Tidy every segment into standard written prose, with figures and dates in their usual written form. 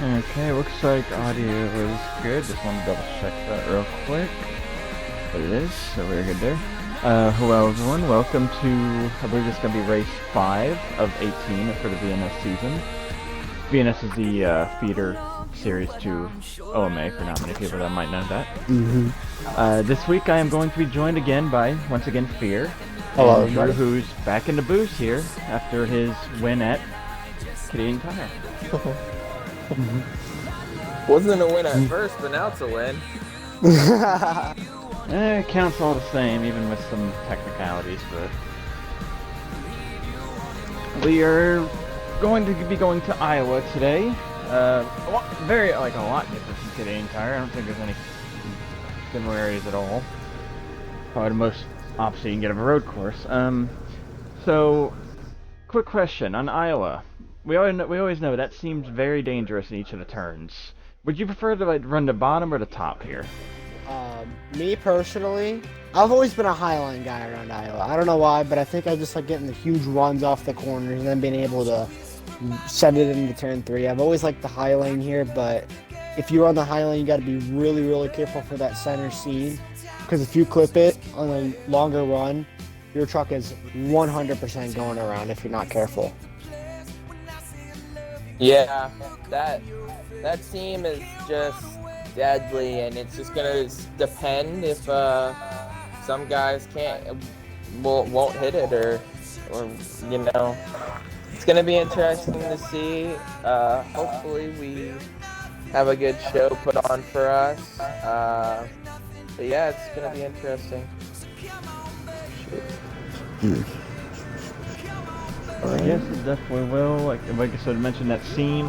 Okay, looks like audio is good. Just want to double check that real quick. But it is, so we're good there. Hello everyone, welcome to, I believe this is going to be race 5 of 18 for the VNS season. VNS is the feeder series to OMA, for not many people that might know that. This week I am going to be joined again by, once again, Fear. Hello, and Drew, who's back in the booth here after his win at Canadian Tire. Wasn't a win at first, but now it's a win. It counts all the same, even with some technicalities, but we are going to be going to Iowa today. A lot different from Canadian Tire. I don't think there's any similarities at all. Probably the most opposite you can get of a road course. So, quick question on Iowa. We always know that seems very dangerous in each of the turns. Would you prefer to run the bottom or the top here? Me personally, I've always been a highline guy around Iowa. I don't know why, but I think I just like getting the huge runs off the corners and then being able to set it into turn 3. I've always liked the high lane here, but if you're on the high lane, you got to be really, really careful for that center seam, because if you clip it on a longer run, your truck is 100% going around if you're not careful. Yeah, that seam is just deadly, and it's just gonna depend if some guys won't hit it, or it's gonna be interesting to see. Hopefully we have a good show put on for us. But yeah, it's gonna be interesting. Yes, it definitely will. Like I said, I mentioned that seam.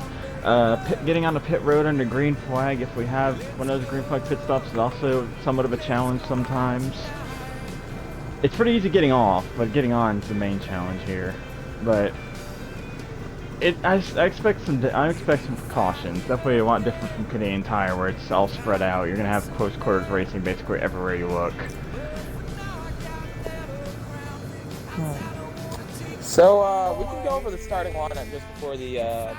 Getting on the pit road under green flag, if we have one of those green flag pit stops, is also somewhat of a challenge sometimes. It's pretty easy getting off, but getting on is the main challenge here. But I expect some precautions. Definitely a lot different from Canadian Tire, where it's all spread out. You're gonna have close quarters racing basically everywhere you look. So we can go over the starting lineup just before the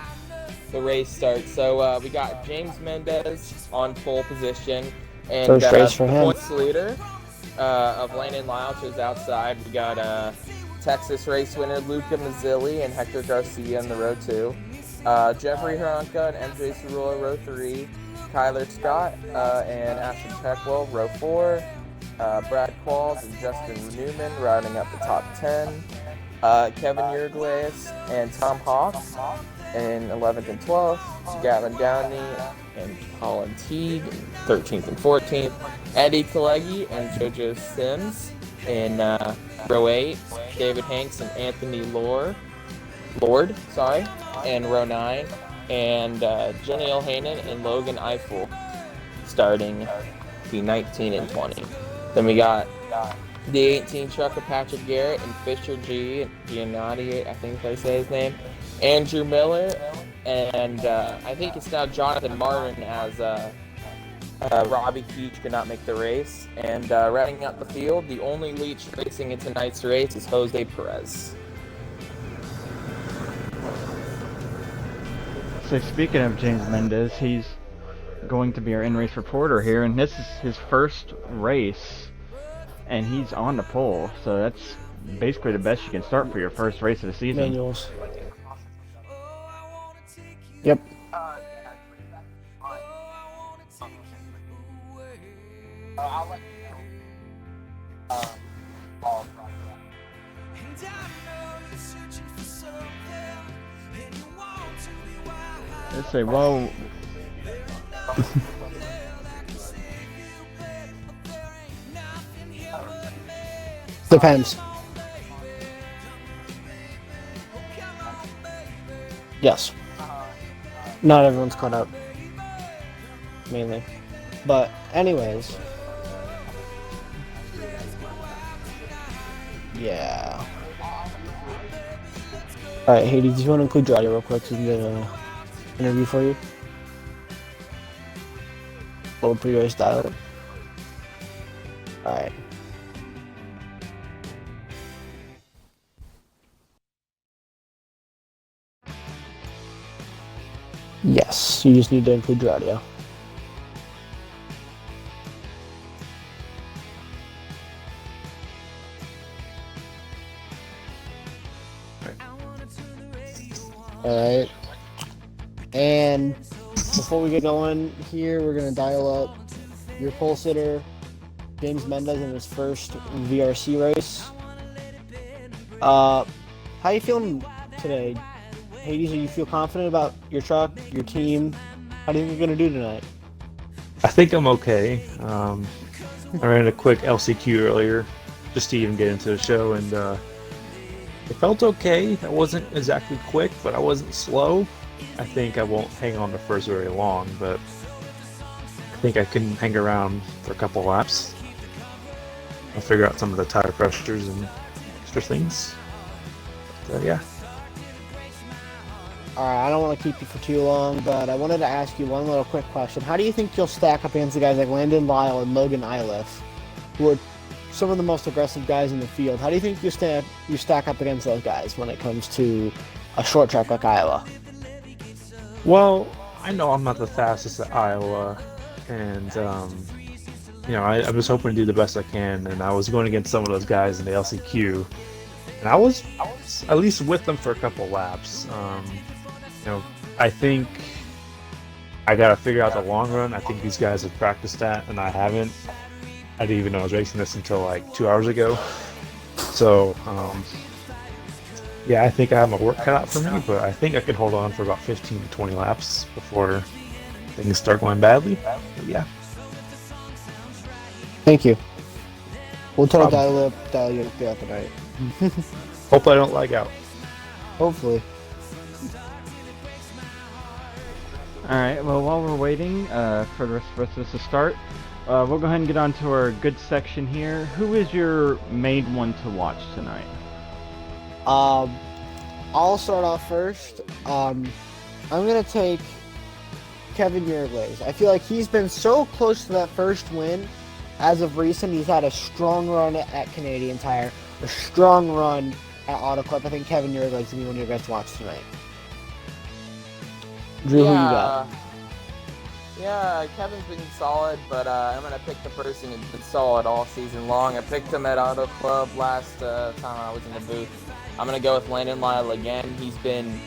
race starts. So we got James Mendez on pole position, and First race for the him. points leader of Landon Louch is outside. We got Texas race winner Luca Mazzilli and Hector Garcia in the row 2. Jeffrey Hronka and MJ Cerullo row 3. Kyler Scott and Ashton Peckwell row 4. Brad Qualls and Justin Newman rounding up the top 10. Kevin Uruguayas and Tom Hawk in 11th and 12th. Gavin Downey and Colin Teague in 13th and 14th. Eddie Kalegi and JoJo Sims in row 8. David Hanks and Anthony Lord, in row 9. And Jenny Elhanan and Logan Eiffel starting P19 and 20. Then we got the 18 truck of Patrick Garrett and Fisher Giannotti, I think I say his name, Andrew Miller, and I think it's now Jonathan Martin, as Robbie Keach could not make the race. And rounding out the field, the only Leach racing in tonight's race is Jose Perez. So speaking of James Mendez, he's going to be our in-race reporter here, and this is his first race, and he's on the pole, so that's basically the best you can start for your first race of the season. Manuals. Yep. Let's say, well, Depends. Yes. Not everyone's caught up. Mainly. But anyways. Yeah. Alright, Hades, do you want to include your audio real quick so we can get an interview for you? Little pre-race dialogue. Alright. Yes, you just need to include your audio. Alright. And before we get going here, we're going to dial up your pole sitter, James Mendez, in his first VRC race. How you feeling today? Hades, do you feel confident about your truck, your team? How do you think you're going to do tonight? I think I'm okay. I ran a quick LCQ earlier just to even get into the show, and it felt okay. I wasn't exactly quick, but I wasn't slow. I think I won't hang on to first very long, but I think I can hang around for a couple laps. I'll figure out some of the tire pressures and extra things. But, yeah. Alright, I don't want to keep you for too long, but I wanted to ask you one little quick question. How do you think you'll stack up against the guys like Landon Lyle and Logan Iliff, who are some of the most aggressive guys in the field? How do you think you stack up against those guys when it comes to a short track like Iowa? Well, I know I'm not the fastest at Iowa, and I was hoping to do the best I can, and I was going against some of those guys in the LCQ, and I was at least with them for a couple laps. I think I got to figure out the long run. I think these guys have practiced that, and I haven't. I didn't even know I was racing this until like 2 hours ago. So, I think I have my work cut out for me, but I think I could hold on for about 15 to 20 laps before things start going badly. But yeah. Thank you. We'll try to dial you up throughout the night. Hope I don't lag out. Hopefully. Alright, well, while we're waiting for the rest of us to start, we'll go ahead and get on to our good section here. Who is your main one to watch tonight? I'll start off first. I'm going to take Kevin Yerglaze. I feel like he's been so close to that first win. As of recent, he's had a strong run at Canadian Tire, a strong run at Auto Club. I think Kevin Yerglaze is going to be one of your guys to watch tonight. Drew, who you got? Yeah, Kevin's been solid, but I'm going to pick the person who's been solid all season long. I picked him at Auto Club last time I was in the booth. I'm going to go with Landon Lyle again. He's been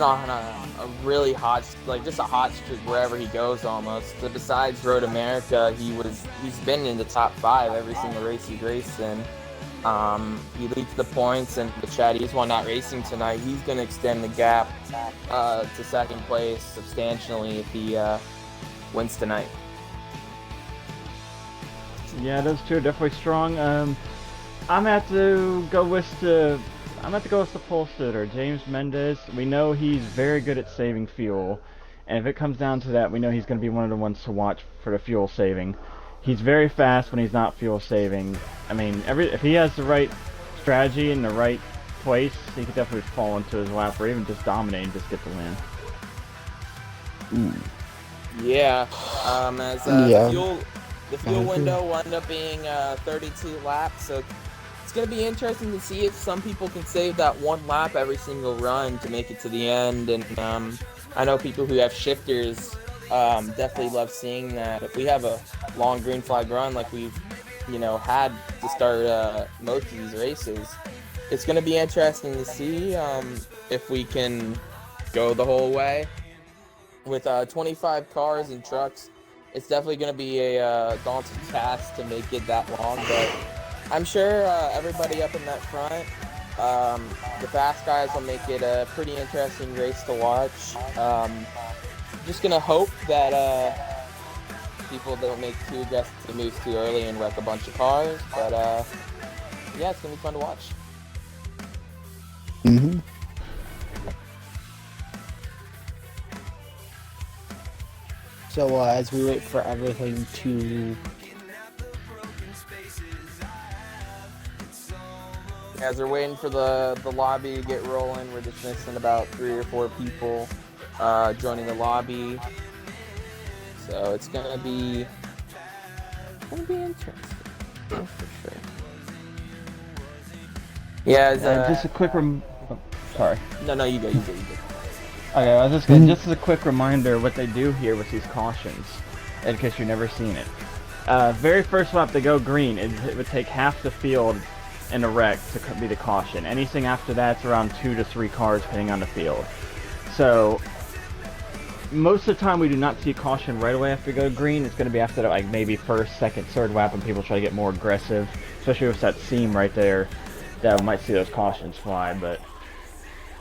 on a really hot, just a hot streak wherever he goes almost. So besides Road America, he's been in the top 5 every single race he's raced in. He leads the points, and the Chatties, while not racing tonight, he's going to extend the gap to second place substantially if he wins tonight. Yeah, those two are definitely strong. I'm gonna have to go with the pole sitter, James Mendez. We know he's very good at saving fuel, and if it comes down to that, we know he's going to be one of the ones to watch for the fuel saving. He's very fast when he's not fuel saving. I mean, if he has the right strategy in the right place, he could definitely fall into his lap or even just dominate and just get the win. Ooh. Yeah, the fuel window will end up being 32 laps, so it's going to be interesting to see if some people can save that one lap every single run to make it to the end. And I know people who have shifters definitely love seeing that. If we have a long green flag run like we've had to start most of these races, it's going to be interesting to see if we can go the whole way. With 25 cars and trucks, it's definitely going to be a daunting task to make it that long, but I'm sure everybody up in that front, the fast guys, will make it a pretty interesting race to watch. Just going to hope that people don't make too aggressive moves too early and wreck a bunch of cars, but yeah, it's going to be fun to watch. Mm-hmm. So as we wait for everything to... As we're waiting for the lobby to get rolling, we're just missing about 3 or 4 people joining the lobby. So it's gonna be interesting. That's for sure. Yeah, just a quick sorry. No, you go. Okay, I was just gonna, just as a quick reminder, what they do here with these cautions, in case you've never seen it. Very first lap they go green, it would take half the field in a wreck to be the caution. Anything after that's around 2 to 3 cars depending on the field. So most of the time we do not see a caution right away after we go green. It's going to be after like maybe first, second, third lap when people try to get more aggressive, especially with that seam right there. That we might see those cautions fly, but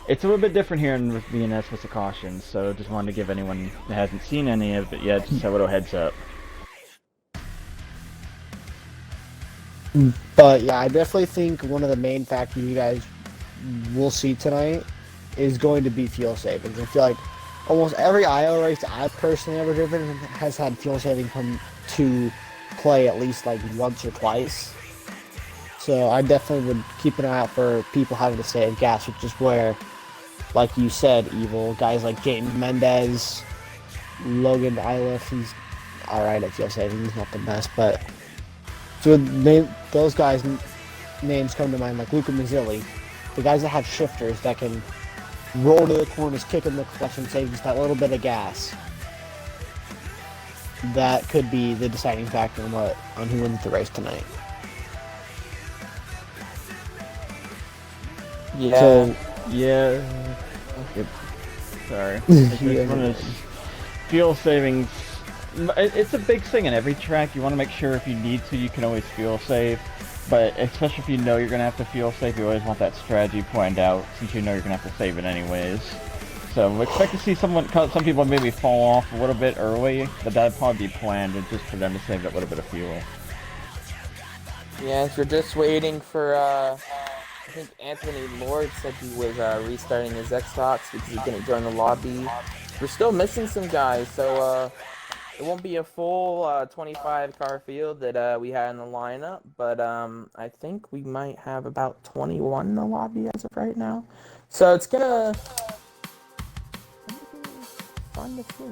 it's a little bit different here with VNS with the cautions. So just wanted to give anyone that hasn't seen any of it yet just a little heads up. But yeah, I definitely think one of the main factors you guys will see tonight is going to be fuel savings. I feel like almost every Iowa race I've personally ever driven has had fuel saving come to play at least like once or twice. So I definitely would keep an eye out for people having to save gas, which is where, like you said, Evil, guys like James Mendez, Logan Iliff, he's alright at fuel saving, he's not the best, but so those guys' names come to mind, like Luca Mazzilli, the guys that have shifters that can roll to the corners, kick in the clutch, and save just that little bit of gas. That could be the deciding factor on who wins the race tonight. Yeah. So, Yeah. Sorry. Yeah. One of those fuel savings. It's a big thing in every track. You want to make sure if you need to, you can always fuel save. But especially if you know you're going to have to fuel save, you always want that strategy planned out since you know you're going to have to save it anyways. So we expect to see some people maybe fall off a little bit early, but that'd probably be planned just for them to save that little bit of fuel. Yeah, if you're just waiting for, I think Anthony Lord said he was restarting his Xbox because he didn't join the lobby. We're still missing some guys, so it won't be a full 25-car field that we had in the lineup, but I think we might have about 21 in the lobby as of right now. So it's gonna fun to see.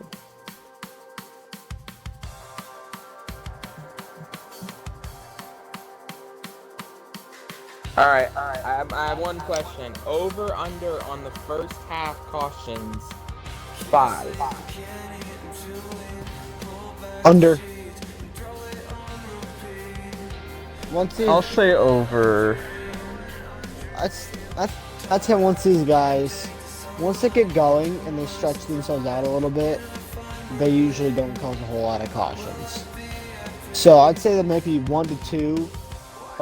All right. I have one question. Over under on the first half cautions, 5. under. I'll say over. That's him. Once these guys, once they get going and they stretch themselves out a little bit, they usually don't cause a whole lot of cautions. So I'd say there might be 1 to 2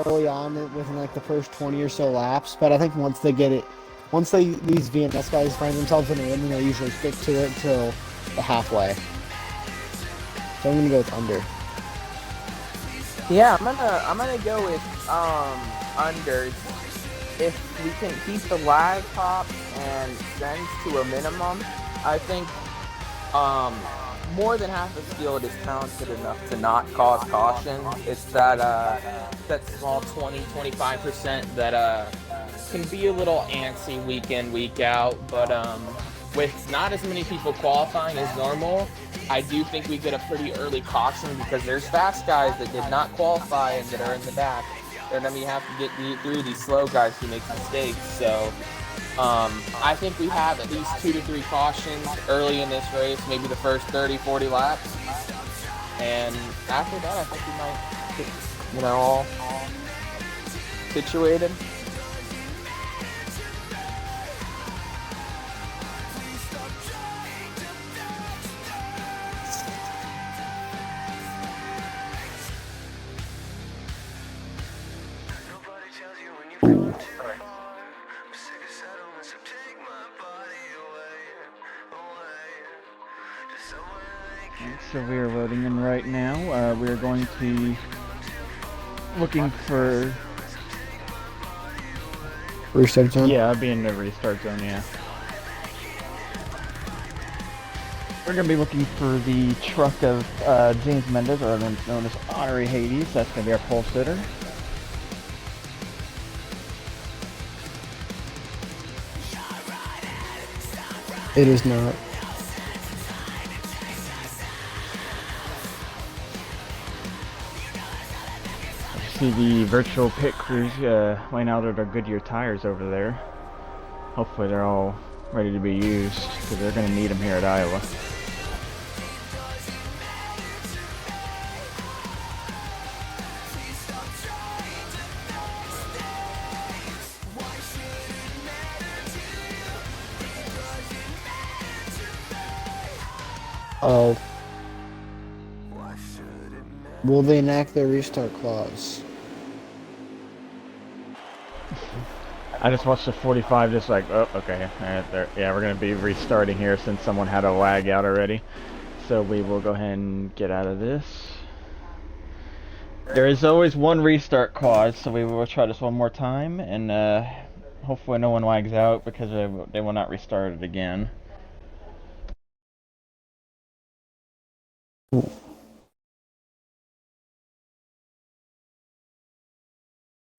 early on within like the first 20 or so laps. But I think once they get it, these VNS guys find themselves in a rhythm, they usually stick to it till the halfway. So I'm gonna go with under. Yeah, I'm gonna go with unders. If we can keep the lag pops and sends to a minimum, I think more than half the field is talented enough to not cause caution. It's that small 20-25% that can be a little antsy week in, week out, but with not as many people qualifying as normal, I do think we get a pretty early caution because there's fast guys that did not qualify and that are in the back. And then we have to get through these slow guys who make mistakes. So I think we have at least 2 to 3 cautions early in this race, maybe the first 30, 40 laps. And after that, I think we might get, all situated. So we are loading in right now. We are going to be looking for... Restart zone? Yeah, I'll be in the restart zone, yeah. We're going to be looking for the truck of James Mendez, or known as Honorary Hades. That's going to be our pole sitter. It is not. See the virtual pit crews laying out at our Goodyear tires over there. Hopefully they're all ready to be used, because they're going to need them here at Iowa. Oh. Will they enact their restart clause? I just watched the 45 just like, oh, okay. Yeah, we're going to be restarting here since someone had a lag out already. So we will go ahead and get out of this. There is always one restart clause, so we will try this one more time, and hopefully no one lags out because they will not restart it again.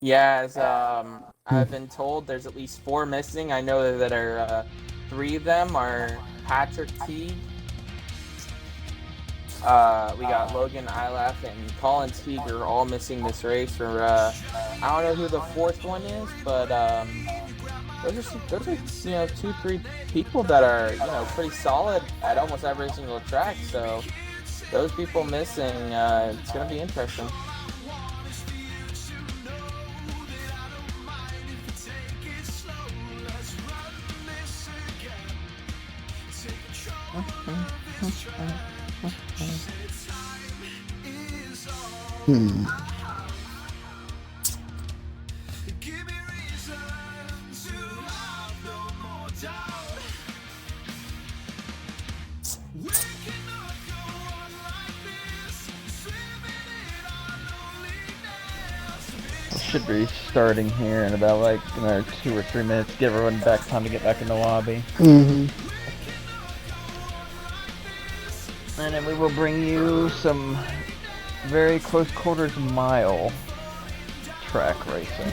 Yeah, as I've been told, there's at least 4 missing. I know that are 3 of them are Patrick Teague. We got Logan Ilaf and Colin Teague are all missing this race. For I don't know who the 4th one is, but those are 2-3 people that are pretty solid at almost every single track. So those people missing, it's gonna be interesting. Should be starting here in about like another 2 or 3 minutes. Give everyone back time to get back in the lobby. And then we will bring you some very close quarters mile track racing.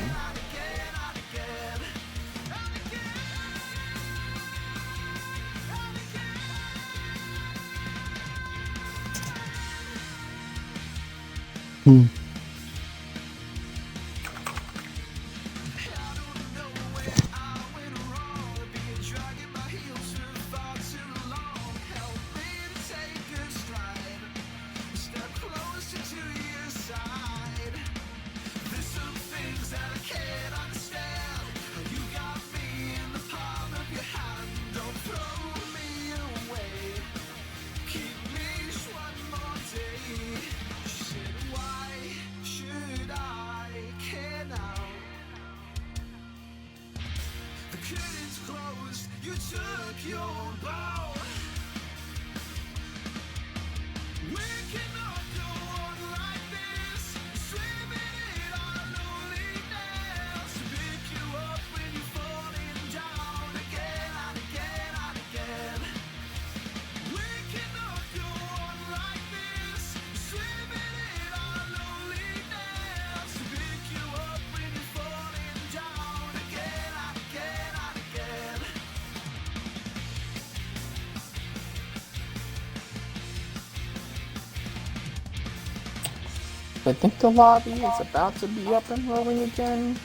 I think the lobby is about to be up and rolling again.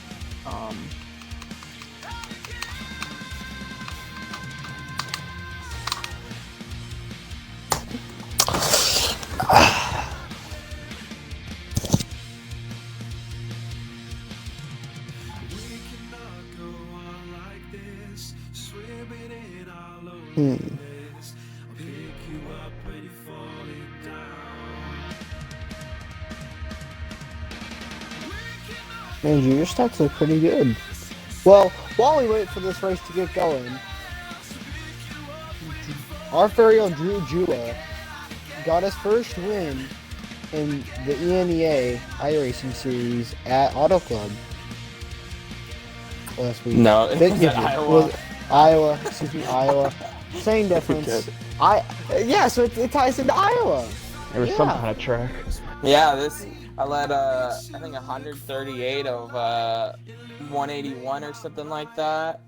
Man, your stats look pretty good. Well, while we wait for this race to get going, our very own Drew Jua got his first win in the ENEA iRacing Series at Auto Club last week. No, it was at Iowa. Iowa, excuse me, Iowa. Same difference. Yeah, so it ties into Iowa. It was some kind of track. Yeah, I led I think 138 of 181 or something like that.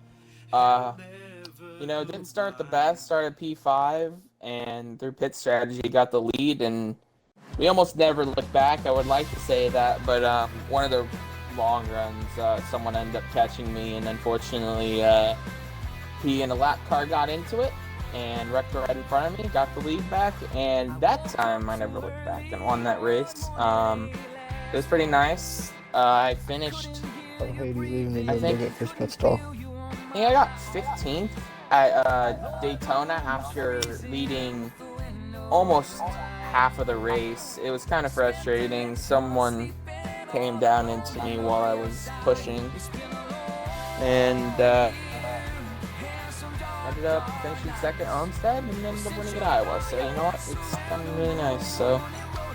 Didn't start the best, started P5, and through pit strategy got the lead, and we almost never looked back. I would like to say that, but one of the long runs, someone ended up catching me, and unfortunately he and a lap car got into it and wrecked right in front of me, got the lead back, and that time I never looked back and won that race. It was pretty nice. I finished, I think first pit stall. I think I got 15th at Daytona after leading almost half of the race. It was kind of frustrating. Someone came down into me while I was pushing, and ended up finishing second at Olmsted and ended up winning at Iowa. So you know what? It's kind of really nice. So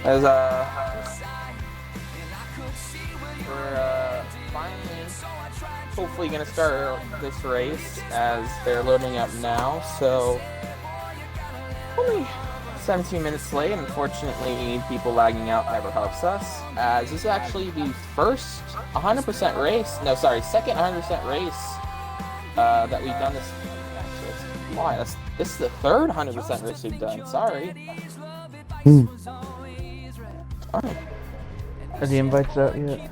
as we're finally hopefully gonna start this race as they're loading up now. So only 17 minutes late. Unfortunately, people lagging out never helps us. As this is actually the first 100% race. No, sorry, second 100% race that we've done this. Why? This is the third 100% race we've done. Sorry. Alright. Are the invites out yet?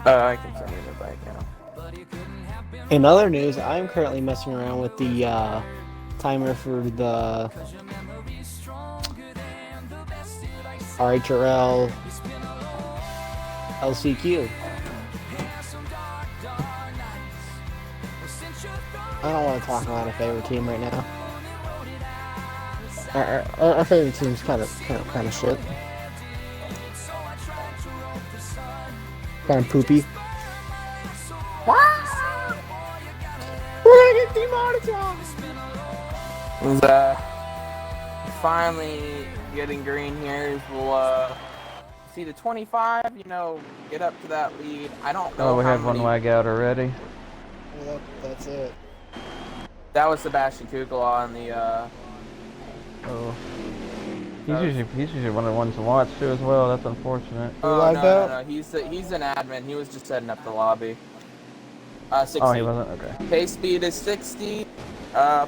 I can send you the invite now. In other news, I'm currently messing around with the timer for the RHRL LCQ. I don't want to talk about our favorite team right now. Our favorite team's kind of shit. Kind of poopy. We're gonna get demonetized! Was finally getting green here. We'll see the 25, you know, get up to that lead. I don't know. Oh, we how have one many... lag out already. Yep, that's it. That was Sebastian Kukla on the Oh. He's usually one of the ones to watch too as well. That's unfortunate. Oh, no. He's an admin. He was just setting up the lobby. 60. Oh, he wasn't? Okay. Pace speed is 60.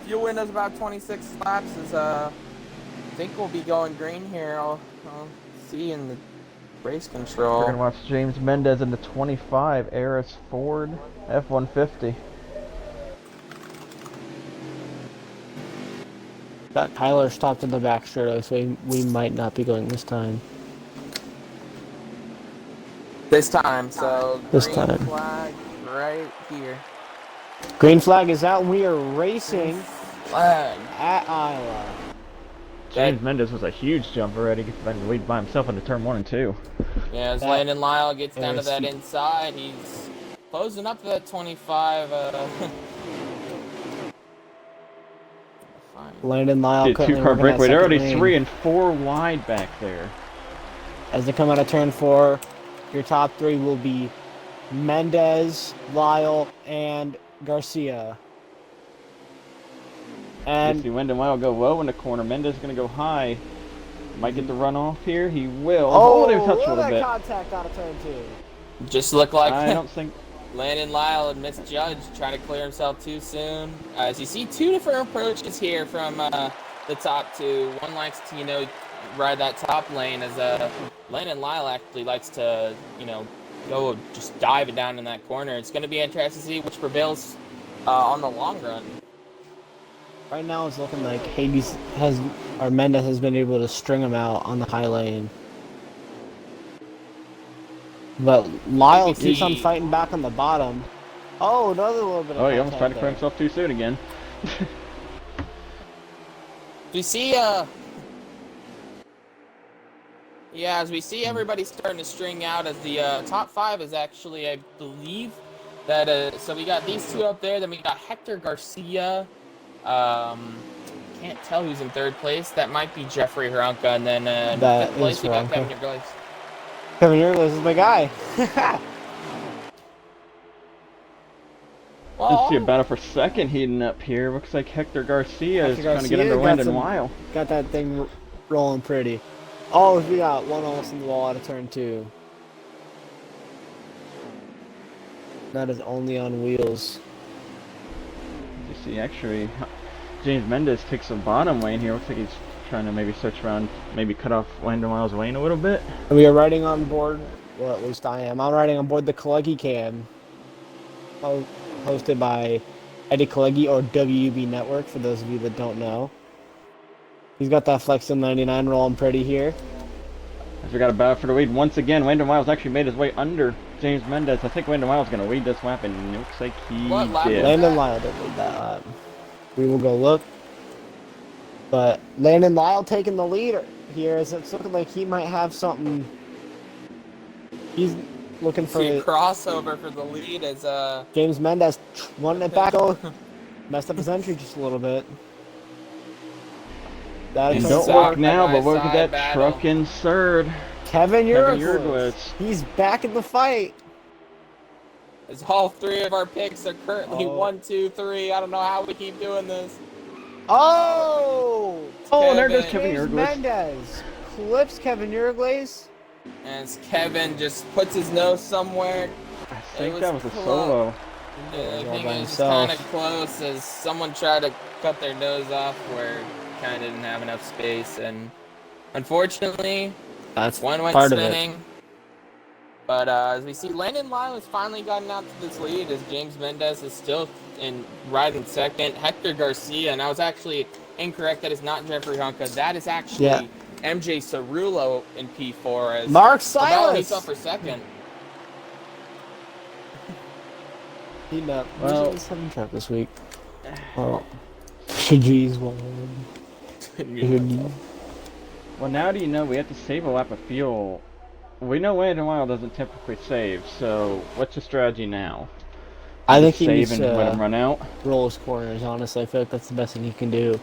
Fuel window is about 26 laps. I think we'll be going green here. I'll see in the race control. We're going to watch James Mendez in the 25 Aris Ford F-150. Got Tyler stopped in the back straight, so we might not be going this time. This time, so this green time. flag right here. Green flag is out. We are racing Flag at Iowa. James Mendez was a huge jump already. Gets back to the lead by himself into turn 1 and 2. Yeah, as Landon Lyle gets down to that inside, he's closing up to that 25. Landon Lyle Dude, currently 2-car working breakaway. that They're already second lane. 3 and 4 wide back there. As they come out of turn 4, your top 3 will be Mendez, Lyle, and Garcia. And And see Wyndham Lyle go low in the corner. Mendez is going to go high. Might get the run off here. He will. They touch a look little at bit. that contact out of turn 2. Just looked like I don't think. Landon Lyle and misjudged, trying to clear himself too soon. As you see, 2 different approaches here from the top 2. One likes to, you know, ride that top lane, as Landon Lyle actually likes to, you know, go just dive it down in that corner. It's going to be interesting to see which prevails on the long run. Right now it's looking like Mendez has been able to string him out on the high lane. But Lyle keeps on fighting back on the bottom. Oh, another little bit of He almost tried to contact clear himself too soon again. We see, yeah, as we see everybody starting to string out, as the top 5 is actually, I believe, that, so we got these 2 up there, then we got Hector Garcia, can't tell who's in 3rd place, that might be Jeffrey Hronka, and then in 5th place we got Kevin Yerglis. Kevin Yerglis is my guy. Let's see a battle for 2nd heating up here. Looks like Hector Garcia is trying to get under Landon Lyle. Got that thing rolling pretty. Oh, we got one almost in the wall out of turn 2. That is only on wheels. You see, actually, James Mendez takes the bottom lane here. Looks like he's trying to maybe switch around, maybe cut off Landon Lyle's lane a little bit. And we are riding on board, well, at least I am. I'm riding on board the Kalecki Cam. Oh, hosted by Eddie Kalegi or WB Network, for those of you that don't know. He's got that Flexel 99 rolling pretty here. As we got a battle for the lead once again, Landon Wiles actually made his way under James Mendez. I think Landon Wiles is going to lead this lap, and it looks like he did. Landon Lyle did lead that lap. We will go look. But Landon Lyle taking the lead here, as it's looking like he might have something. He's looking for a crossover for the lead as James Mendez wanting it back. Messed up his entry just a little bit. And don't look now, but look at that truck in third. Kevin Uruguay. He's back in the fight. As all three of our picks are currently 1, 2, 3. I don't know how we keep doing this. Oh! Oh, there goes Kevin Uruguay. Mendez clips Kevin Uruguay. As Kevin just puts his nose somewhere. I think that was a solo. I think it was kind of close as someone tried to cut their nose off where kind of didn't have enough space, and unfortunately, one went spinning. But as we see, Landon Lyle has finally gotten out to this lead as James Mendez is still right in second. Hector Garcia, and I was actually incorrect. That is not Jeffrey Honka. That is actually MJ Cerullo in P4. As Mark Silas. He's up for second. He's up. Well, 7 track this week. Oh, jeez, Well, now do you know we have to save a lap of fuel? We know Landon Wild doesn't typically save, so what's the strategy now? I think he save needs and to let him run out. Roll his corners. Honestly, I feel like that's the best thing he can do.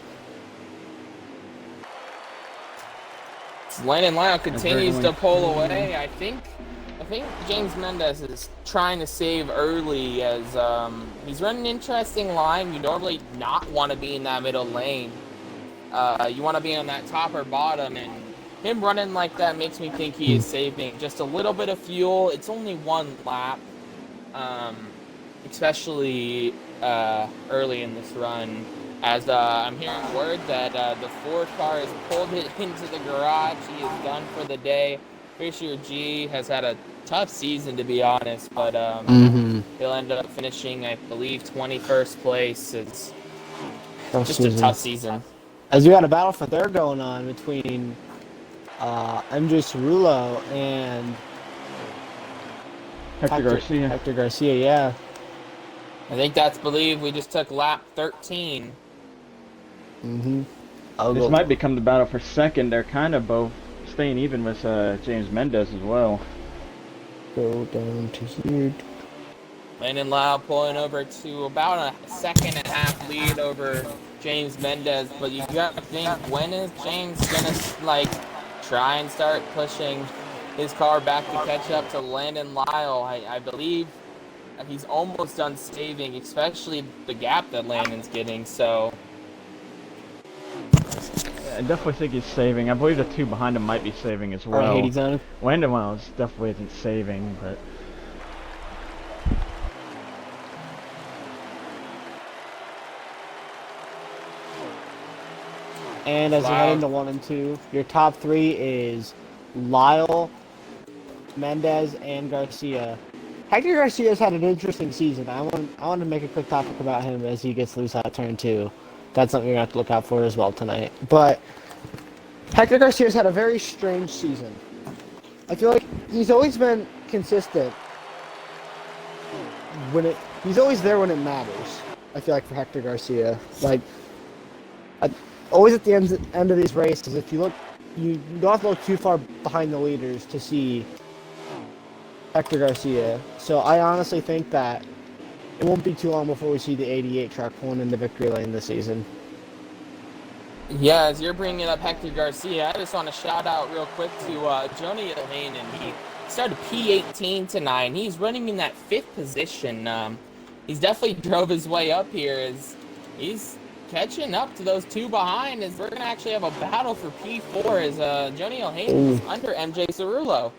Landon Lyle continues to pull away. I think James Mendez is trying to save early as he's running an interesting line. You normally not want to be in that middle lane. You want to be on that top or bottom, and him running like that makes me think he is saving just a little bit of fuel. It's only 1 lap, especially early in this run. As I'm hearing word that the Ford car has pulled it into the garage. He is done for the day. Fisher G has had a tough season, to be honest, but he'll end up finishing, I believe, 21st place. It's just a tough season. As we got a battle for third going on between MJ Cerullo and Hector Garcia, yeah. I think that's believed. We just took lap 13. This might become the battle for second. They're kind of both staying even with James Mendez as well. Go down to here. Landon Lyle pulling over to about a 1.5-second lead over James Mendez, but you got to think, when is James gonna try and start pushing his car back to catch up to Landon Lyle? I believe he's almost done saving, especially the gap that Landon's getting. So I definitely think he's saving. I believe the 2 behind him might be saving as well. Landon Wiles definitely isn't saving, but and as we head into 1 and 2, your top 3 is Lyle, Mendez, and Garcia. Hector Garcia's had an interesting season. I want to make a quick topic about him as he gets loose out of turn 2. That's something you're going to have to look out for as well tonight. But Hector Garcia's had a very strange season. I feel like he's always been consistent. He's always there when it matters. I feel like for Hector Garcia, always at the end of these races, if you look, you don't have to look too far behind the leaders to see Hector Garcia. So I honestly think that it won't be too long before we see the 88 truck pulling in the victory lane this season. Yeah, as you're bringing up Hector Garcia, I just want to shout out real quick to Joni Lane, and he started P18 tonight, and he's running in that 5th position. He's definitely drove his way up here as he's catching up to those 2 behind, as we're going to actually have a battle for P4 as Joni O'Hain is under MJ Cerullo.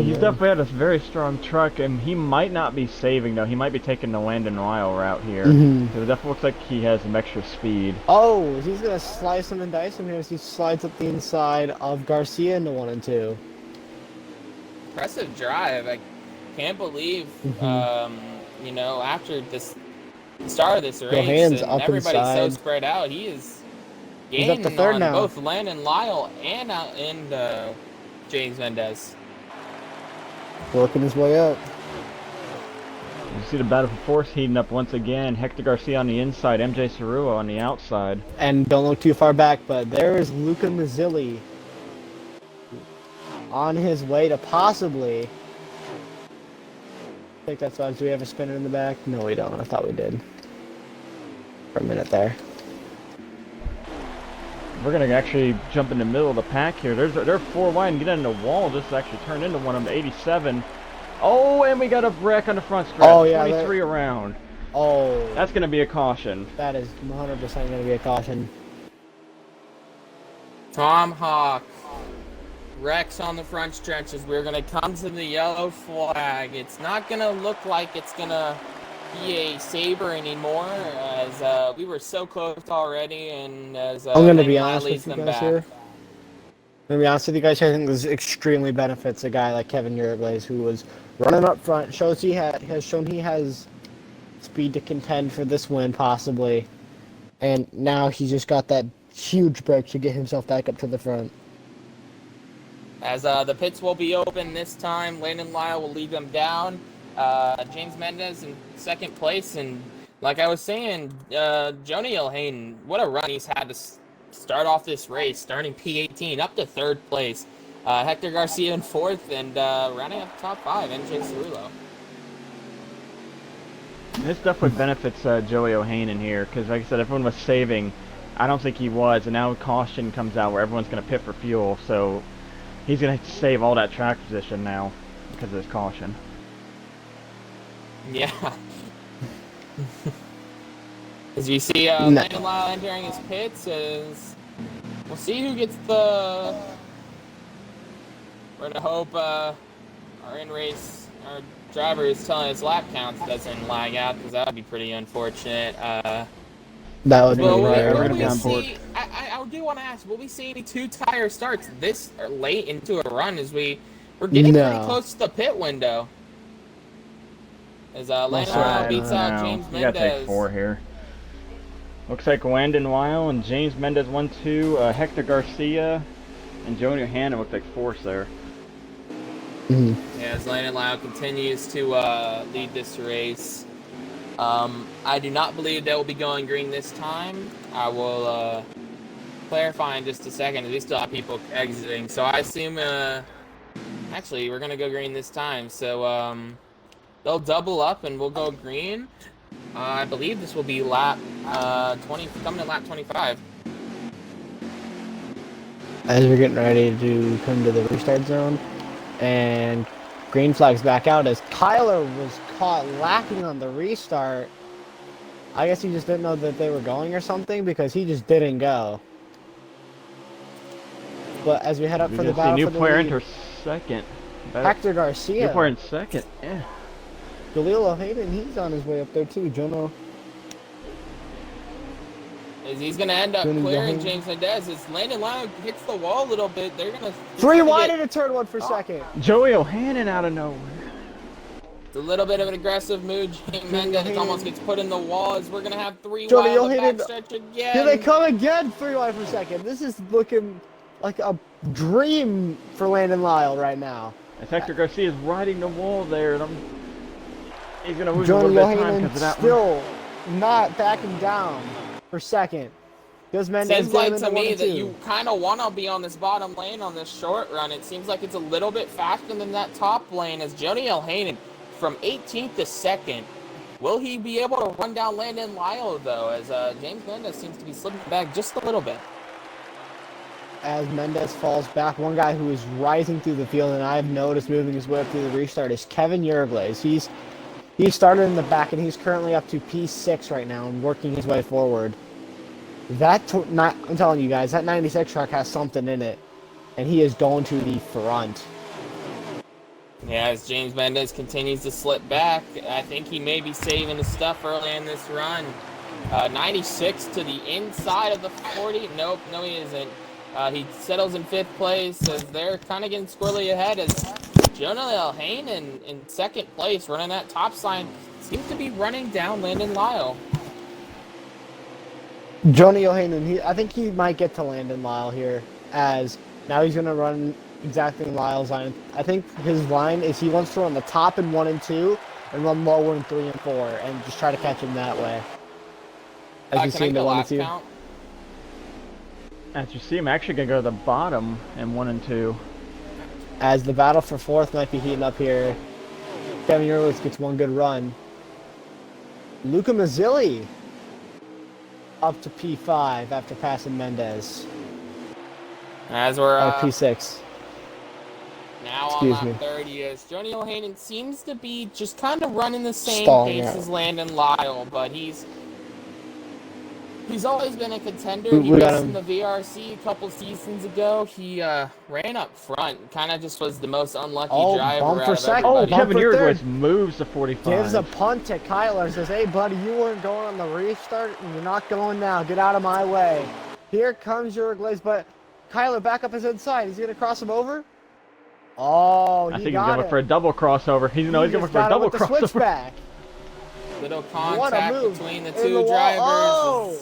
He's definitely had a very strong truck, and he might not be saving, though. He might be taking the Landon Lyle route here. Because it definitely looks like he has some extra speed. Oh, he's going to slice him and dice him here as he slides up the inside of Garcia into 1 and 2. Impressive drive. can't believe, Mm-hmm. you know, after this start of this race Johan's and up everybody's so inside. spread out, he is He's up to gaining third on now. both Landon Lyle and James Mendez. Working his way up. You see the battle for fourth heating up once again. Hector Garcia on the inside, MJ Cerullo on the outside. And don't look too far back, but there is Luca Mazzilli on his way to possibly. I think that's why. Do we have a spinner in the back? No, we don't. I thought we did. For a minute there. We're gonna actually jump in the middle of the pack here. They're 4 wide and get in the wall. This actually turned into one of them. 87. Oh, and we got a wreck on the front stretch. Oh, yeah, 23 around. Oh. That's gonna be a caution. That is 100% going to be a caution. Tomahawk. Rex on the front stretch as we're going to come to the yellow flag. It's not going to look like it's going to be a saber anymore, as we were so close already, and as I'm going to be Landon Lyle honest leads with you them guys back. here. I'm going to be honest with you guys here. I think this extremely benefits a guy like Kevin Urablaze, who was running up front, shows has shown he has speed to contend for this win, possibly. And now he's just got that huge break to get himself back up to the front. As the pits will be open this time, Landon Lyle will lead them down. James Mendez in second place, and like I was saying, Joni Elhain, what a run he's had to start off this race, starting P18 up to third place. Hector Garcia in fourth, and rounding up the top 5, MJ Cerullo. This definitely benefits Joey O'Hain in here, because like I said, everyone was saving. I don't think he was, and now caution comes out where everyone's going to pit for fuel, so he's going to save all that track position now because of this caution. Yeah. As you see, Landon Lyle entering his pits, we'll see who gets the... We're going to hope our in-race, our driver is telling us lap counts doesn't lag out, because that would be pretty unfortunate. That would be rare. Will We're gonna we be on see, board. I do want to ask, will we see any two-tire starts this late into a run as we're getting pretty close to the pit window? As Landon Lyle beats out James You gotta take Mendez. 4 here. Looks like Landon Lyle and James Mendez 1-2, Hector Garcia and Joni O'Hannon look like fourth there. Mm-hmm. Yeah, as Landon Lyle continues to lead this race. I do not believe they will be going green this time. I will clarify in just a second. We still have people exiting, so I assume actually we're gonna go green this time. So they'll double up and we'll go green. I believe this will be lap 20, coming to lap 25. As we're getting ready to come to the restart zone, and green flag's back out as Kyler was caught lacking on the restart. I guess he just didn't know that they were going or something, because he just didn't go. But as we head up We for the just see battle new for the player lead, enter second. Hector New Garcia, player in second. Yeah. Jaleel Hayden, he's on his way up there too. Jono. As he's going to end up Johnny clearing Johnny. James Mendez. As Landon Lyle hits the wall a little bit, they're going to... 3 wide into turn 1 for second. Joey O'Hannon out of nowhere. It's a little bit of an aggressive move. James Mendez almost gets put in the wall as we're going to have 3 Johnny wide on the O'Hannon. backstretch again. Here they come again, 3 wide for second. This is looking like a dream for Landon Lyle right now. As Hector Garcia is riding the wall there, and he's going to lose a Johnny little bit of time O'Hannon because of that one. still not backing down for second. Does Mendez Seems get him like into to 1 me and that 2? you kind of want to be on this bottom lane on this short run. It seems like it's a little bit faster than that top lane as Joni Elhain from 18th to 2nd. Will he be able to run down Landon Lyle, though, as James Mendez seems to be slipping back just a little bit? As Mendez falls back, one guy who is rising through the field, and I've noticed moving his way up through the restart, is Kevin Urablaze. He started in the back, and he's currently up to P6 right now and working his way forward. I'm telling you guys, that 96 truck has something in it, and he is going to the front. Yeah, as James Mendez continues to slip back, I think he may be saving his stuff early in this run. 96 to the inside of the 40. Nope, no he isn't. He settles in 5th place as they're kind of getting squirrely ahead as Jonah Elhain in second place, running that top sign, seems to be running down Landon Lyle. Johnny Yohanan, I think he might get to Landon Lyle here, as now he's going to run exactly Lyle's line. I think his line is he wants to run the top in 1 and 2 and run lower in 3 and 4 and just try to catch him that way. As you Can see I in get the a 1 and lap 2. count? As you see, I'm actually going to go to the bottom in 1 and 2. As the battle for 4th might be heating up here. Kevin Yerlis gets one good run. Luca Mazzilli up to P5 after passing Mendez. As we're P6. now Excuse on me. lap 30, as Johnny O'Hanan seems to be just kind of running the same Stalling pace out. as Landon Lyle, but he's always been a contender. We He got raced him. in the VRC a couple seasons ago. He ran up front, kind of just was the most unlucky driver bump for out of second. Oh, everybody. Bump Kevin for third. Uruguay moves to 45. Gives a punt to Kyler. Says, hey, buddy, you weren't going on the restart, and you're not going now. Get out of my way. Here comes Uruguay's, but Kyler back up his inside. He's going to cross him over? Oh, I he think he's got going it. for a double crossover. He's He going just for a got it double with the crossover. switchback. Little What a contact move. between the In two the wall. drivers. Oh!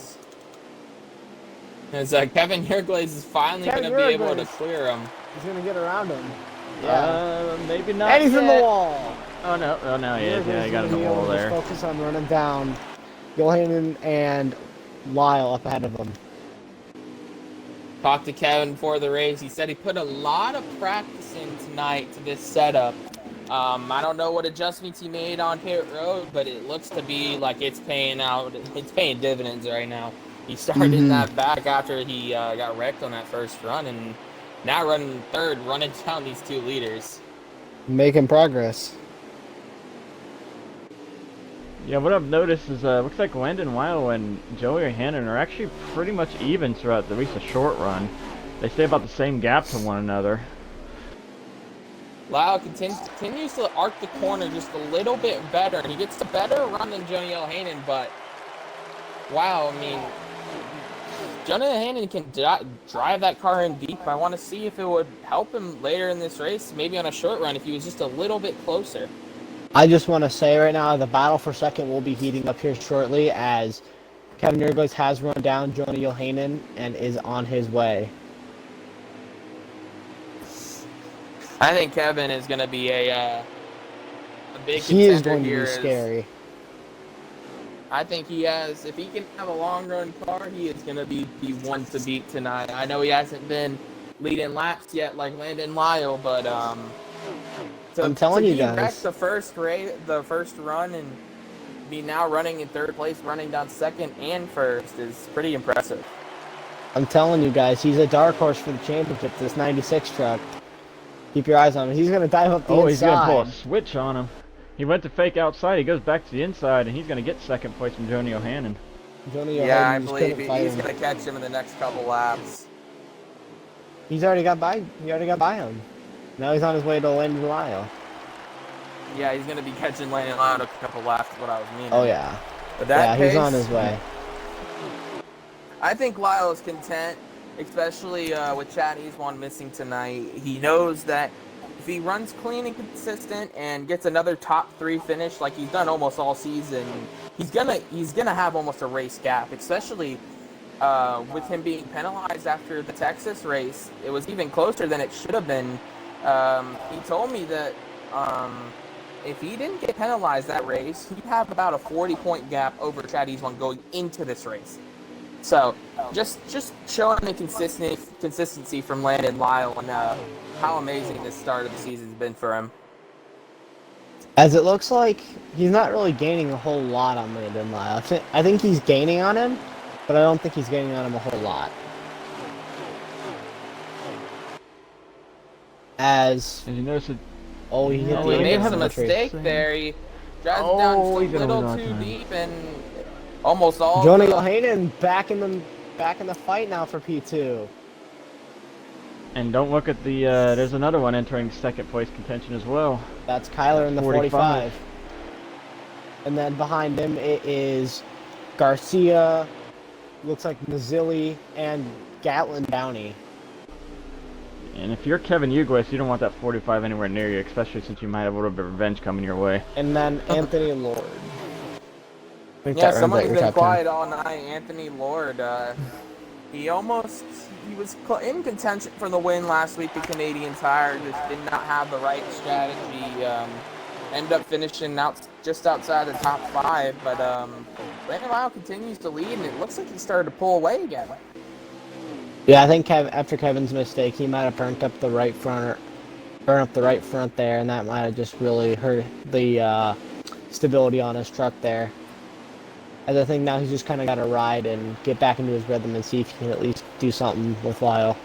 As Kevin Yerglaze is finally going Kevin to be able to Yerglaze. clear him. He's going to get around him. Maybe not. And he's in the yet. wall. Oh no! Oh no! Yeah, he got in the wall there. Just focus on running down Johanan and Lyle up ahead of him. Talked to Kevin before the race. He said he put a lot of practice in tonight to this setup. I don't know what adjustments he made on pit road, but it looks to be like it's paying out. It's paying dividends right now. He started in that back after he got wrecked on that first run, and now running third, running down these two leaders. Making progress. Yeah, what I've noticed is looks like Landon Lyle and Joey Hannon are actually pretty much even throughout at least the short run. They stay about the same gap to one another. Lyle continues to arc the corner just a little bit better, and he gets a better run than Johnny Elhanan, but wow, I mean, Johnny Elhanan can drive that car in deep. I want to see if it would help him later in this race, maybe on a short run, if he was just a little bit closer. I just want to say right now, the battle for second will be heating up here shortly as Kevin Yerglaze has run down Johnny Yohanan and is on his way. I think Kevin is going to be a big contender He is going to here. be scary. I think he has, if he can have a long run car, he is going to be the one to beat tonight. I know he hasn't been leading laps yet like Landon Lyle, but I'm telling you wreck guys. the first run and be now running in third place, running down second and first is pretty impressive. I'm telling you guys, he's a dark horse for the championship, this 96 truck. Keep your eyes on him. He's going to dive up the inside. He's going to pull a switch on him. He went to fake outside. He goes back to the inside, and he's going to get second place from Johnny O'Hannon. Johnny Yeah, I Yohanan just believe couldn't fight he's him. going to catch him in the next couple laps. He's already got by. He already got by him. Now he's on his way to Landon Lyle. Yeah, he's going to be catching Landon Lyle in a couple laps, is what I was meaning. Oh yeah. But that Yeah, he's pace, on his way. I think Lyle is content, especially with Chad Easwan missing tonight. He knows that if he runs clean and consistent and gets another top 3 finish like he's done almost all season, he's gonna have almost a race gap, especially with him being penalized after the Texas race. It was even closer than it should have been. He told me that if he didn't get penalized that race, he'd have about a 40-point gap over Chad Easwan going into this race. So just showing the consistency from Landon Lyle and how amazing this start of the season's been for him. As it looks like, he's not really gaining a whole lot on Landon Lyle. I think he's gaining on him, but I don't think he's gaining on him a whole lot. As And you notice it. he hit Oh, the He made end of some the tree. mistake there. He drives Oh, down he's just a gonna little lose too on time. deep and almost all. Johnny the- Yohanan back in the fight now for P2. And don't look at the. There's another one entering second place contention as well. That's Kyler in the 45. 45. And then behind him it is Garcia, looks like Mazzilli, and Gatlin Downey. And if you're Kevin Uguis, you don't want that 45 anywhere near you, especially since you might have a little bit of revenge coming your way. And then Anthony Lord. Yeah, someone who's been quiet all night, Anthony Lord. He was in contention for the win last week at Canadian Tire, just did not have the right strategy. Ended up finishing just outside the top 5, but Landon Lyle continues to lead, and it looks like he started to pull away again. Yeah, I think after Kevin's mistake, he might have burnt up the right front there, and that might have just really hurt the stability on his truck there. And I think now he's just kind of got to ride and get back into his rhythm and see if he can at least do something with Lyle.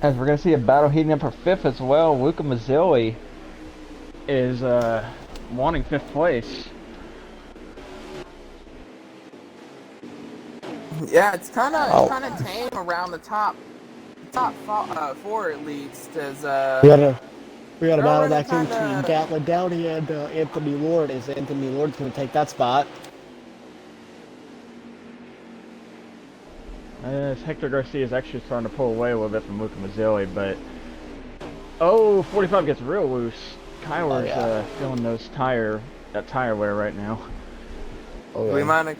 As we're going to see a battle heating up for 5th as well. Luca Mazzilli is wanting 5th place. Yeah, it's kind of tame around the top 4 at least. As we got a battle back in between Gatlin Downey and Anthony Lord. Is Anthony Lord's going to take that spot? Hector Garcia is actually starting to pull away a little bit from Luca Mazzilli, but 45 gets real loose. Kyler's feeling that tire wear right now. We might,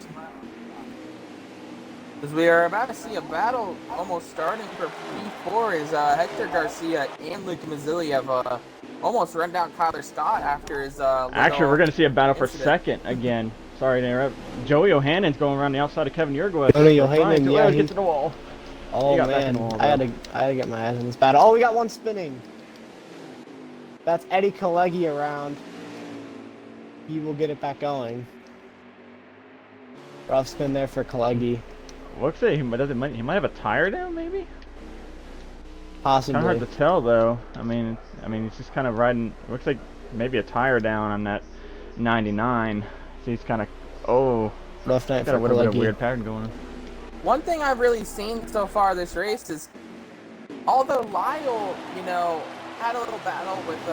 as we are about to see a battle almost starting for P4, is Hector Garcia and Luca Mazzilli have almost run down Kyler Scott after his Actually, we're going to see a battle for 2nd again. Sorry to interrupt. Joey O'Hannon's going around the outside of Kevin Uruguay. O'Hannon, yeah, get to the wall. Oh man, I had to get my eyes on this battle. Oh, we got one spinning. That's Eddie Kalegi around. He will get it back going. Rough spin there for Kalegi. Looks like he might have a tire down, maybe. Possibly. Kind of hard to tell, though. I mean, he's just kind of riding. Looks like maybe a tire down on that 99. So he's kind of rough night got for a little bit of Kalegi. weird pattern going on. One thing I've really seen so far this race is, although Lyle, had a little battle with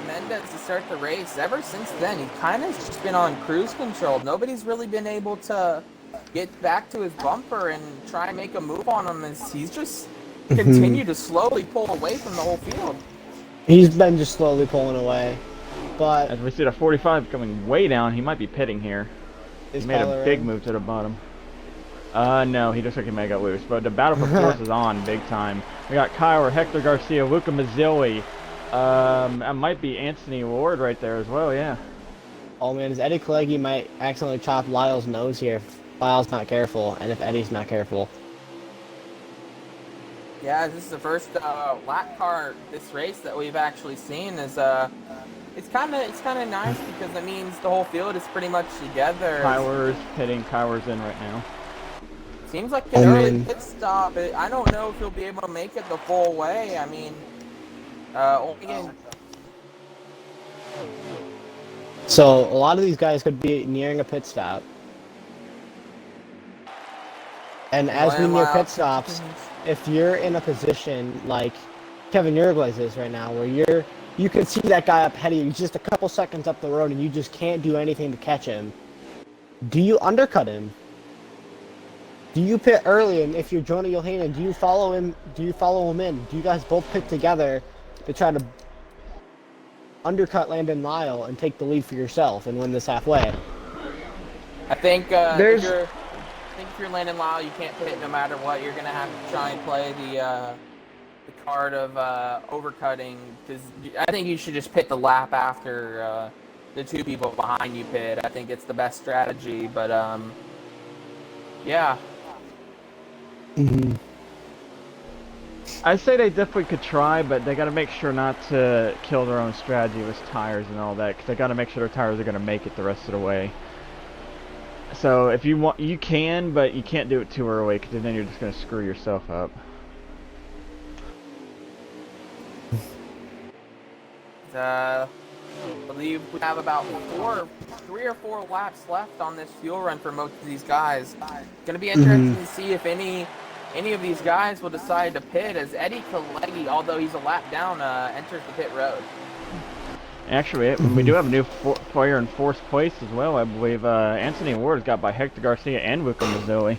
Mendez to start the race, ever since then he kind of just been on cruise control. Nobody's really been able to get back to his bumper and try and make a move on him, as he's just continued to slowly pull away from the whole field. He's been just slowly pulling away, but as we see the 45 coming way down, he might be pitting here. He made a big move to the bottom. No, he looks like he may have got loose, but the battle for 4th is on big time. We got Kyler, Hector Garcia, Luca Mazzilli. That might be Anthony Lord right there as well, yeah. Oh man, Eddie Kalegi might accidentally chop Lyle's nose here if Lyle's not careful, and if Eddie's not careful. Yeah, this is the first lap car this race that we've actually seen. It's kind of nice because it means the whole field is pretty much together. Kyler's pitting. Kyler's in right now. Seems like an early pit stop. I don't know if he'll be able to make it the full way. I mean, only getting... So a lot of these guys could be nearing a pit stop. And as we near pit stops, if you're in a position like Kevin Uruguay is right now, where you can see that guy up ahead of you just a couple seconds up the road and you just can't do anything to catch him, do you undercut him? Do you pit early? And if you're Jonah Johanan, do you follow him? Do you follow him in? Do you guys both pit together to try to undercut Landon Lyle and take the lead for yourself and win this halfway? I think if you're Landon Lyle, you can't pit no matter what. You're gonna have to try and play the card of overcutting, because I think you should just pit the lap after the 2 people behind you pit. I think it's the best strategy, but yeah. I say they definitely could try, but they got to make sure not to kill their own strategy with tires and all that, because they got to make sure their tires are going to make it the rest of the way. So if you want, you can, but you can't do it too early, because then you're just going to screw yourself up. I believe we have about 3 or 4 laps left on this fuel run for most of these guys. Going to be interesting to see if any of these guys will decide to pit, as Eddie Kalegi, although he's a lap down, enters the pit road. Actually, we do have a new player in 4th place as well. I believe Anthony Ward got by Hector Garcia and Luca Mazzilli.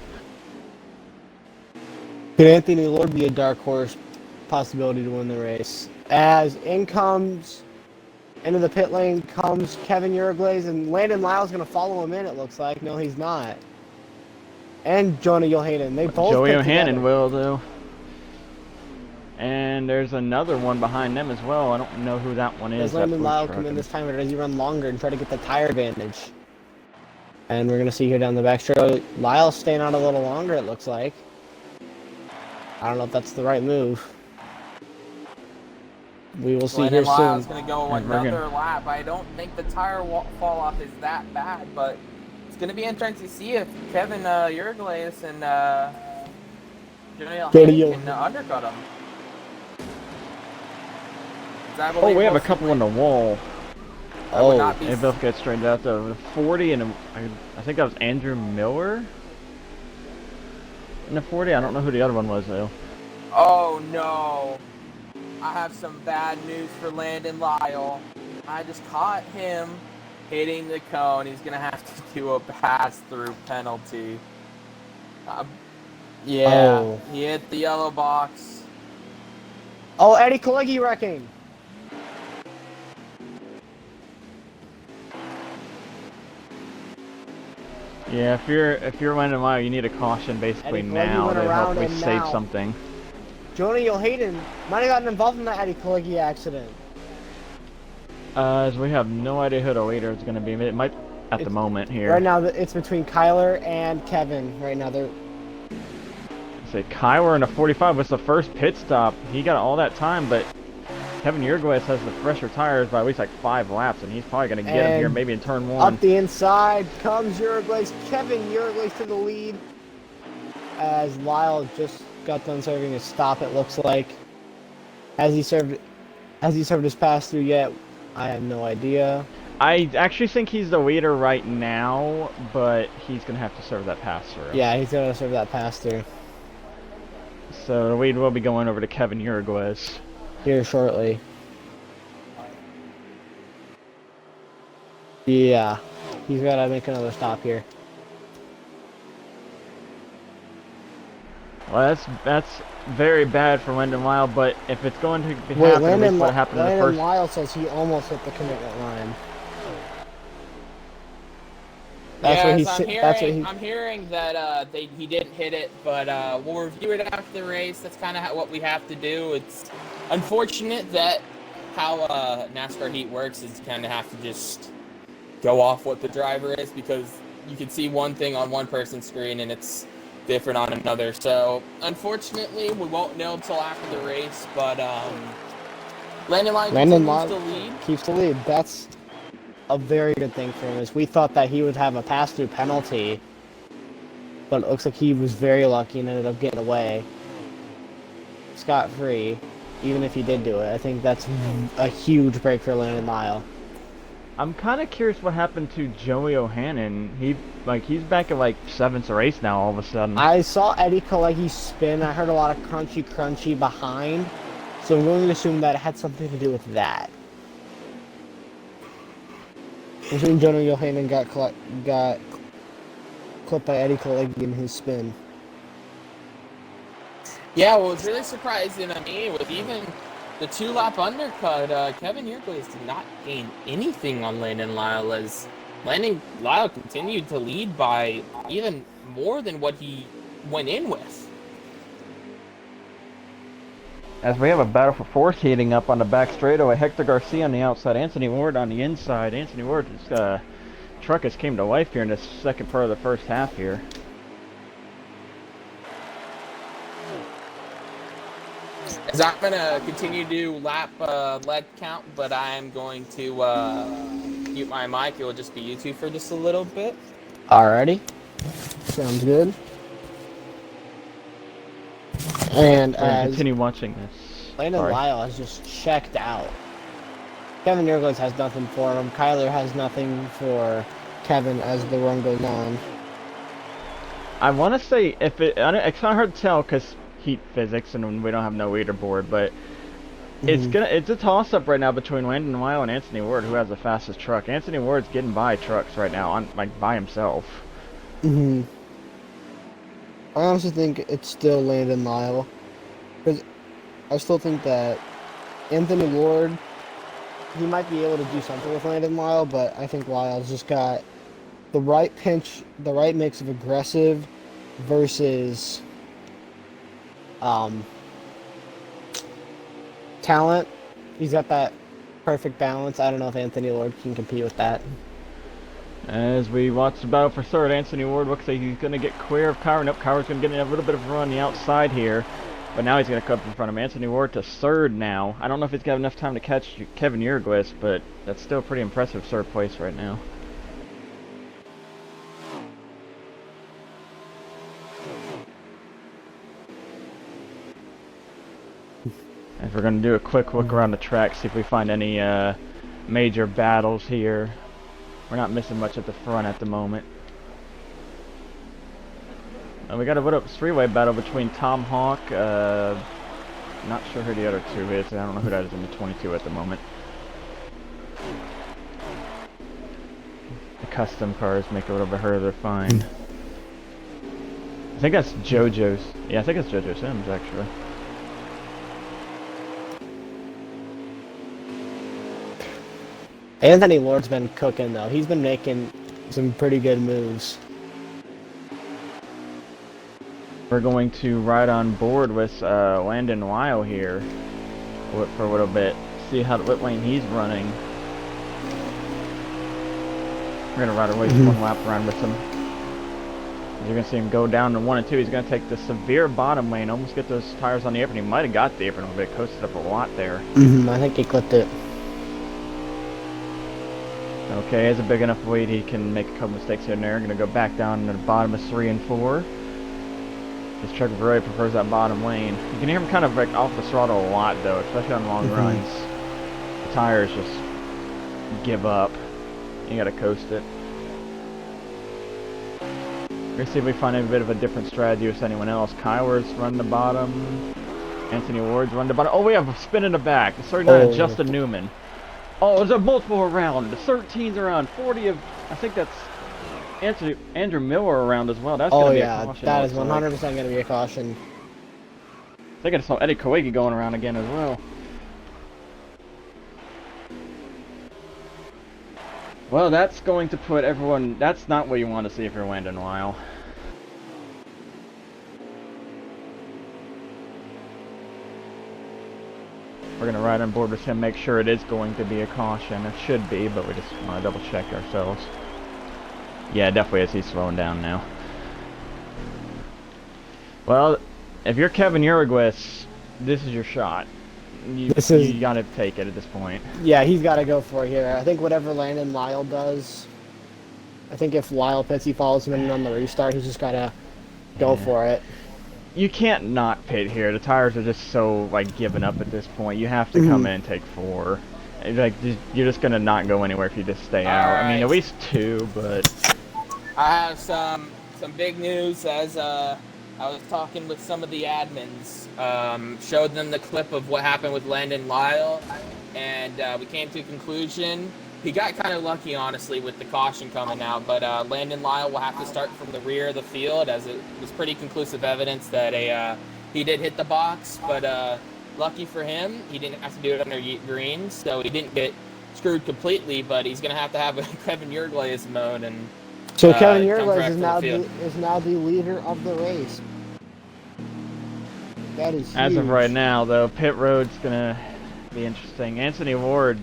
Could Anthony Lord be a dark horse possibility to win the race? As in comes, into the pit lane comes Kevin Uruglaze, and Landon Lyle's going to follow him in, it looks like. No, he's not. And Jonah Johanan. They both Joey pit Johanan together. will, though. And there's another one behind them as well. I don't know who that one is. Does Landon Lyle come in this time, or does he run longer and try to get the tire advantage? And we're going to see here down the back straight, Lyle's staying out a little longer, it looks like. I don't know if that's the right move. We will see here soon. Lyle's going to go another lap. I don't think the tire fall off is that bad, but it's going to be interesting to see if Kevin Uruglaze and Johnny can undercut him. Oh, we have a couple on the wall. Oh, they both get straightened out though. 40 and I think that was Andrew Miller in the 40. I don't know who the other one was though. Oh no! I have some bad news for Landon Lyle. I just caught him hitting the cone. He's gonna have to do a pass-through penalty. Yeah, he hit the yellow box. Oh, Eddie Kalecki wrecking. Yeah, if you're Landon Lyle, you need a caution basically now to hopefully save something. Jonah Johanan might have gotten involved in that Eddie Kalecki accident. As we have no idea who the leader is going to be. It might at the moment here. Right now, it's between Kyler and Kevin. Right now, they're. Say Kyler in a 45 was the first pit stop. He got all that time, but Kevin Uruglaze has the fresher tires by at least like 5 laps, and he's probably going to get him here maybe in turn 1. Up the inside comes Uruglaze. Kevin Uruglaze to the lead. As Lyle just got done serving his stop, it looks like. Has he served his pass through yet? I have no idea. I actually think he's the leader right now, but he's going to have to serve that pass through. Yeah, he's going to serve that pass through. So the lead will be going over to Kevin Uruglaze here shortly. Yeah, he's got to make another stop here. Well, that's very bad for Landon Lyle, but if it's going to happen, at least what happened in the first... Landon Lyle says he almost hit the commitment line. I'm hearing that he didn't hit it, but we'll review it after the race. That's kind of what we have to do. It's unfortunate that how NASCAR heat works is you kind of have to just go off what the driver is, because you can see one thing on one person's screen and it's different on another. So unfortunately, we won't know until after the race. But Landon Lyle keeps the lead. That's a very good thing for him. As we thought that he would have a pass-through penalty, but it looks like he was very lucky and ended up getting away scot-free. Even if he did do it, I think that's a huge break for Landon Lyle. I'm kind of curious what happened to Joey Johanan. He's back at like 7th race now all of a sudden. I saw Eddie Kalecki spin. I heard a lot of crunchy behind, so I'm going to assume that it had something to do with that. I'm assuming Jonah Johanan got clipped by Eddie Kalecki in his spin. Yeah, well, it's really surprising to me with even the 2-lap undercut. Kevin Uruglaze did not gain anything on Landon Lyle, as Landon Lyle continued to lead by even more than what he went in with. As we have a battle for 4th heating up on the back straightaway, Hector Garcia on the outside, Anthony Ward on the inside. Anthony Ward's truck has came to life here in the second part of the first half here. As I'm going to continue to do lap lead count, but I am going to mute my mic. It will just be you two for just a little bit. Alrighty. Sounds good. And continue watching this. Landon Lyle has just checked out. Kevin Uruglaze has nothing for him. Kyler has nothing for Kevin as the run goes on. I want to say it's kind of hard to tell because heat physics and we don't have no leaderboard, but it's a toss-up right now between Landon Lyle and Anthony Ward, who has the fastest truck. Anthony Ward's getting by trucks right now by himself. I honestly think it's still Landon Lyle. Because I still think that Anthony Lord, he might be able to do something with Landon Lyle, but I think Lyle's just got the right pinch, the right mix of aggressive versus talent. He's got that perfect balance. I don't know if Anthony Lord can compete with that. As we watch the battle for third, Anthony Ward looks like he's going to get clear of Kyra. Nope, Kyra's going to get a little bit of a run on the outside here. But now he's going to come up in front of him. Anthony Ward to third now. I don't know if he's got enough time to catch Kevin Uruguis, but that's still pretty impressive third place right now. As we're going to do a quick look around the track, see if we find any major battles here. We're not missing much at the front at the moment. We got a little three-way battle between Tom Hawk. Not sure who the other two is. I don't know who that is in the 22 at the moment. The custom cars make it a little bit harder to find. I think that's JoJo's. Yeah, I think it's JoJo Sims actually. Anthony Lord's been cooking, though. He's been making some pretty good moves. We're going to ride on board with Landon Lyle here for a little bit. See what lane he's running. We're going to ride away one lap around with him. You're going to see him go down to 1 and 2. He's going to take the severe bottom lane, almost get those tires on the apron. He might have got the apron a little bit, coasted up a lot there. I think he clipped it. Okay, has a big enough lead, he can make a couple mistakes here and there. Going to go back down to the bottom of 3 and 4. This truck really prefers that bottom lane. You can hear him kind of like off the throttle a lot though, especially on long runs. The tires just give up. You gotta coast it. We're gonna see if we find a bit of a different strategy with anyone else. Kyler's run the bottom. Anthony Ward's run the bottom. Oh, we have a spin in the back. The 39 is Justin Newman. Oh, there's a multiple around. The 13's around. 40 of, I think that's Andrew Miller around as well. That's gonna be a caution. That is 100% gonna be a caution. I think I saw Eddie Koegi going around again as well. Well, that's going to put everyone. That's not what you want to see if you're Landon Lyle. We're going to ride on board with him, make sure it is going to be a caution. It should be, but we just want to double check ourselves. Yeah, it definitely is. He's slowing down now. Well, if you're Kevin Uruguis, this is your shot. You gotta take it at this point. Yeah, he's got to go for it here. I think whatever Landon Lyle does, I think if Lyle pits, he follows him in on the restart. He's just got to go for it. You can't not pit here. The tires are just so like giving up at this point. You have to come in and take 4. Like you're just gonna not go anywhere if you just stay out. Right. I mean, at least 2, but I have some big news. As I was talking with some of the admins, showed them the clip of what happened with Landon Lyle, and we came to a conclusion. He got kind of lucky, honestly, with the caution coming out, but Landon Lyle will have to start from the rear of the field, as it was pretty conclusive evidence that he did hit the box, but lucky for him, he didn't have to do it under green, so he didn't get screwed completely, but he's going to have a Kevin Uruguis mode. And so Kevin Uruguis is now the leader of the race. That is huge. As of right now, though, pit road's gonna be interesting. Anthony Ward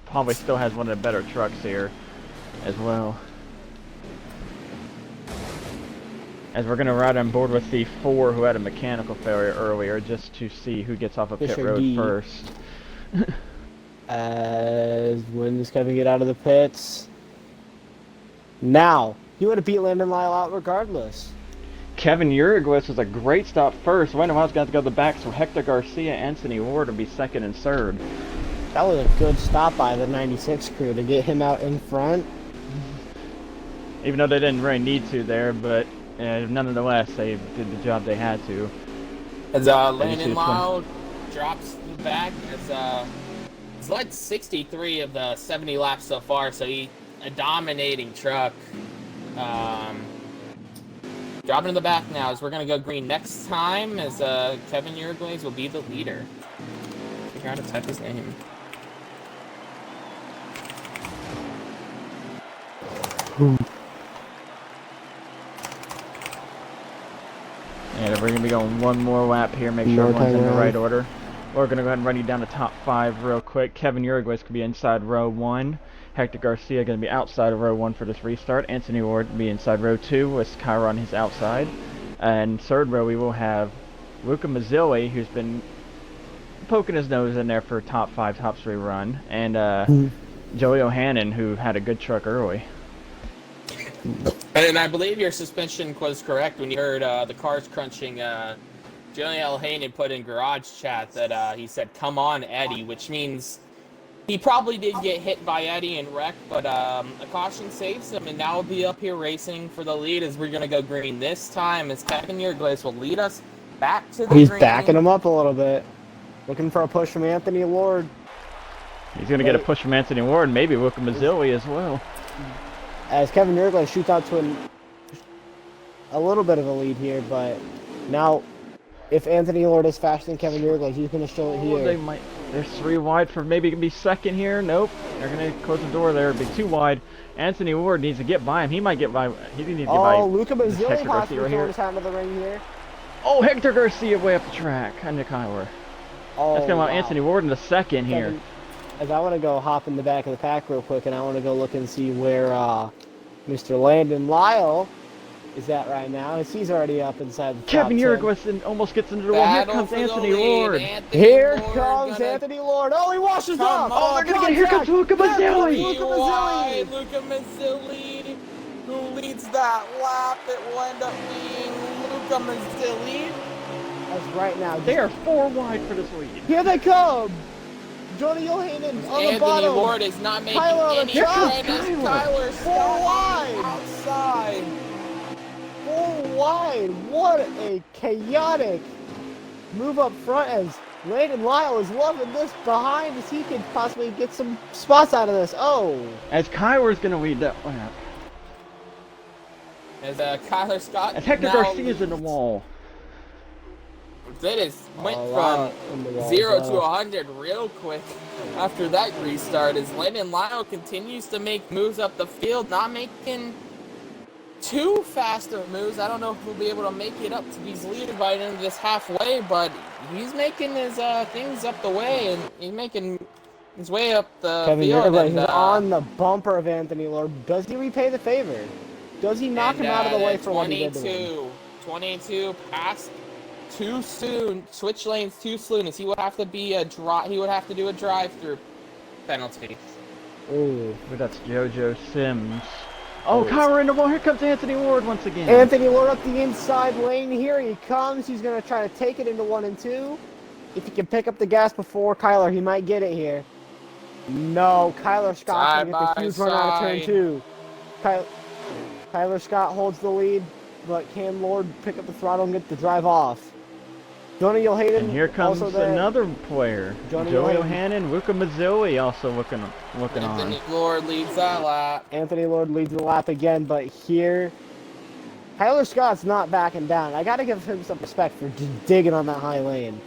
probably still has one of the better trucks here as well. As we're gonna ride on board with the 4 who had a mechanical failure earlier, just to see who gets off of pit road first. When does Kevin get out of the pits? Now, he would have beat Landon Lyle out regardless. Kevin Uruguis was a great stop first. Landon Lyle's got to go to the back, so Hector Garcia, Anthony Ward will be 2nd and 3rd. That was a good stop by the 96 crew to get him out in front. Even though they didn't really need to there, but nonetheless, they did the job they had to. As Landon Lyle drops back, he's led 63 of the 70 laps so far, so a dominating truck. Dropping in the back now as we're going to go green next time as Kevin Uruguays will be the leader. Figure out how to type his name. And we're going to be going one more lap here, make sure everyone's in the right order. We're going to go ahead and run you down the top 5 real quick. Kevin Uruguays could be inside row 1. Hector Garcia going to be outside of row 1 for this restart. Anthony Ward will be inside row 2 with Kyra on his outside. And third row we will have Luca Mazzilli, who's been poking his nose in there for top 5, top 3 run. And Joey O'Hannon, who had a good truck early. And I believe your suspension was correct when you heard the cars crunching. Joey O'Hannon put in garage chat that he said, "Come on, Eddie," which means he probably did get hit by Eddie and wreck, but a caution saves him, and now we'll be up here racing for the lead as we're going to go green this time as Kevin Uruguays will lead us back to the He's green. backing him up a little bit. Looking for a push from Anthony Ward. He's going to get a push from Anthony Ward, maybe Luca Mazzilli as well. As Kevin Uruguay shoots out to a little bit of a lead here, but now if Anthony Ward is faster than Kevin Uruguay, he's going to show it here. There's 3 wide for maybe going to be second here. Nope. They're going to close the door there. It'll be 2 wide. Anthony Ward needs to get by him. He might get by. He needs to get by. Oh, Luca Mazzilli Hector possibly Garcia throwing right his hand to the ring here. Oh, Hector Garcia way up the track. Under Kyler. Oh, That's going to allow wow. Anthony Ward in the second here. Kevin, as I want to go hop in the back of the pack real quick, and I want to go look and see where Mr. Landon Lyle is at right now. As he's already up inside the Kevin top 10. Uruguay almost gets into the wall. Here comes Anthony Ward. Here comes Anthony Ward. Oh, he washes up. Oh, they're going to get here comes Luca Mazzilli. Luca Mazzilli, who leads that lap. It will end up being Luca Mazzilli. As right now, They are 4 wide for this lead. here they come. Johnny Yohanan on the Anthony bottom. Ward is not making Kyler on the any track. train as Kyler. Kyler 4 wide. outside. 4 wide. What a chaotic move up front as Landon Lyle is loving this behind as he could possibly get some spots out of this. Oh. As Kyler's going to lead that lap. As Kyler Scott As Hector now Garcia's in the wall. They just went wow. from 0 to 100 real quick after that restart as Landon Lyle continues to make moves up the field, not making too faster moves. I don't know if he'll be able to make it up to these leaders by the end of this halfway, but he's making his things up the way, and he's making his way up the Kevin field. Uruguay And, is on the bumper of Anthony Lord. Does he repay the favor? Does he knock him out of the way for what he did to him? 22 passed too soon. Switch lanes too soon, as he would have to be a he would have to do a drive-through penalty. Ooh. But that's JoJo Sims. Oh, Kyler in the wall. Here comes Anthony Ward once again. Anthony Lord up the inside lane. Here he comes. He's going to try to take it into 1 and 2. If he can pick up the gas before Kyler, he might get it here. No, Kyler Scott's going to get the huge run out of turn 2. Kyler Scott holds the lead, but can Lord pick up the throttle and get the drive off? Johnny Yohanan And here comes also there. another player. Johnny Joey Yohanan. O'Hannon, Luca Mazzilli also looking on. Anthony Lord leads that lap. Anthony Lord leads the lap again, but here, Tyler Scott's not backing down. I got to give him some respect for just digging on that high lane.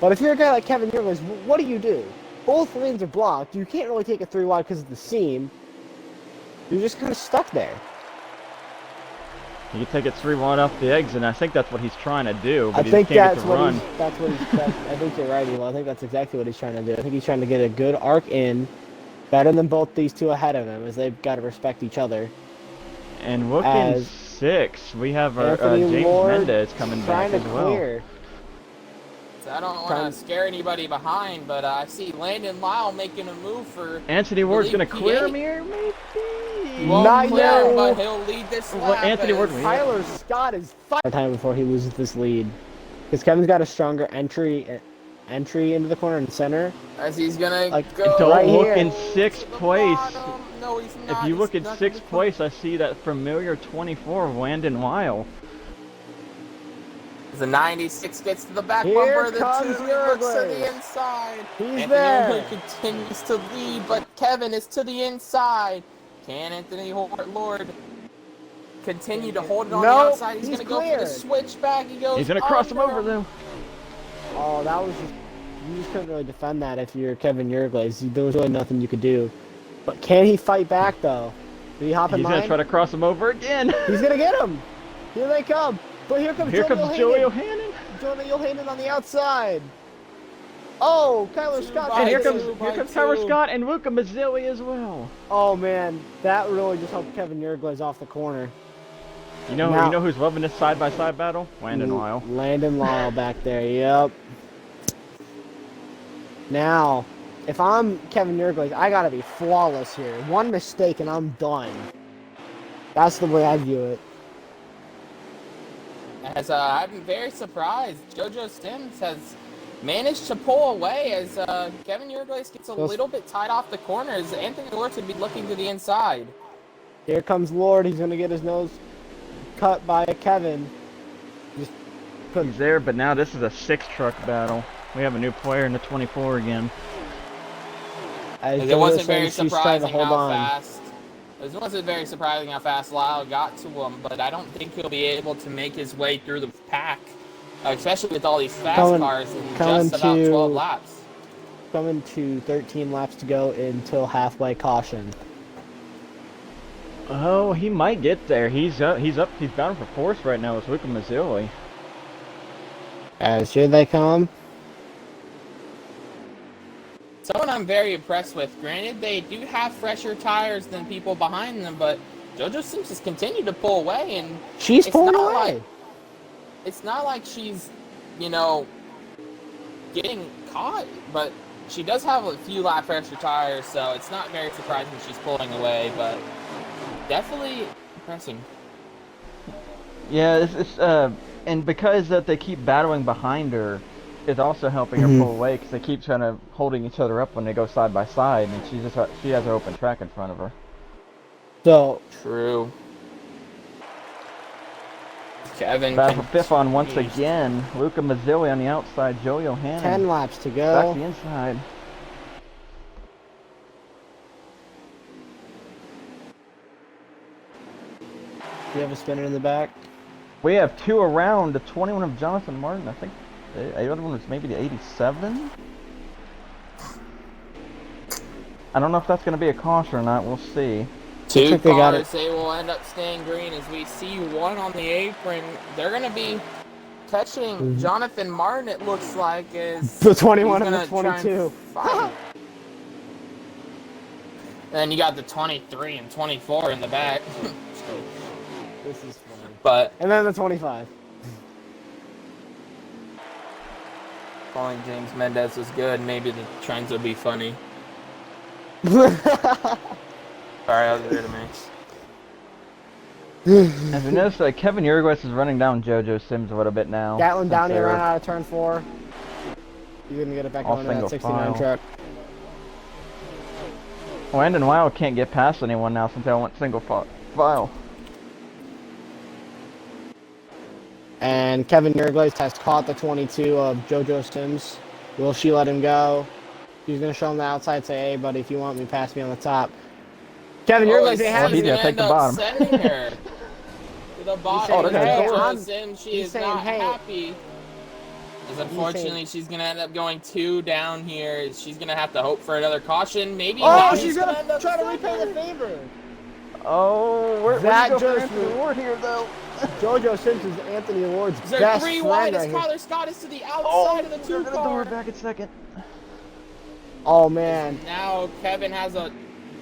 But if you're a guy like Kevin Uruguay, what do? Both lanes are blocked. You can't really take it 3 wide because of the seam. You're just kind of stuck there. He can take it 3 wide off the exit, and I think that's what he's trying to do. But I he think just can't that's get the what run. I think you're right, Elo. I think that's exactly what he's trying to do. I think he's trying to get a good arc in, better than both these two ahead of him, as they've got to respect each other. And looking As 6, we have our Anthony James Lord Mendez coming back trying to as well. clear. So I don't want to scare anybody behind, but I see Landon Lyle making a move for. Anthony Ward's going to P8. clear him here, maybe? He won't Not clear yet. him, but he'll lead this Well, lap. Anthony Ward as- lead. Tyler Scott is fighting time before he loses this lead, because Kevin's got a stronger entry into the corner and center. As he's gonna Like, go. Don't Right look here. in to 6th the place. bottom. No, he's not. If you look He's in not 6th gonna- place, I see that familiar 24 of Landon Lyle. The 96 gets to the back Here bumper of the comes 2. He looks to Uruguay. the inside. He's Anthony there. Lord continues to lead, but Kevin is to the inside. Can Anthony Lord continue to hold it on Nope, the outside. He's he's going to go for the clear. switchback. He goes He's gonna cross him over though. Oh, that was just... You just couldn't really defend that if you're Kevin Yerglaze. There was really nothing you could do. But can he fight back, though? Did he hop in He's line? gonna try to cross him over again. He's gonna get him! Here they come! But here comes Joey Johannan. Joey Johannan on the outside. Oh, Kyler Scott. And here By comes two. Tyler Scott and Luca Mazzilli as well. Oh, man. That really just helped Kevin Yerglaze off the corner. You know who's loving this side-by-side battle? Landon Lyle. Landon Lyle back there, yep. Now, if I'm Kevin Yerglaze, I gotta be flawless here. One mistake and I'm done. That's the way I view it. As I'm very surprised, JoJo Sims has managed to pull away as Kevin Yerglaze gets a little bit tied off the corners. Anthony Lord should be looking to the inside. Here comes Lord. He's gonna get his nose cut by Kevin. He's there, but now this is a 6-truck battle. We have a new player in the 24 again. It wasn't very surprising how fast. It wasn't very surprising how fast Lyle got to him, but I don't think he'll be able to make his way through the pack, especially with all these fast cars in just about 12 laps. Coming to 13 laps to go until halfway caution. Oh, he might get there. He's bound for fourth right now with Luca Mazzilli. As here they come. Someone I'm very impressed with. Granted, they do have fresher tires than people behind them, but JoJo Sims has continued to pull away, and She's pulling away. It's not like she's, you know, getting caught, but she does have a few lap fresher tires, so it's not very surprising she's pulling away, but definitely impressive. Yeah, and because that they keep battling behind her, is also helping her pull away because they keep trying to holding each other up when they go side by side, and she has an open track in front of her. So True. Kevin Battle for fifth on once again. Luca Mazzilli on the outside. Joey Johannan 10 laps to go. back to the inside. Do you have a spinner in the back? We have 2 around. The 21 of Jonathan Martin. I think the other one was maybe the 87. I don't know if that's going to be a caution or not. We'll see. 2 cars, they will end up staying green as we see one on the apron. They're going to be touching Jonathan Martin, it looks like, is the 21 and the 22. And then you got the 23 and 24 in the back. This is funny. But And then the 25. calling James Mendez was good. Maybe the trends will be funny. Sorry, I was there to me. As we noticed, Kevin Yerglaze is running down JoJo Sims a little bit now. Gatlin Downey ran out of turn 4. You're going to get it back on that 69 truck. Landon Lyle can't get past anyone now since they went single file. And Kevin Yerglaze has caught the 22 of JoJo Sims. Will she let him go? She's going to show him the outside, say, hey, buddy, if you want me, pass me on the top. Kevin Yerglaze, they have he's it. gonna take the bottom. Sending her to the bottom. JoJo Sims, she is not happy. Because unfortunately, she's going to end up going 2 down here. She's going to have to hope for another caution. Maybe she's going to try to repay the favor. Oh, where's Anthony Ward here, though? JoJo Sims is Anthony Ward's They're best 3 friend wide right as here. Kyler Scott is to the outside of the 2 car. Back in second. Oh, man. Now Kevin has a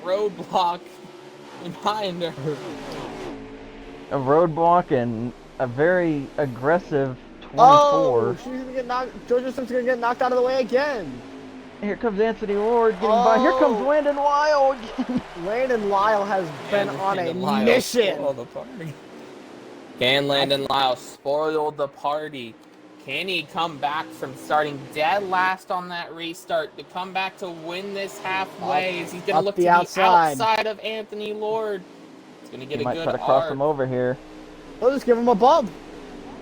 roadblock behind her. A roadblock and a very aggressive 24. Oh, she's gonna get knocked. JoJo Sims gonna get knocked out of the way again. Here comes Anthony Ward getting by. Here comes Landon Lyle again. Landon Lyle has been on a mission. Can Landon Lyle spoil the party? Can he come back from starting dead last on that restart to come back to win this halfway? Is he going to look to the outside of Anthony Lord? He's going to get a good might try to cross him over here. We'll just give him a bump.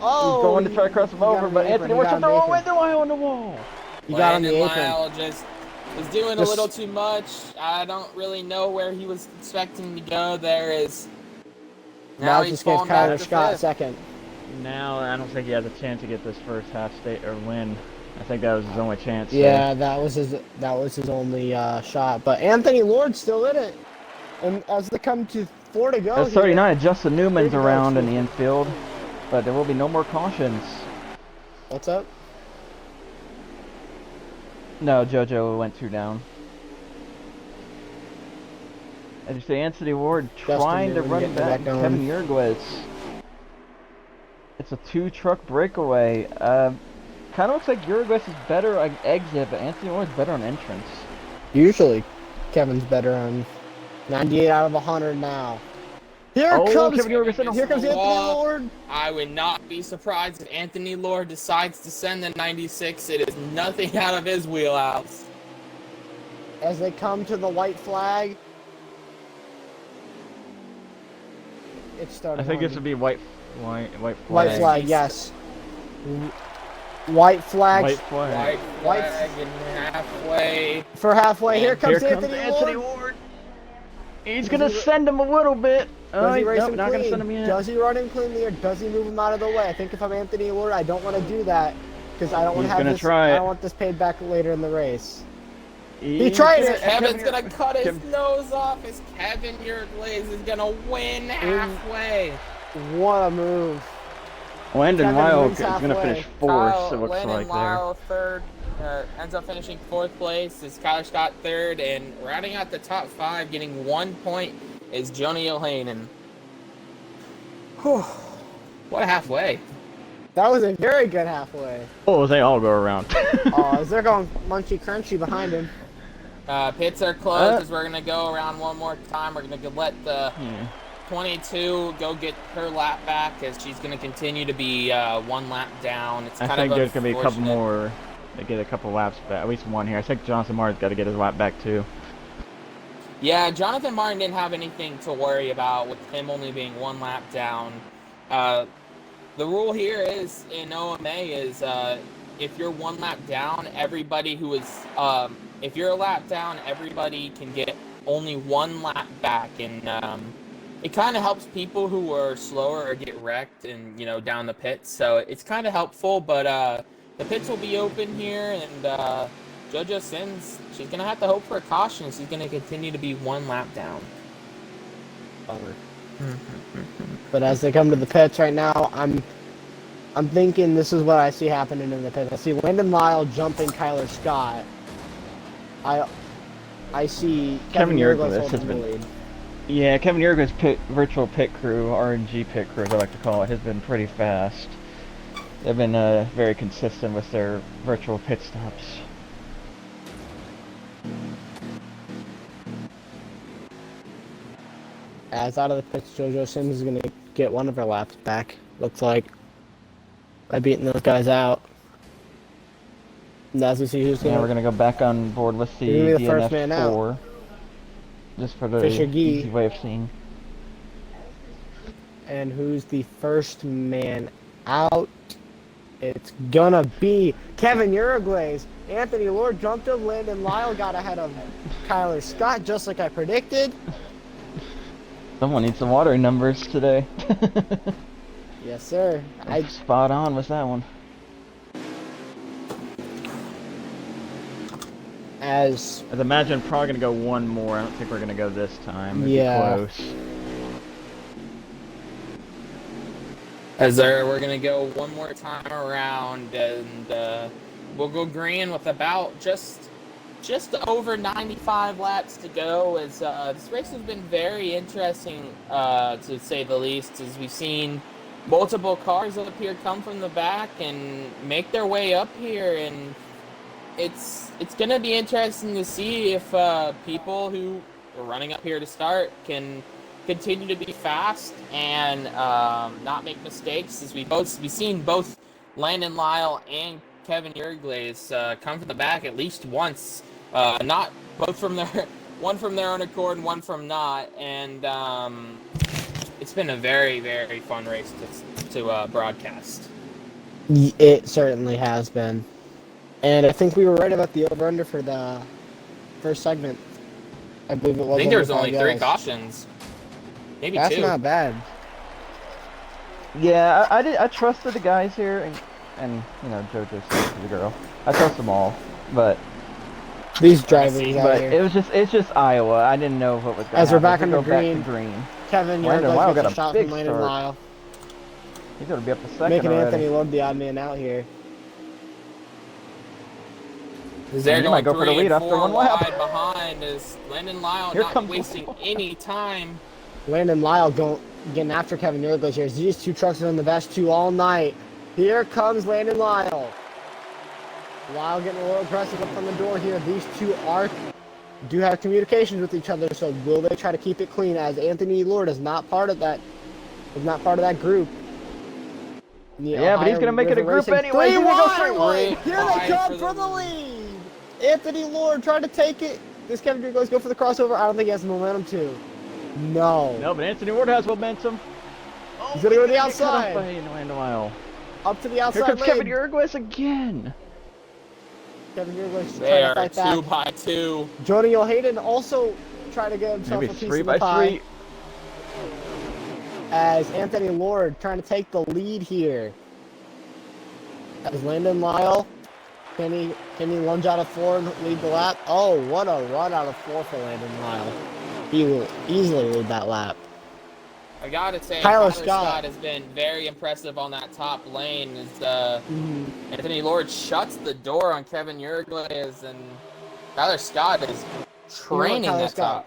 Oh, he's going to try to cross him over, but Anthony Ward took the wrong way. Landon Lyle on the wall. He got on the apron. Lyle just was doing a little too much. I don't really know where he was expecting to go there. Is Now That he's just gave falling back Kyler to Scott fifth. second. Now I don't think he has a chance to get this first half state or win. I think that was his only chance. Yeah, that was his only shot. But Anthony Lord's still in it. And as they come to 4 to go That's here, 39. Justin Newman's Here we go, around in the excuse infield, but there will be no more cautions. what's up? No, JoJo went 2 down. As you say, Anthony Ward trying to Newman run getting back back on. Kevin Yerguez. It's a 2-truck breakaway. Kind of looks like Yerguez is better on exit, but Anthony Ward's better on entrance. Usually, Kevin's better on 98 out of 100 now. Here Oh, comes Kevin Yerguez. here comes Anthony Lord. I would not be surprised if Anthony Lord decides to send the 96. It is nothing out of his wheelhouse. As they come to the white flag. It started. I think this would be white flag. White flag, yes. White flag White flag. White flag and halfway. for halfway. Here And comes here comes Anthony Lord. Ward. He's gonna send him a little bit. Does he Nope, race him not clean? gonna send him yet. Does he run him cleanly or does he move him out of the way? I think if I'm Anthony Lord, I don't want to do that because I don't want to He's have gonna this. try I it. don't want this paid back later in the race. He tried it. Kevin's gonna cut his Kevin- nose off as Kevin Yerglaze is gonna win halfway. What a move! Landon Kevin Lyle wins is gonna halfway. finish 4th. Kyle, It looks Landon like there. Lyle third, ends up finishing 4th place. Is Kyler Scott third, and rounding out the top 5, getting 1 point, is Joni O'Hanan. Whew. What a halfway! That was a very good halfway. Oh, they all go around. Oh, they're going munchy crunchy behind him. Pits are closed as we're gonna go around one more time. We're gonna let the Yeah. 22 go get her lap back as she's gonna continue to be 1 lap down. It's I kind think of there's gonna be a couple unfortunate. more. They get a couple laps back, at least one here. I think Jonathan Martin's got to get his lap back too. Yeah, Jonathan Martin didn't have anything to worry about with him only being 1 lap down. The rule here is in OMA is if you're 1 lap down, everybody who is if you're a lap down, everybody can get only 1 lap back, and it kind of helps people who are slower or get wrecked and down the pits. So it's kind of helpful, but the pits will be open here, and JoJo Sims, she's gonna have to hope for a caution. She's gonna continue to be 1 lap down. But as they come to the pits right now, I'm thinking this is what I see happening in the pits. I see Landon Lyle jumping Kyler Scott. I see Kevin Yerglass Yerglass has holding the been- lead. Yeah, Kevin Yerga's virtual pit crew, RNG pit crew, as I like to call it, has been pretty fast. They've been very consistent with their virtual pit stops. As out of the pits, JoJo Sims is going to get one of her laps back, looks like, by beating those guys out. And as we see who's going Yeah, we're gonna go back on board with the You're gonna be the first man out. DNF4, just for the Fisher Gee. easy way of seeing. And who's the first man out? It's gonna be Kevin Yerglaze. Anthony Lord jumped him. Landon Lyle got ahead of Kyler Scott, just like I predicted. Someone needs some watering numbers today. Yes, sir. Spot on with that one. As I'd imagine probably gonna go one more. I don't think we're gonna go this time. It'd be Yeah. close. We're gonna go one more time around, and we'll go green with about just over 95 laps to go. As this race has been very interesting, to say the least, as we've seen multiple cars up here come from the back and make their way up here, and it's gonna be interesting to see if people who are running up here to start can continue to be fast and not make mistakes, as we've seen both Landon Lyle and Kevin Yerglaze come from the back at least once, not both from one from their own accord and one from not, and it's been a very, very fun race to broadcast. it certainly has been. And I think we were right about the over-under for the first segment. I believe it was. I think there was under only 5 3 guys. cautions, maybe That's 2. not bad. Yeah, I trusted the guys here, and you know, JoJo's the girl. I trust them all, but These drivers out but here. it's just Iowa. I didn't know what was going to As we're happen. back If we on go the back to green, green. Kevin Landon Yergos Lyle gets got a a shot big from Landon start. Lyle, He's going to be up to second making already. Anthony Lord the odd man out here. They're He going might go for the 3 lead and after 4 one lap. wide behind as Landon Lyle Here not comes wasting any time. Landon Lyle getting after Kevin Yergos here. These two trucks have been the best two all night. Here comes Landon Lyle. Lyle getting a little aggressive up on the door here. These two do have communications with each other, so will they try to keep it clean? As Anthony Lord is not part of that. Is not part of that group. Yeah, but he's going to make it a group anyway. Three wide! Great Here they ride come for for the the lead. Anthony Lord trying to take it. Does Kevin Yergos go for the crossover? I don't think he has the momentum to. No. No, but Anthony Ward has momentum. He's gonna go to the Cut off outside. by Landon Lyle. Up to the Here outside comes lane. Kevin Yergos again. Kevin Yergos They trying to are fight 2 back. by 2. Jody O'Hayden also trying to get himself Maybe a piece 3 of the by pie. 3. As Anthony Lord trying to take the lead here. As Landon Lyle, can he lunge out of 4 and lead the lap? Oh, what a run out of 4 for Landon Lyle. He will easily lead that lap. I gotta say, Tyler Tyler Scott. Scott has been very impressive on that top lane. As Anthony Lord shuts the door on Kevin Yergles, and Tyler Scott is training Tyler that Scott. top.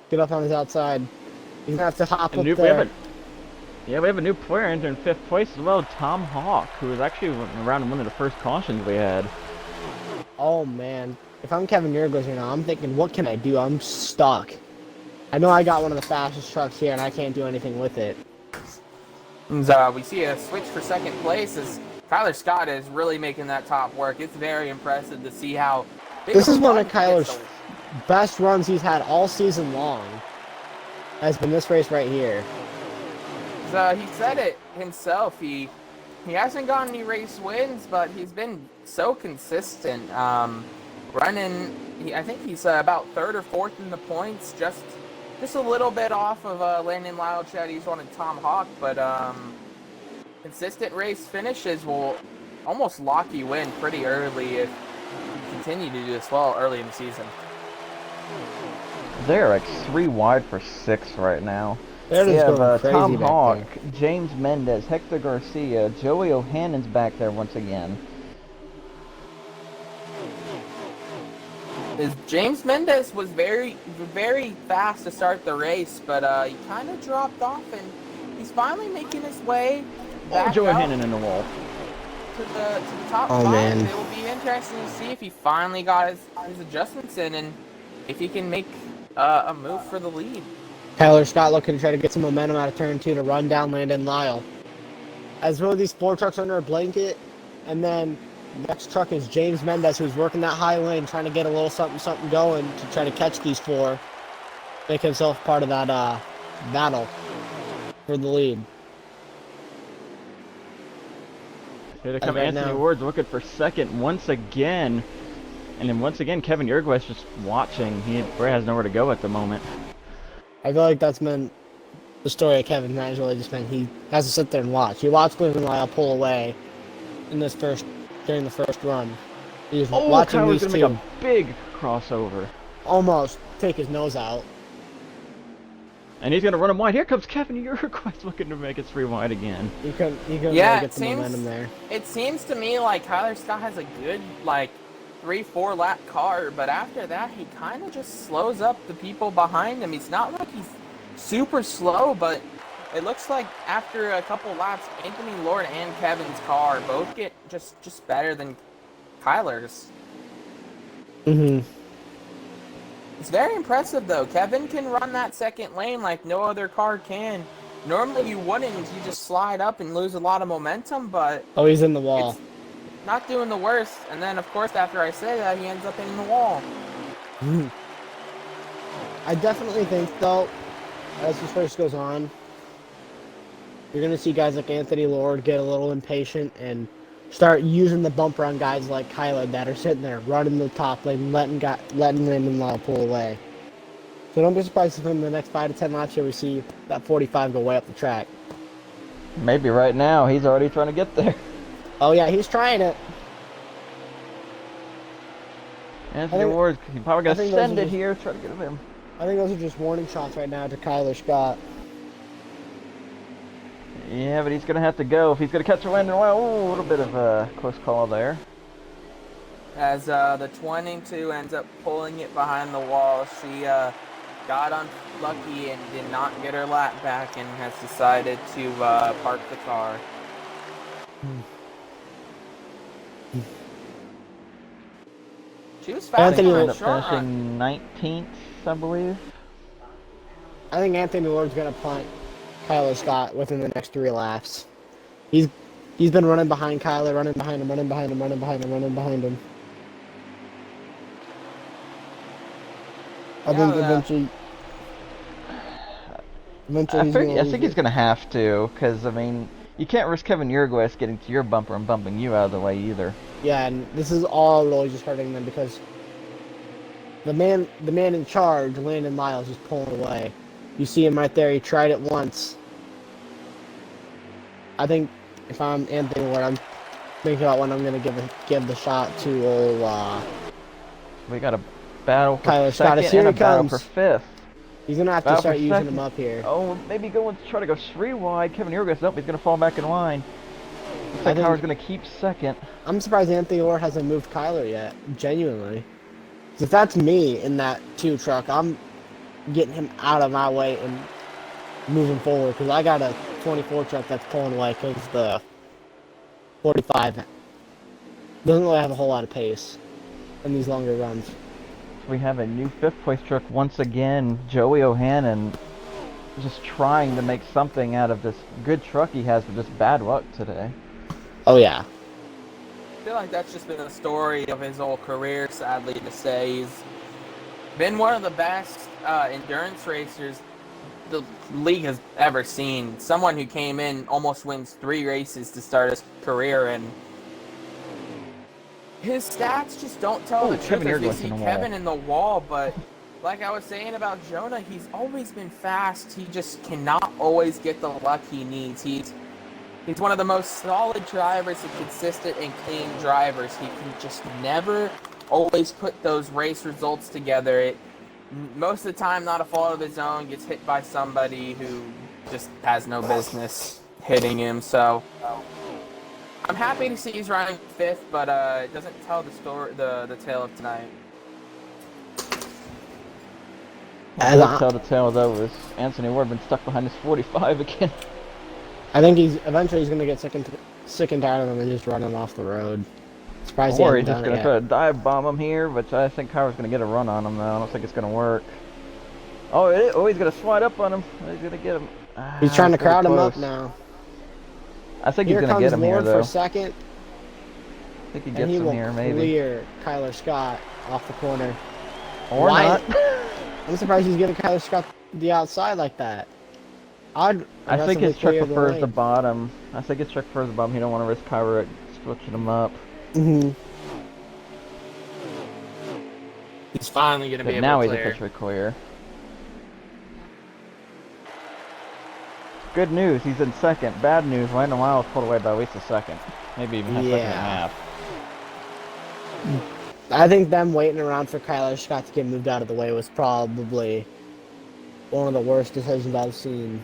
Get up on his outside. He's gonna have to hop up We there. have we have a new player entering 5th place as well, Tom Hawk, who was actually around one of the first cautions we had. Oh man, if I'm Kevin Yergos here now, I'm thinking, what can I do? I'm stuck. I know I got one of the fastest trucks here, and I can't do anything with it. And, we see a switch for second place as Tyler Scott is really making that top work. It's very impressive to see how big This a is one run of he gets Kyler's best runs he's had all season long. Has been this race right here. He said it himself. He hasn't gotten any race wins, but he's been so consistent. Running, I think he's about 3rd or 4th in the points, just a little bit off of Landon Lyle, Chad Eastwood, and Tom Hawk, but consistent race finishes will almost lock you in pretty early if you continue to do this well early in the season. They're like 3 wide for 6 right now. They're We just have going crazy Tom back Hawk, there. James Mendez, Hector Garcia, Joey O'Hannon's back there once again. James Mendez was very, very fast to start the race, but he kind of dropped off, and he's finally making his way back Joey up O'Hannon in the wall. to the top Oh, 5. man. It will be interesting to see if he finally got his adjustments in and if he can make a move for the lead. Tyler Scott looking to try to get some momentum out of turn 2 to run down Landon Lyle. As really these 4 trucks under a blanket, and then next truck is James Mendez, who's working that high lane, trying to get a little something going to try to catch these 4, make himself part of that battle for the lead. Here they come right Anthony now. Ward's looking for second once again. And then once again, Kevin Yergles just watching. He has nowhere to go at the moment. I feel like that's been the story of Kevin. That has really just been he has to sit there and watch. He watched Landon Lyle pull away during the first run. He's watching Tyler's these gonna make two a big crossover. almost take his nose out. And he's gonna run him wide. Here comes Kevin Yergles looking to make it 3 wide again. He couldn't Yeah, really get the momentum there. It seems to me like Tyler Scott has a good 3-4 lap car, but after that he kind of just slows up the people behind him. It's not like he's super slow, but it looks like after a couple laps, Anthony Lord and Kevin's car both get just better than Kyler's. Mm-hmm. It's very impressive though. Kevin can run that second lane like no other car can. Normally you wouldn't, you just slide up and lose a lot of momentum, but Oh, he's in the wall. it's not doing the worst. And then of course after I say that, he ends up in the wall. I definitely think though, as this race goes on, you're gonna see guys like Anthony Lord get a little impatient and start using the bumper on guys like Kyler that are sitting there running the top lane, letting Landon Lyle pull away. So don't be surprised if in the next 5 to 10 laps here we see that 45 go way up the track. Maybe right now he's already trying to get there. Oh yeah, he's trying it. Anthony Ward, he's probably I gonna think those send are it just- here. Try to get him. I think those are just warning shots right now to Kyler Scott. Yeah, but he's gonna have to go if he's gonna catch a wind. Well, a little bit of a close call there. As the 22 ends up pulling it behind the wall, she got unlucky and did not get her lap back and has decided to park the car. She was fast. Anthony on Ended a up short run. finishing 19th, I believe. I think Anthony Ward's gonna punt Kyler Scott within the next 3 laps. He's been running behind Kyler, running behind him, running behind him, running behind him, running behind him. I think eventually I think he's gonna have to, because I mean, you can't risk Kevin Yergues getting to your bumper and bumping you out of the way either. Yeah, and this is all really just hurting them because the man in charge, Landon Lyles, is pulling away. You see him right there. He tried it once. I think if I'm Anthony Ward, I'm thinking about when I'm gonna give the shot to old. We got a battle for Kyler Scott, second here and a he battle comes. for fifth. He's gonna have to Battle start for using second. him up here. Oh, maybe try to go 3 wide. Kevin Yergues, nope, he's gonna fall back in line. Looks like think- Howard's gonna keep second. I'm surprised Anthony Ward hasn't moved Kyler yet. Genuinely, 'cause if that's me in that 2 truck, I'm getting him out of my way and moving forward because I got a 24 truck that's pulling away because the 45 doesn't really have a whole lot of pace in these longer runs. We have a new 5th place truck once again. Joey O'Hannon just trying to make something out of this good truck he has, but just bad luck today. Oh yeah, I feel like that's just been the story of his whole career, sadly to say. He's been one of the best endurance racers the league has ever seen. Someone who came in, almost wins 3 races to start his career, and his stats just don't tell the truth. Kevin As we Yergues see in the wall. Kevin in the wall, but like I was saying about Jonah, he's always been fast. He just cannot always get the luck he needs. He's one of the most solid drivers and consistent and clean drivers. He can just never always put those race results together. Most of the time, not a fault of his own, gets hit by somebody who just has no business hitting him. So I'm happy to see he's running 5th, but it doesn't tell the story, the tale of tonight. I'll tell the tale though is Anthony Ward been stuck behind his 45 again. I think he's gonna get sick and tired of him and just run him off the road. Surprised he Or he's hasn't just done gonna it try to dive bomb him here, but I think Kyler's gonna get a run on him though. I don't think it's gonna work. Oh, he's gonna slide up on him. He's gonna get him. He's trying to it's really crowd him up close. now. I think Here he's gonna comes get him here Ward though. for second, I think he and gets he him will here maybe. clear Kyler Scott off the corner. Or Why- not. I'm surprised he's getting Kyler Scott the outside like that. I think his truck clear prefers the lane. bottom. I think his truck prefers the bottom. He don't want to risk Kyler switching him up. Mhm. He's finally going to be But able now to he's clear. officially clear. Good news, he's in second. Bad news, Landon Lyles pulled away by at least a second. Maybe even a second and a Yeah. half. I think them waiting around for Kyler Scott to get moved out of the way was probably one of the worst decisions I've seen.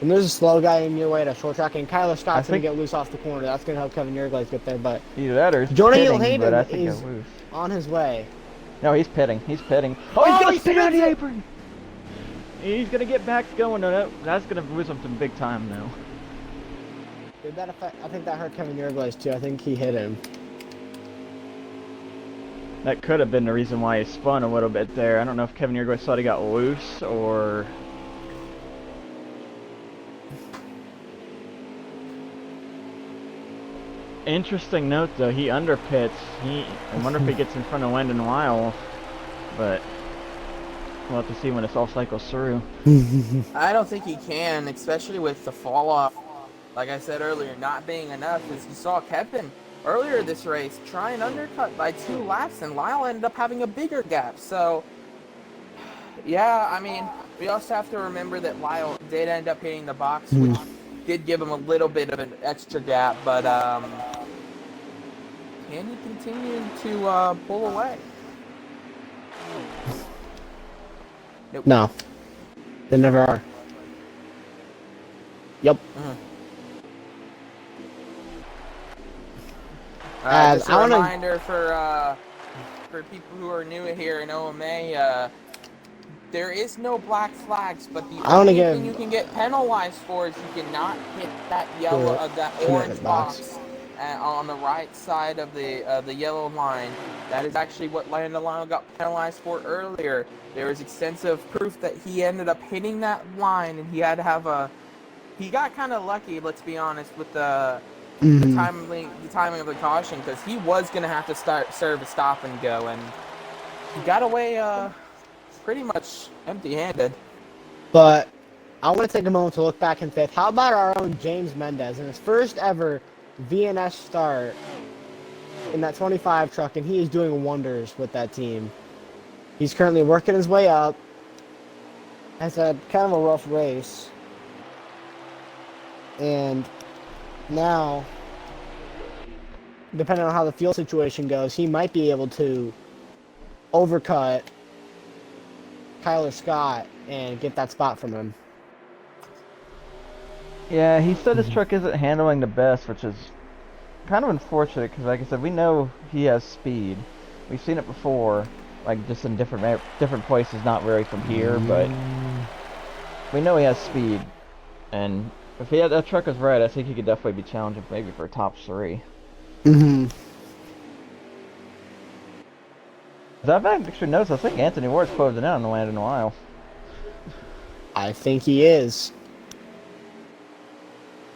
When there's a slow guy in your way to short track, and Kyler Scott's going to think- get loose off the corner, that's going to help Kevin Yergues get there, but Either that or he's Jonah pitting, Hayden but I think is- he'll lose. on his way. No, he's pitting. He's pitting. Oh, he's Oh, gonna he spin out of the spins it! apron! He's gonna get back going. No, that's gonna lose him some big time now. Did that affect? I think that hurt Kevin Yergues too. I think he hit him. That could have been the reason why he spun a little bit there. I don't know if Kevin Yergues thought he got loose or... Interesting note though, he underpits. I wonder if he gets in front of Landon Lyles, but we'll have to see when this all cycles through. I don't think he can, especially with the fall off. Like I said earlier, not being enough. As you saw Kevin earlier this race try and undercut by 2 laps, and Lyle ended up having a bigger gap. So, yeah, I mean, we also have to remember that Lyle did end up hitting the box, which did give him a little bit of an extra gap, but can he continue to pull away? Nope. No. They never are. Yep. Just a I wanna- reminder for people who are new here in OMA, there is no black flags, but the only thing you can get penalized for is you cannot hit that yellow, that orange box on the right side of the yellow line. That is actually what Landon Lyle got penalized for earlier. There was extensive proof that he ended up hitting that line, and he had to have he got kind of lucky, let's be honest, with the timing of the caution, because he was going to have to serve a stop and go, and he got away pretty much empty-handed. But I want to take a moment to look back in fifth. How about our own James Mendez in his first ever VNS start in that 25 truck, and he is doing wonders with that team. He's currently working his way up. Has had kind of a rough race. And now, depending on how the fuel situation goes, he might be able to overcut Kyler Scott and get that spot from him. Yeah, he said his truck isn't handling the best, which is kind of unfortunate because, like I said, we know he has speed. We've seen it before, like just in different places, not really from here, but we know he has speed. And if that truck is right, I think he could definitely be challenging maybe for a top 3. I've actually noticed, I think Anthony Ward's closing in on the Landon Lyle. I think he is.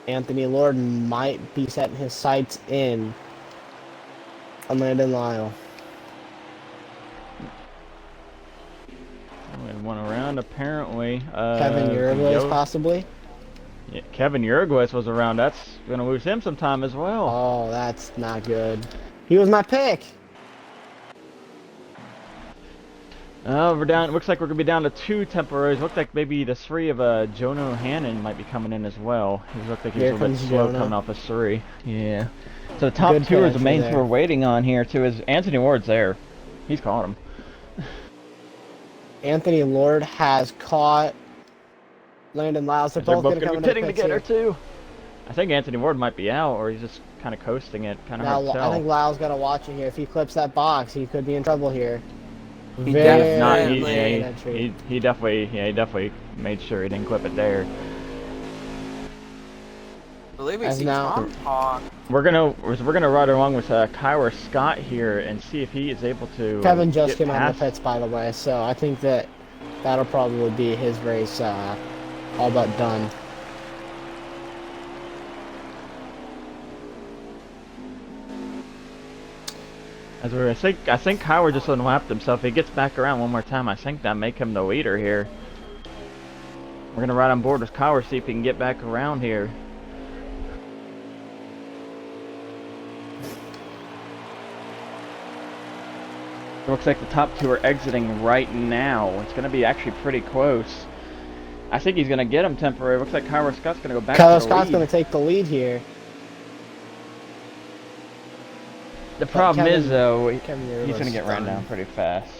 Anthony Lord might be setting his sights in on Landon Lyle. One around, apparently. Kevin Uruguay, possibly. Yeah, Kevin Uruguay was around. That's going to lose him some time as well. Oh, that's not good. He was my pick. We're down. It looks like we're gonna be down to 2 temporaries. Looks like maybe the 3 of Jono Hannon might be coming in as well. He looked like he was a little bit slow coming off a 3. Yeah. So the top 2 is the main 2 we're waiting on here too. Is Anthony Ward's there? He's caught him. Anthony Lord has caught Landon Lyle. So They're both both gonna be pitting together too. I think Anthony Ward might be out, or he's just kind of coasting it. Kind of hard to tell. I think Lyle's got to watch it here. If he clips that box, he could be in trouble here. He definitely made sure he didn't clip it there. I believe we see Tom talk. We're gonna ride along with Kyler Scott here and see if he is able to. Kevin just came out of the pits, by the way, so I think that'll probably be his race all but done. I think Kyler just unlapped himself. If he gets back around one more time, I think that make him the leader here. We're gonna ride on board with Kyler, see if he can get back around here. It looks like the top 2 are exiting right now. It's gonna be actually pretty close. I think he's gonna get him temporary. Looks like Kyler Scott's gonna go back. Kyler Scott's gonna take the lead here. The problem is, though, he's going to get ran down pretty fast.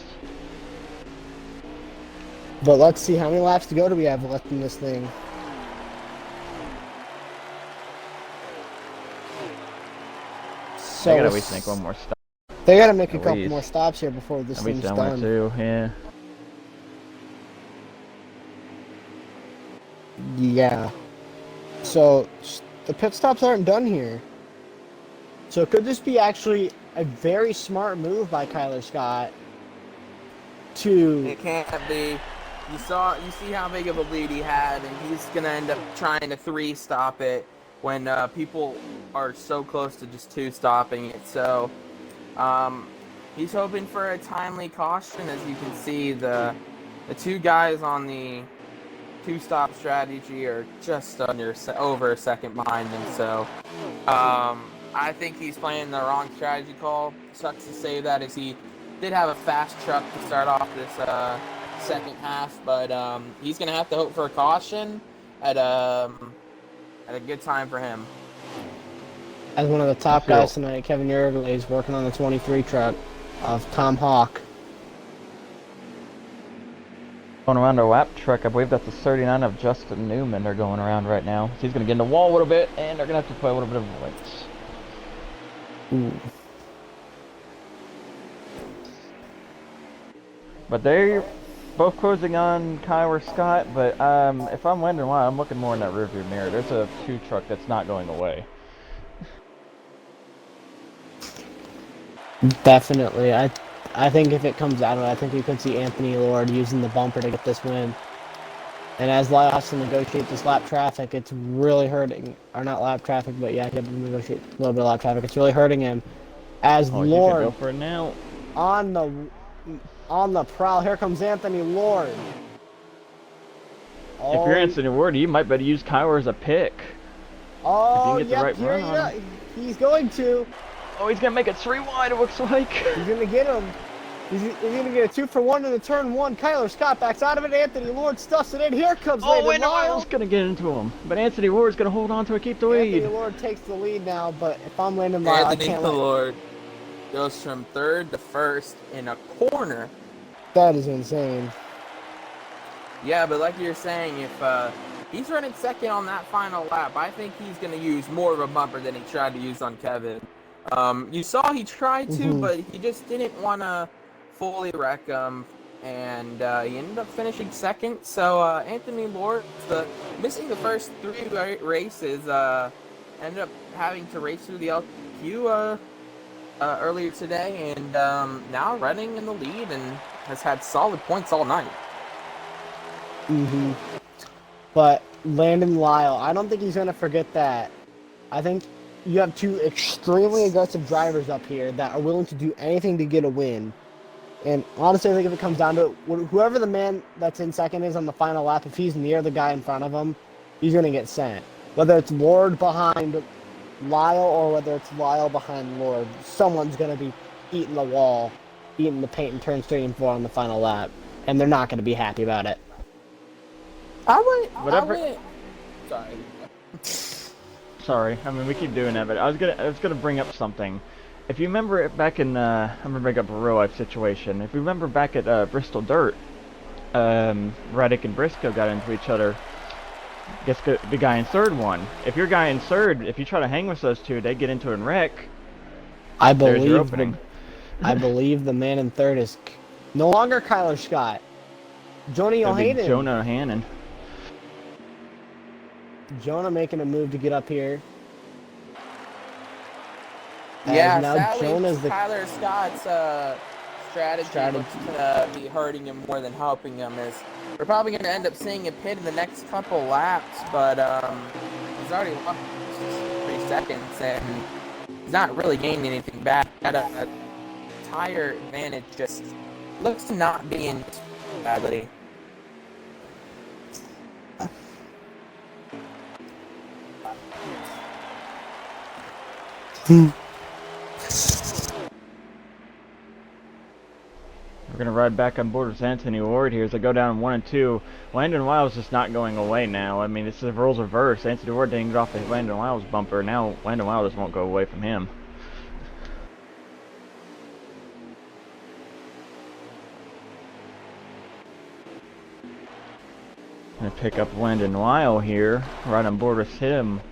But let's see, how many laps to go do we have left in this thing? So they got to at least make one more stop. They got to make a couple more stops here before this thing's done. At least too, yeah. Yeah. So the pit stops aren't done here. So could this be actually a very smart move by Kyler Scott to... It can't be. You see how big of a lead he had, and he's going to end up trying to 3-stop it when people are so close to just 2-stopping it. So he's hoping for a timely caution. As you can see, the 2 guys on the 2-stop strategy are just over a second behind him. So I think he's playing the wrong strategy call. Sucks to say that, as he did have a fast truck to start off this second half, but he's going to have to hope for a caution at a good time for him. As one of the top guys tonight, Kevin Yergley is working on the 23 truck of Tom Hawk. Going around our lap truck, I believe that's the 39 of Justin Newman they're going around right now. So he's going to get in the wall a little bit, and they're going to have to play a little bit of voids. Ooh. But they're both closing on Kyler Scott, but if I'm Landon Wild, I'm looking more in that rearview mirror. There's a 2 truck that's not going away. Definitely. I think if it comes down to it, I think we could see Anthony Lord using the bumper to get this win. And as Lyle has to negotiate this lap traffic, it's really hurting. Or not lap traffic, but yeah, he has to negotiate a little bit of lap traffic. It's really hurting him. As Oh, Lord you can go for it now. on the prowl, here comes Anthony Lord. If you're Anthony Ward, you might better use Kyler as a pick. Oh, if you can get the right here run on him. he's going to. Oh, he's gonna make it 3 wide, it looks like. He's going to get him. He's going to get a 2-for-1 in the turn 1. Kyler Scott backs out of it. Anthony Lord stuffs it in. Here comes Landon Lyle. Lyle's gonna get into him. But Anthony Ward's gonna hold on to it, keep the lead. Anthony Lord takes the lead now, but if I'm Landon Lyle, I can't let Lord goes from 3rd to 1st in a corner. That is insane. Yeah, but like you're saying, if he's running 2nd on that final lap, I think he's going to use more of a bumper than he tried to use on Kevin. You saw he tried to, but he just didn't want to fully wreck him, and he ended up finishing 2nd. So Anthony Lord, missing the first 3 races, ended up having to race through the LQ earlier today, and now running in the lead and has had solid points all night. But Landon Lyle, I don't think he's going to forget that. I think you have 2 extremely aggressive drivers up here that are willing to do anything to get a win. And honestly, I think if it comes down to it, whoever the man that's in 2nd is on the final lap, if he's near the guy in front of him, he's going to get sent. Whether it's Lord behind Lyle or whether it's Lyle behind Lord, someone's going to be eating the wall, eating the paint in turns 3 and 4 on the final lap. And they're not going to be happy about it. Sorry, I mean we keep doing that, but I was gonna bring up something. If you remember it back in, I'm gonna bring up a real life situation. If you remember back at Bristol Dirt, Reddick and Briscoe got into each other. Guess the guy in 3rd won. If your guy in 3rd, if you try to hang with those 2, they get into it and wreck. There's your opening. I believe the man in 3rd is no longer Kyler Scott. Jonah Johannan. Jonah making a move to get up here. Yeah, now sadly, Jonah's the Tyler Scott's strategy looks to be hurting him more than helping him. We're probably going to end up seeing a pit in the next couple laps, but he's already lost 3 seconds, and he's not really gaining anything back. A tire advantage just looks to not be in badly. We're gonna ride back on board with Anthony Ward here as they go down 1 and 2. Landon Wiles just not going away now. I mean, it's the roles reversed. Anthony Ward didn't get off the Landon Wiles bumper. Now Landon Wiles just won't go away from him. Gonna pick up Landon Weil here, right on board with him.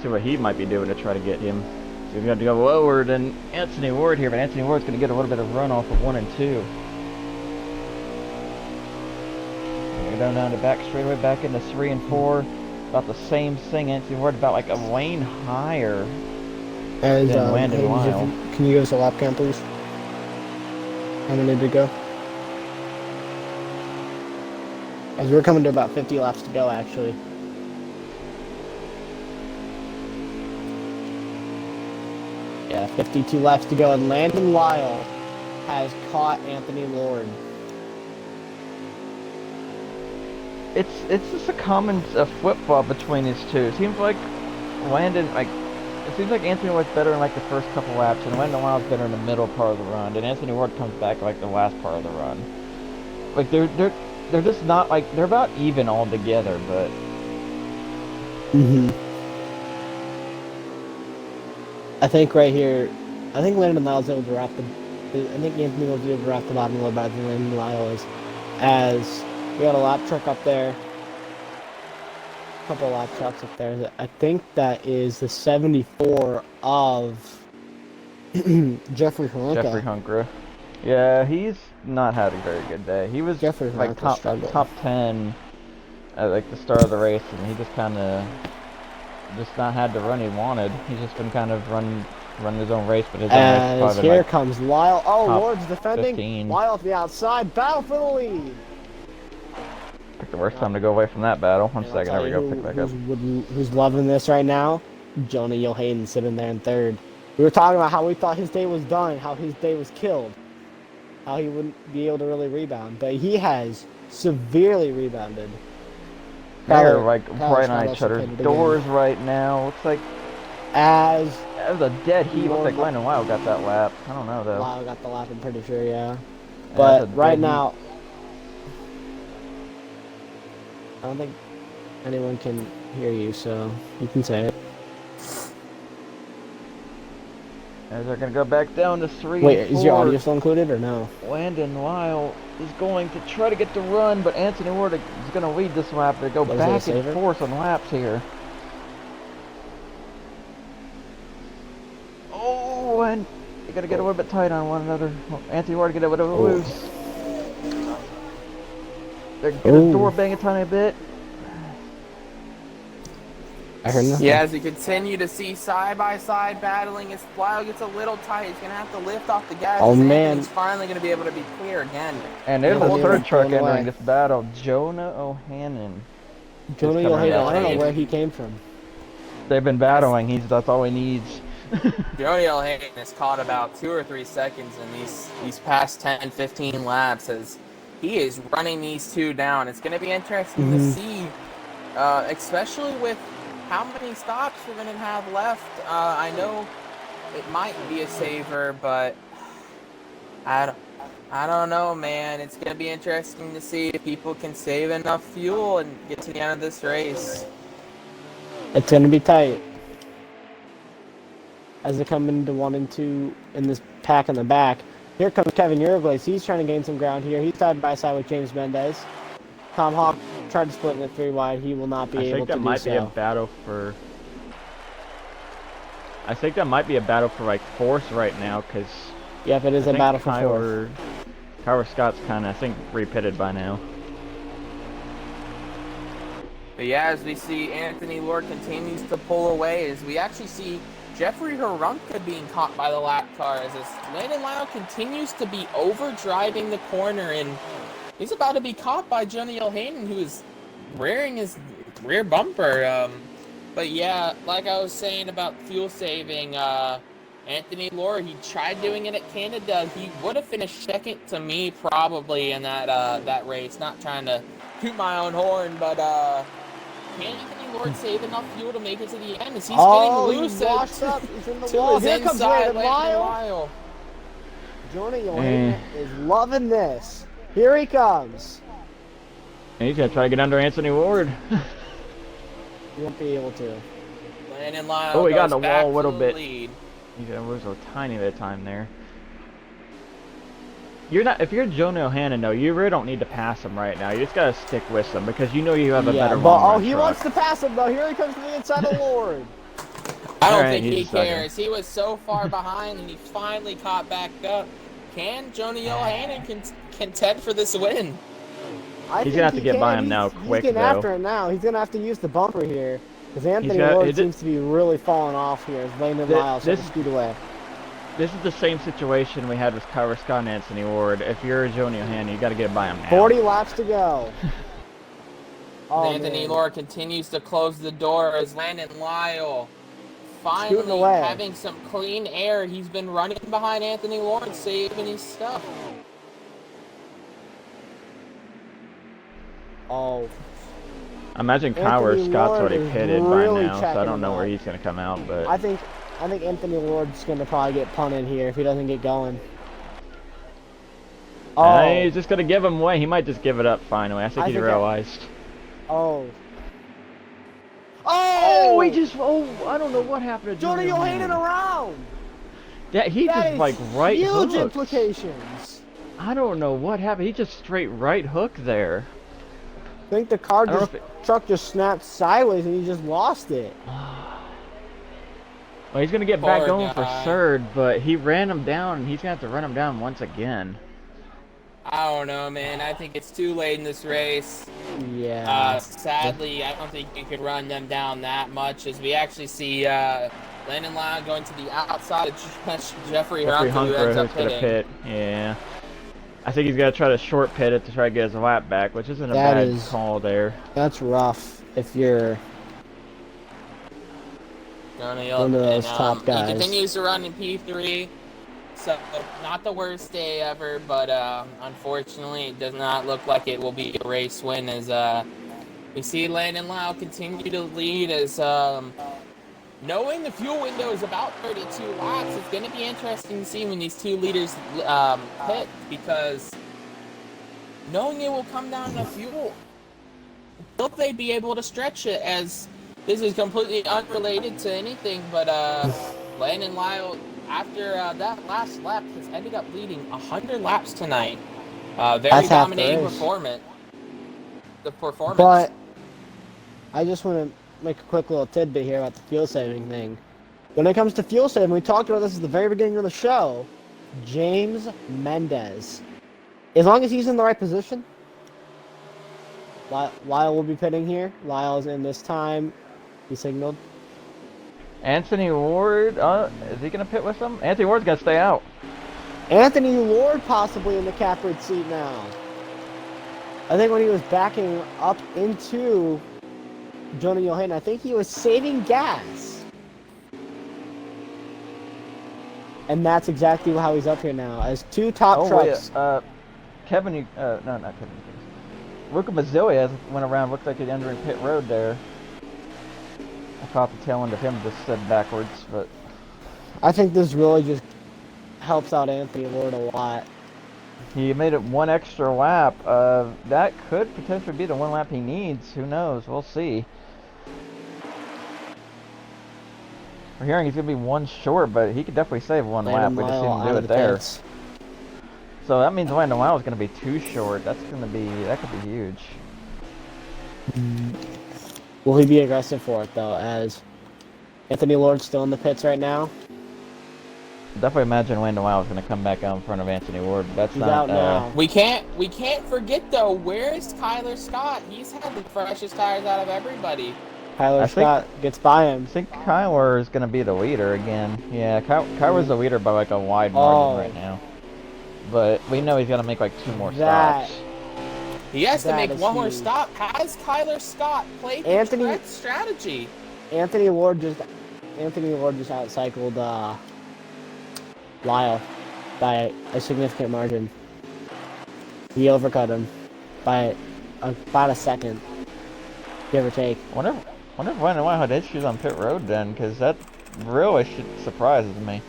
See what he might be doing to try to get him. So we've got to go lower than Anthony Ward here, but Anthony Ward's gonna get a little bit of run off of 1 and 2. Go down to back straightaway, back into 3 and 4. About the same thing. Anthony Ward about like a lane higher than Landon Weil. Can you give us a lap count, please? How many to go? As we're coming to about 50 laps to go, actually. Yeah, 52 laps to go, and Landon Lyle has caught Anthony Lord. It's just a common flip-flop between these two. It seems like Anthony Ward's better in like the first couple laps, and Landon Lyle's better in the middle part of the run, and Anthony Ward comes back like the last part of the run. like they're just not like they're about even all together, but I think right here, I think Landon Lyle's able to wrap the. I think Anthony will be able to wrap the bottom a little better than Landon Lyle is, as we got a lap truck up there. A couple lap trucks up there. I think that is the 74 of Jeffrey Haronka. Jeffrey Hunkra. Yeah, he's not had a very good day. He was Jeffrey like Haronka top 10 at like the start of the race, and he just kind of just not had the run he wanted. He's just been kind of run his own race, but his own race As probably here like comes Lyle. Oh, top Lord's defending. 15. Lyle at the outside. Battle for the lead. Pick the worst time to go away from that battle. One second, there we go. Pick back up. Who's loving this right now? Jonah Yohaden sitting there in third. We were talking about how we thought his day was done, how his day was killed, how he wouldn't be able to really rebound, but he has severely rebounded. They're like right on each other's doors right now. Looks like as that was a dead heat. Looks like Landon Lyle got that lap. I don't know though. Lyle got the lap, I'm pretty sure, yeah. Yeah, But right now, I don't think anyone can hear you, so you can say it. As they're gonna go back down to 3. Wait, and is your 4. audio still included or no? Landon Lyle is going to try to get the run, but Anthony Ward is going to lead this lap. They go Was it a back and saver? forth on laps here. Oh, and you got to get a little bit tight on one another. Anthony Ward get a little loose. They're going to door bang a tiny bit. I heard nothing. Yeah, as you continue to see side-by-side battling, as Lyle gets a little tight, he's going to have to lift off the gas. Oh, and man. He's finally going to be able to be clear again. And there's Yeah, a third truck pulling away. entering this battle, Jonah O'Hannon. Jonah He's coming Yohaden, down. I don't know where he came from. They've been battling. That's all he needs. Jody O'Hagan has caught about 2 or 3 seconds in these past 10, 15 laps as he is running these two down. It's going to be interesting to see, especially with how many stops we're going to have left. I know it might be a saver, but I don't know, man. It's going to be interesting to see if people can save enough fuel and get to the end of this race. It's going to be tight. As they come into 1 and 2 in this pack in the back. Here comes Kevin Uruguay. He's trying to gain some ground here. He's side by side with James Mendez. Tom Hawk tried to split in the 3 wide. He will not be able to do so. I think that might be a battle for... I think that might be a battle for like 4th right now, because... Yep, it is a battle for 4th. Kyler Scott's kind of, I think, repitted by now. But yeah, as we see Anthony Lord continues to pull away, as we actually see Jeffrey Haronka being caught by the lap cars, as Landon Lyle continues to be overdriving the corner, and he's about to be caught by Johnny O'Hannon, who is rearing his rear bumper. But yeah, like I was saying about fuel saving, Anthony Lord, he tried doing it at Canada. He would have finished second to me probably in that race. Not trying to toot my own horn, but can Anthony Lord save enough fuel to make it to the end? As he's getting loose, he's washed up. He's in the to wall. his Here comes inside, Landon Lyle. Johnny Eh. Yohaden is loving this. Here he comes. And he's going to try to get under Anthony Ward. You won't be able to. Landon Lyle Oh, he got in goes the back wall a little to bit. the lead. He's going to lose a tiny bit of time there. You're not, if you're Jonah O'Hannon, though, you really don't need to pass him right now. You just got to stick with him because you know you have a better but long run he truck. wants to pass him though. Here he comes to the inside of Lord. I don't Alright, think he he's second. cares. He was so far behind, and he finally caught back up. Can Johnny O'Hannon contend for this win? He's gonna have to get by him now quick, He's getting though. after him now. He's gonna have to use the bumper here because Anthony got- Lord it- seems to be really falling off here. As Landon Lyle starts to scoot away. This is the same situation we had with Kyler Scott and Anthony Ward. If you're Jonah O'Hannon, you got to get by him now. 40 laps to go. Oh, Anthony man. Lord continues to close the door as Landon Lyle Scooting finally away. having some clean air. He's been running behind Anthony Lord, saving his stuff. Oh, I imagine Kyler Anthony Scott's Ward already is pitted really by now, so I checking don't know him where out. he's going to come out. But I think Anthony Lord's gonna probably get punted here if he doesn't get going. Oh, He's just gonna give him away. He might just give it up finally. I think he realized. oh. Oh, he just. Oh, I don't know what happened to Jordan Johanan around. Yeah, he That just is like right huge hooked. implications. I don't know what happened. He just straight right hook there. I think the car I don't know truck just snapped sideways and he just lost it. Well, he's gonna get back Poor going for guy. third, but he ran him down, and he's gonna have to run him down once again. I don't know, man. I think it's too late in this race. Yeah. Sadly, I don't think you could run them down that much, as we actually see Landon Lyle going to the outside of Jeffrey Hunter, who Hunter, ends up who's gonna pitting. pit. Yeah. I think he's gonna try to short pit it to try to get his lap back, which isn't a That bad is- call there. That's rough if you're One of those top guys. He continues to run in P3, so not the worst day ever, but unfortunately it does not look like it will be a race win, as we see Landon Lyle continue to lead, as knowing the fuel window is about 32 laps, it's going to be interesting to see when these two leaders pit, because knowing it will come down to fuel, will they be able to stretch it, as this is completely unrelated to anything, but Landon Lyle, after that last lap, has ended up leading 100 laps tonight. Very That's half the dominating race. performance. But I just want to make a quick little tidbit here about the fuel saving thing. When it comes to fuel saving, we talked about this at the very beginning of the show. James Mendez. As long as he's in the right position, Lyle will be pitting here. Lyle's in this time. He signaled. Anthony Ward, is he gonna pit with him? Anthony Ward's gotta stay out. Anthony Ward possibly in the captain seat now. I think when he was backing up into Jonah Johanan, I think he was saving gas. And that's exactly how he's up here now, as two top trucks. no, not Kevin. Luca Mazzilli went around, looked like he'd entering pit road there. I caught the tail end of him just slid backwards, but I think this really just helps out Anthony Ward a lot. he made it one extra lap. That could potentially be the one lap he needs. Who knows? We'll see. We're hearing he's gonna be one short, but he could definitely save one lap. We just Lyle seen him out do of it the there. pits. So that means Landon Lyle is gonna be too short. That could be huge. Will he be aggressive for it though? As Anthony Ward's still in the pits right now. Definitely imagine Landon Lyle is gonna come back out in front of Anthony Ward. But that's He's not. out now. We can't forget though, where is Tyler Scott? He's had the freshest tires out of everybody. Tyler I think- Scott gets by him. I think Kyler is gonna be the leader again. Yeah, Kyler's the leader by like a wide margin right now. But we know he's gonna make like 2 more stops. He has to That make is one more huge. stop. Has Tyler Scott played the Anthony- correct strategy? Anthony Ward just outcycled Lyle by a significant margin. He overcut him by about a second, give or take. Wonder if Landon Lyle had issues on pit road then, because that really surprises me.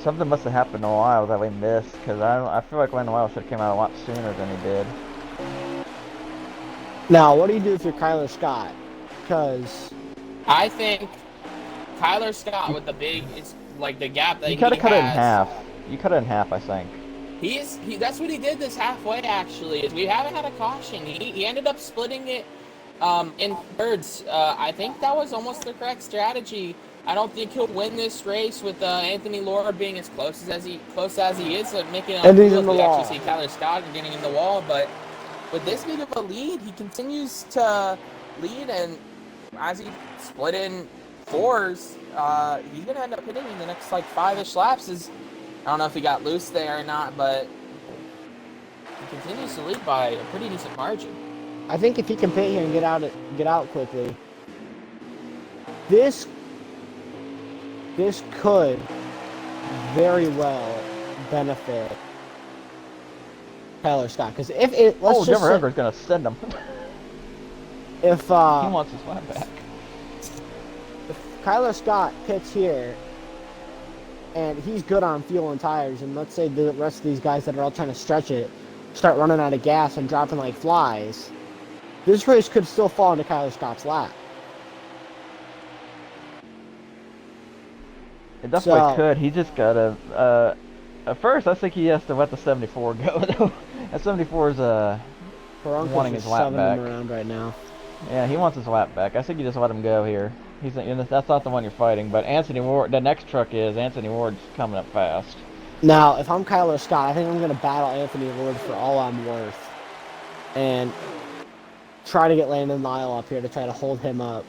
Something must have happened a while that we missed, because I feel like Landon Lyle should have came out a lot sooner than he did. Now, what do you do if you're Kyler Scott? Because I think Tyler Scott with the big, it's like the gap that You gotta he cut it in has. half. You cut it in half, I think. That's what he did this halfway, actually, is we haven't had a caution. He ended up splitting it in thirds. I think that was almost the correct strategy. I don't think he'll win this race with Anthony Lord being as close as he is, making it And he's uncool in the if we wall. actually see Tyler Scott getting in the wall. But with this big of a lead, he continues to lead, and as he split in fours, he's gonna end up hitting in the next like 5-ish laps. I don't know if he got loose there or not, but he continues to lead by a pretty decent margin. I think if he can pit here and get out quickly, this could very well benefit Tyler Scott. Because if it, let's just Jeffrey say, Hunter's gonna send him. if He wants his lap back. Kyler Scott pits here and he's good on fuel and tires. And let's say the rest of these guys that are all trying to stretch it start running out of gas and dropping like flies. This race could still fall into Kyler Scott's lap. It definitely So- could. He just gotta. At first, I think he has to let the 74 go though. That 74 is Karanka's wanting just his lap shoving back. him around right now. Yeah, he wants his lap back. I think you just let him go here. That's not the one you're fighting, but Anthony Ward. The next truck is Anthony Ward's coming up fast. Now, if I'm Kyler Scott, I think I'm going to battle Anthony Lord for all I'm worth. And try to get Landon Lyle up here to try to hold him up.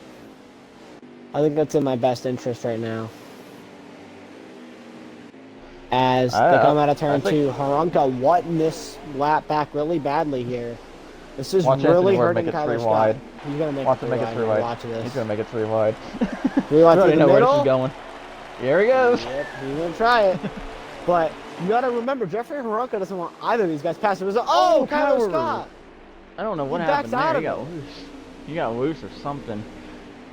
I think that's in my best interest right now. As they come out of turn 2, Haranka wanting this lap back really badly here. This is Watch really Anthony Ward hurting make it Kyler 3 Scott. wide. He's going to make Watch it him 3 make it wide. 3 here. wide. Watch this. He's gonna make it 3 wide. 3 wide I through the know where this middle. is going. Here he goes. Yep, he's going to try it. But you got to remember, Jeffrey Haranka doesn't want either of these guys past him. Oh, Kyler Kyler. Scott! I don't know what He happened backs out there. He of got it. loose. He got loose or something.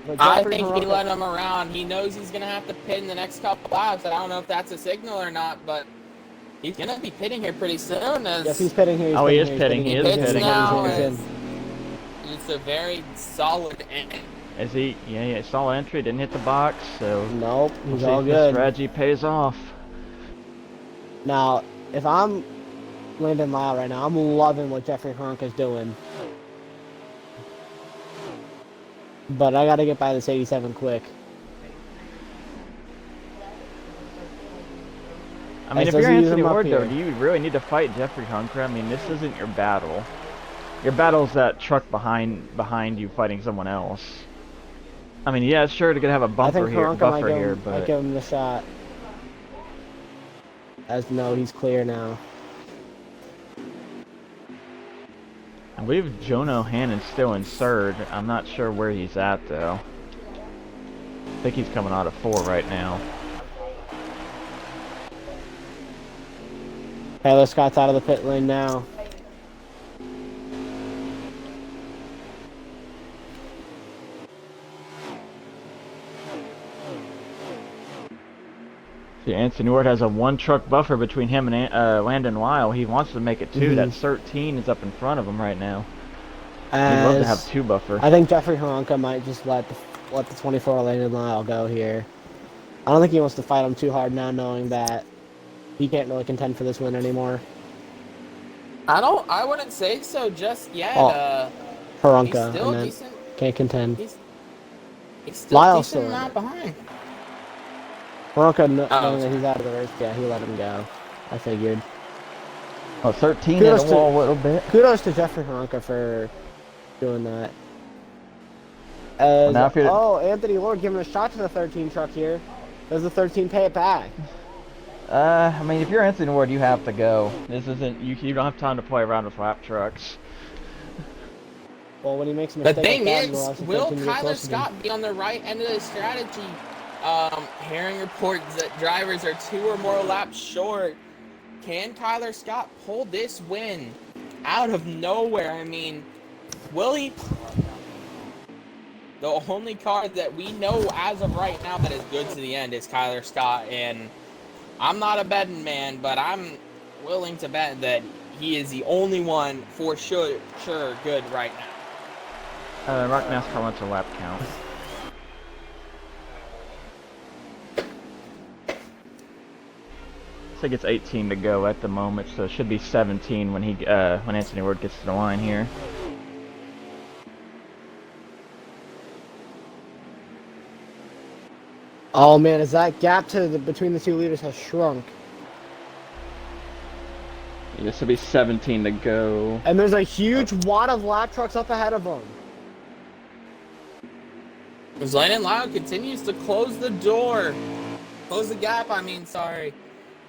But I Jeffrey think he Haranka- let him around. He knows he's going to have to pit in the next couple laps. I don't know if that's a signal or not, but he's going to be pitting here pretty soon. Yes, he's pitting here. Oh, he is pitting. He is pits pitting. now. He's in. It's a very solid end. Is he? Yeah, solid entry. Didn't hit the box, so Nope, we'll he's see all if the good. strategy pays off. Now, if I'm Landon Lyle right now, I'm loving what Jeffrey Haranka's doing. But I gotta get by this 87 quick. I mean, Nice, if you're doesn't use Anthony him up Ward, though, here. do you really need to fight Jeffrey Hunker? I mean, this isn't your battle. Your battle's that truck behind you fighting someone else. I mean, yeah, sure, to have a I buffer think here, Haranka might here, but give him the shot. As no, he's clear now. I believe Jono Hannon's still in third. I'm not sure where he's at, though. I think he's coming out of 4 right now. Taylor Scott's out of the pit lane now. See, Anthony Ward has a 1-truck buffer between him and Landon Lyle. He wants to make it 2. That 13 is up in front of him right now. He'd love to have 2 buffer. I think Jeffrey Haranka might just let the 24 Landon Lyle go here. I don't think he wants to fight him too hard now, knowing that he can't really contend for this win anymore. I wouldn't say so just yet. Oh, He's Haranka, still I meant. decent. Can't contend. He's still Lyle's decent still in amount it. behind. Haranka, Oh. knowing that he's out of the race, yeah, he let him go. I figured. Oh, 13 Kudos in the wall a little bit. Kudos to Jeffrey Haranka for doing that. As, now if you're- Anthony Lord giving a shot to the 13 truck here. Does the 13 pay it back? I mean, if you're Anthony Ward, you have to go. This isn't, you don't have time to play around with lap trucks. Well, when he makes a The mistake thing like that, he is, allows the will 13 to get Kyler close to him. Scott be on the right end of the strategy? Hearing reports that drivers are 2 or more laps short. Can Kyler Scott pull this win out of nowhere? I mean, will he? The only car that we know as of right now that is good to the end is Kyler Scott, and I'm not a betting man, but I'm willing to bet that he is the only one for sure good right now. Rock NASCAR wants a lap count. I think it's 18 to go at the moment, so it should be 17 when when Anthony Ward gets to the line here. Oh man, as that gap between the 2 leaders has shrunk. This will be 17 to go. And there's a huge wad of lap trucks up ahead of him. As Landon Lyle continues to close the door. Close the gap, sorry.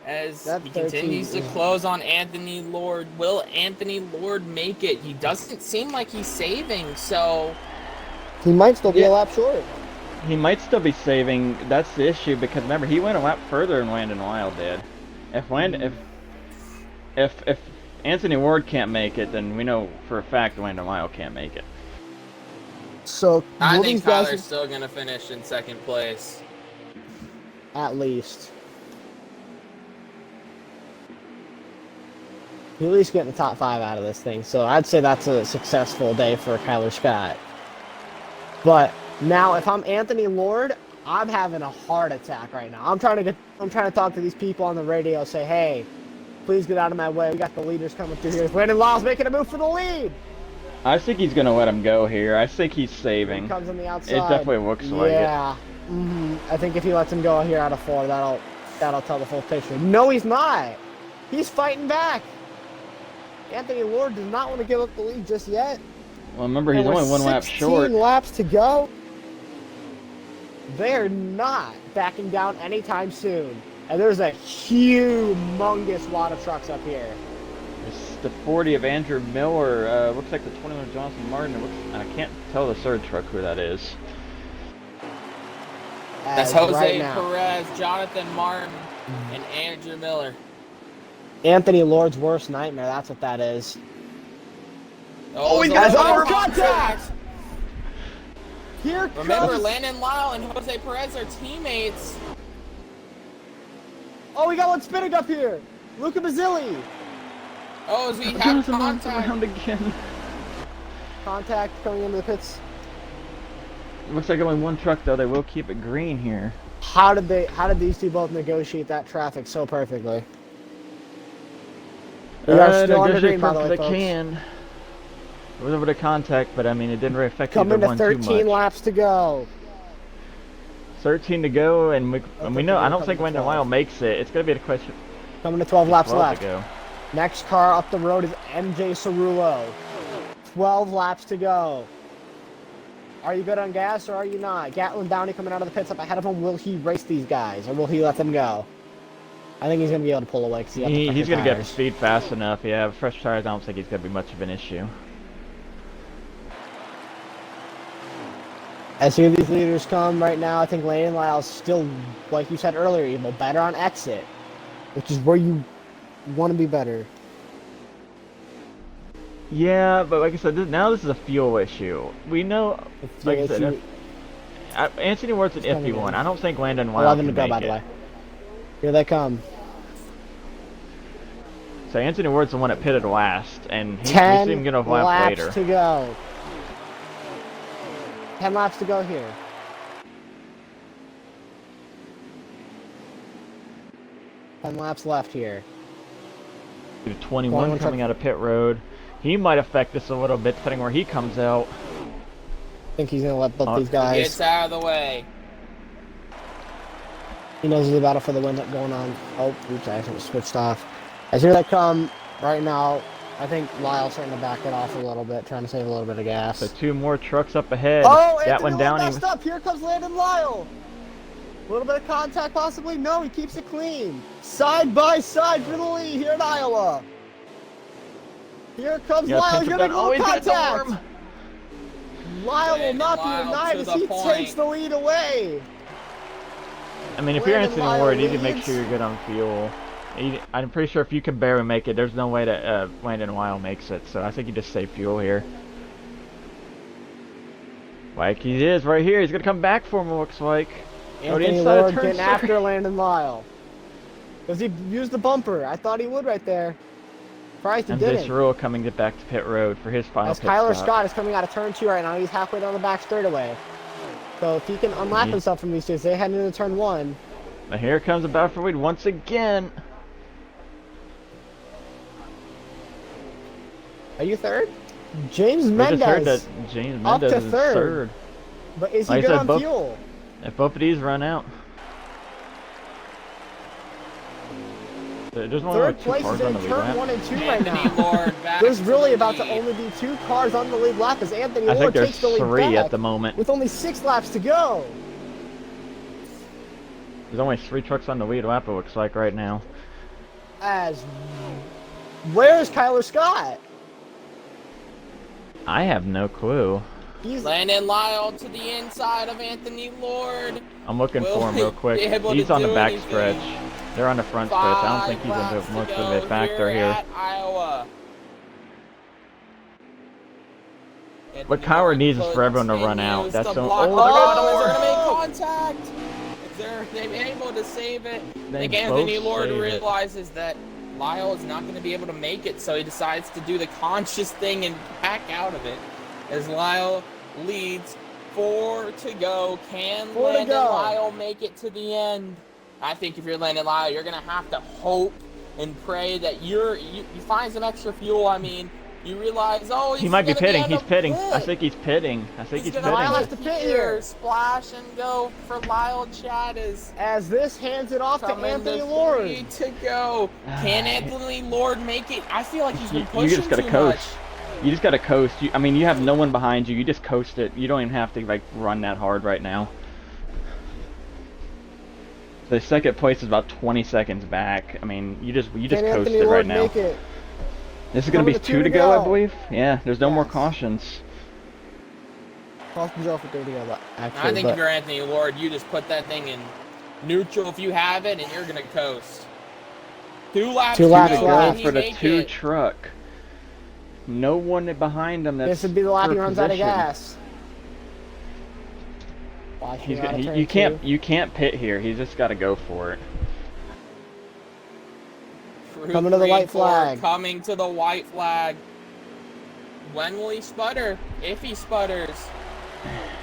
As That he 13 continues to is- close on Anthony Lord. Will Anthony Lord make it? He doesn't seem like he's saving, so... He might still be Yeah. a lap short. He might still be saving. That's the issue, because remember, he went a lap further than Landon Lyle did. If Anthony Ward can't make it, then we know for a fact Landon Lyle can't make it. So, I will think these guys Kyler's still going to finish in second place. at least. He at least getting the top 5 out of this thing. So I'd say that's a successful day for Kyler Scott. But now, if I'm Anthony Lord, I'm having a heart attack right now. I'm trying to talk to these people on the radio, say, hey, please get out of my way. We got the leaders coming through here. Landon Lyle's making a move for the lead. I think he's gonna let him go here. I think he's He saving. comes on the outside. It definitely looks like it. Yeah. I think if he lets him go here out of 4, that'll tell the full picture. No, he's not. He's fighting back. Anthony Lord does not want to give up the lead just yet. Well, remember, he's And with only 1 lap 16 short. laps to go. They're not backing down anytime soon. And there's a humongous lot of trucks up here. It's the 40 of Andrew Miller. Looks like the 21 of Johnson Martin. I can't tell the third truck who that is. That's As Jose right now, Perez, Jonathan Martin, and Andrew Miller. Anthony Lord's worst nightmare. That's what that is. Oh, he it's got a over contact. Here Remember, comes... Landon Lyle and Jose Perez are teammates. Oh, we got one spinning up here. Luca Mazzilli. Oh, as we have Jonathan Martin's contact. around again. Contact coming into the pits. Looks like only 1 truck though. They will keep it green here. How did these two both negotiate that traffic so perfectly? We are still under green, by the way, they folks. can. It was over to contact, but I mean, it didn't really affect Coming either to one 13 too much. laps to go. 13 to go, and we know. I don't think Coming to Landon 12. Lyle makes it. It's gonna be a question. Coming to 12 laps 12 left. to go. Next car up the road is MJ Cerullo. 12 laps to go. Are you good on gas or are you not? Gatlin Downey coming out of the pits up ahead of him. Will he race these guys or will he let them go? I think he's going to be able to pull away because He's gonna get speed fast enough. Yeah, fresh tires. I don't think he's gonna be much of an issue. As soon as these leaders come right now, I think Landon Lyle's still, like you said earlier, Evil, better on exit, which is where you want to be better. Yeah, but like I said, now this is a fuel issue. We know, like I said, Anthony Ward's an iffy one. I don't think Landon Lyle 11 can to go, make by the it. way. Here they come. So Anthony Ward's the one that pitted last, and he's 10 even gonna lap laps later. to go. 10 laps to go here. Ten laps left here. 21 coming out of pit road. He might affect this a little bit depending where he comes out. I think he's going to let both these Gets guys. out of the way. He knows there's a battle for the win going on. Oh, oops, I actually switched off. As here they come right now, I think Lyle's starting to back it off a little bit, trying to save a little bit of gas. So 2 more trucks up ahead. Oh, that Anthony one down. messed up. Here comes Landon Lyle. A little bit of contact possibly. No, he keeps it clean. Side by side for the lead here in Iowa. Here comes Lyle. He's going to make a little contact. Lyle will not be denied as he takes the lead away. I mean, if you're Landon Anthony Lyle Ward, you need to make leads. sure you're good on fuel. I'm pretty sure if you can barely make it, there's no way that Landon Lyle makes it. So I think you just save fuel here. Like he is right here. He's going to come back for him, it looks like. Anthony Lord getting after Landon Lyle. Does he use the bumper? I thought he would right there. Surprised he MJ didn't. Cerullo coming to back to pit road for his final As pit Kyler stop. Scott is coming out of turn 2 right now, he's halfway down the back straightaway. So if he can unlap himself from these two, they head into turn 1. Now here comes the battle for lead once again. Are you third? James We just heard Mendez. that James up Mendez to is third. third. But is he Like I good said, on both- fuel? If both of these run out. There's only Third like 2 place cars is on in the lead turn lap. 1 and 2 right Anthony now. Lord back There's to really the about to lead. only be 2 cars on the lead lap as Anthony I Lord think there's takes the lead 3 back at the moment. with only 6 laps to go. There's only 3 trucks on the lead lap, it looks like right now. As where's Kyler Scott? I have no clue. He's Landon Lyle to the inside of Anthony Lord. I'm looking Will for him he real quick. be able He's to on the do back anything? stretch. They're on the front stretch. I don't think he's Five into laps much to of it go back there here. at Iowa. What Kyler needs is for everyone to run out. That's the block. oh, Oh, they're they're going gonna make contact. They're able to save it. I They think Anthony both Lord save it. realizes that Lyle is not going to be able to make it, so he decides to do the conscious thing and back out of it. As Lyle leads 4 to go. Can Landon Lyle make it to the end? I think if you're Landon Lyle, you're going to have to hope and pray that you find some extra fuel. I mean, you realize, oh, he might be pitting. He's pitting. I think he's pitting. He's pitting. Lyle has to pit here. Splash and go for Lyle Chad as this hands it off to Anthony Lord. 3 to go. Can Anthony Lord make it? I feel like he's been pushing you just gotta too coast. much. You just gotta coast. I mean, you have no one behind you. You just coast it. You don't even have to like run that hard right now. The second place is about 20 seconds back. I mean, you just coast it right now. This is going to be 2 to go, I believe. Yeah, there's no more cautions. Cautions are for 2 to go, I think if you're Anthony Lord, you just put that thing in neutral if you have it, and you're going to coast. 2 laps to go for the 2 truck. No one behind him. This would be the lap he runs out of gas. You can't pit here. He's just got to go for it. Coming to the white flag. Coming to the white flag. When will he sputter? If he sputters.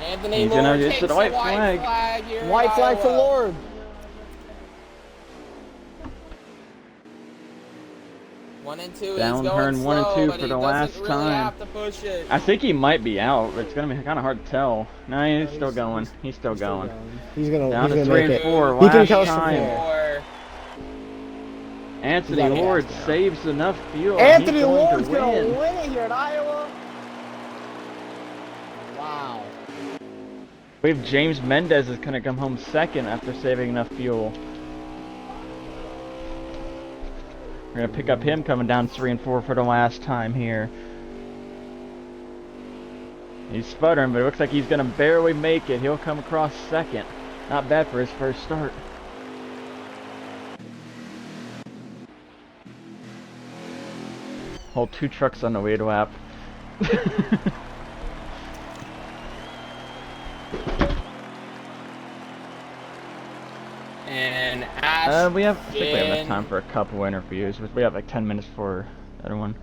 Anthony Lord takes the white flag here. White flag for Lord. One and two. Down turn 1 and 2 for the last time. I think he might be out. It's gonna be kind of hard to tell. No, he's still going. He's still going. He's gonna down to 3 and 4. He can last time. Anthony Lord saves enough fuel. Anthony Lord's gonna win it here at Iowa. Wow. We have James Mendez is gonna come home second after saving enough fuel. We're gonna pick up him coming down 3 and 4 for the last time here. He's sputtering, but it looks like he's gonna barely make it. He'll come across second. Not bad for his first start. Whole 2 trucks on the lead lap. And I think we have enough time for a couple interviews. We have like 10 minutes for everyone.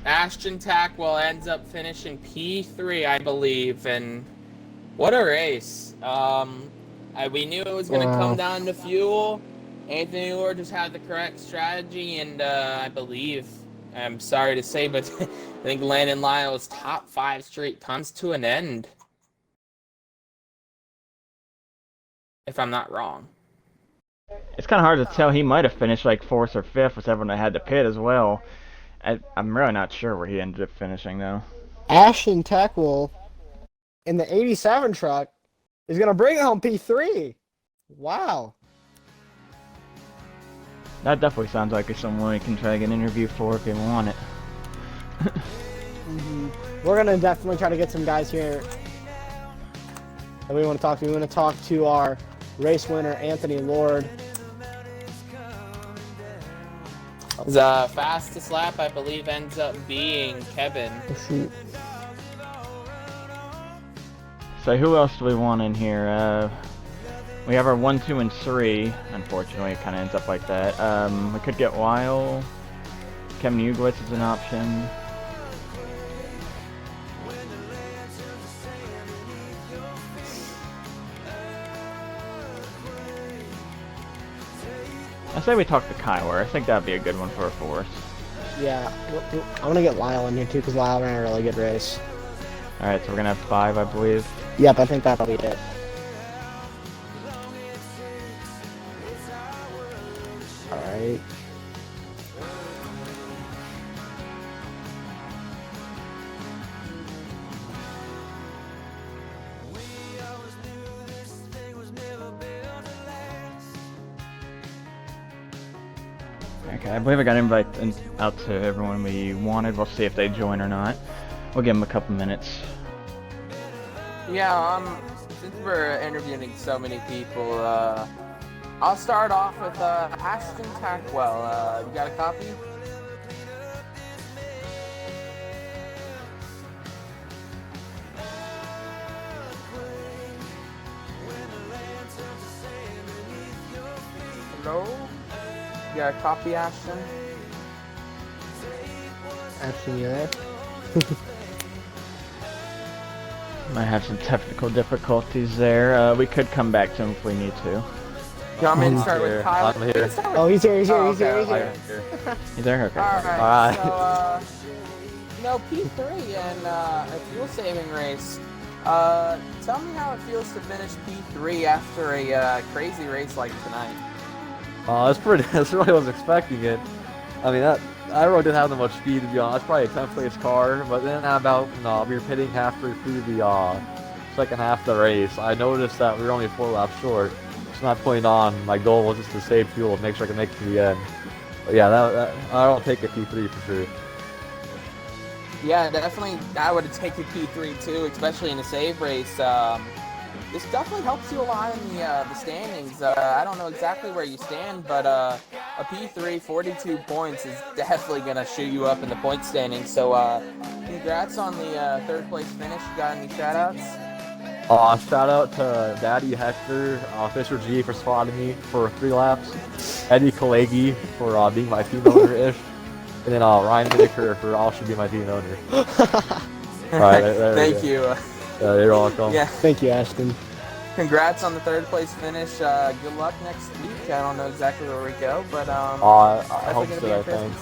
Ashton Tackwell ends up finishing P3, I believe, and what a race. We knew it was going to come down to fuel. Anthony Lord just had the correct strategy, and I believe, I'm sorry to say, but I think Landon Lyle's top 5 streak comes to an end. If I'm not wrong. It's kind of hard to tell. He might have finished like 4th or 5th with everyone that had to pit as well. I'm really not sure where he ended up finishing, though. Ashton Tackwell in the 87 truck is going to bring home P3. Wow. That definitely sounds like someone we can try to get an interview for if you want it. We're going to definitely try to get some guys here that we want to talk to. We want to talk to our race winner, Anthony Lord. The fastest lap, I believe, ends up being Kevin. So who else do we want in here? We have our 1, 2, and 3. Unfortunately, it kind of ends up like that. We could get Weil. Kevin Uglitz is an option. I say we talk to Kyler. I think that'd be a good one for a 4th. Yeah, I want to get Lyle in here too because Lyle ran a really good race. Alright, so we're gonna have 5, I believe. Yep, I think that'll be it. Alright. Okay, I believe I got an invite out to everyone we wanted. We'll see if they join or not. We'll give them a couple minutes. Yeah, since we're interviewing so many people, I'll start off with Ashton Tackwell. You got a copy? go. You got a copy, Ashton? Ashton, you there? Might have some technical difficulties there. We could come back to him if we need to. You want me to start with Kyle? I'm here. Oh, he's here, he's here, he's okay, here, he's here. He's there? Okay. Alright, so, P3 and a fuel saving race. Tell me how it feels to finish P3 after a crazy race like tonight. That's pretty. That's really was expecting it. I mean, I really didn't have that much speed, to be honest. Probably a 10th place car, but then we were pitting halfway through the second half of the race. I noticed that we were only 4 laps short. It's not putting on. My goal was just to save fuel and make sure I could make it to the end. But yeah, I don't take a P3 for sure. Yeah, definitely. I would take a P3 too, especially in a save race. This definitely helps you a lot in the standings. I don't know exactly where you stand, but a P3, 42 points is definitely going to shoot you up in the point standings. So congrats on the third place finish. You got any shout outs? Shout out to Daddy Hector, Fisher G for spotting me for 3 laps, Eddie Kalegi for being my team owner-ish, and then Ryan Whitaker for also being my team owner. Alright, Thank you. You're welcome. Yeah. Thank you, Ashton. Congrats on the third place finish. Good luck next week. I don't know exactly where we go, but Homestead, I think.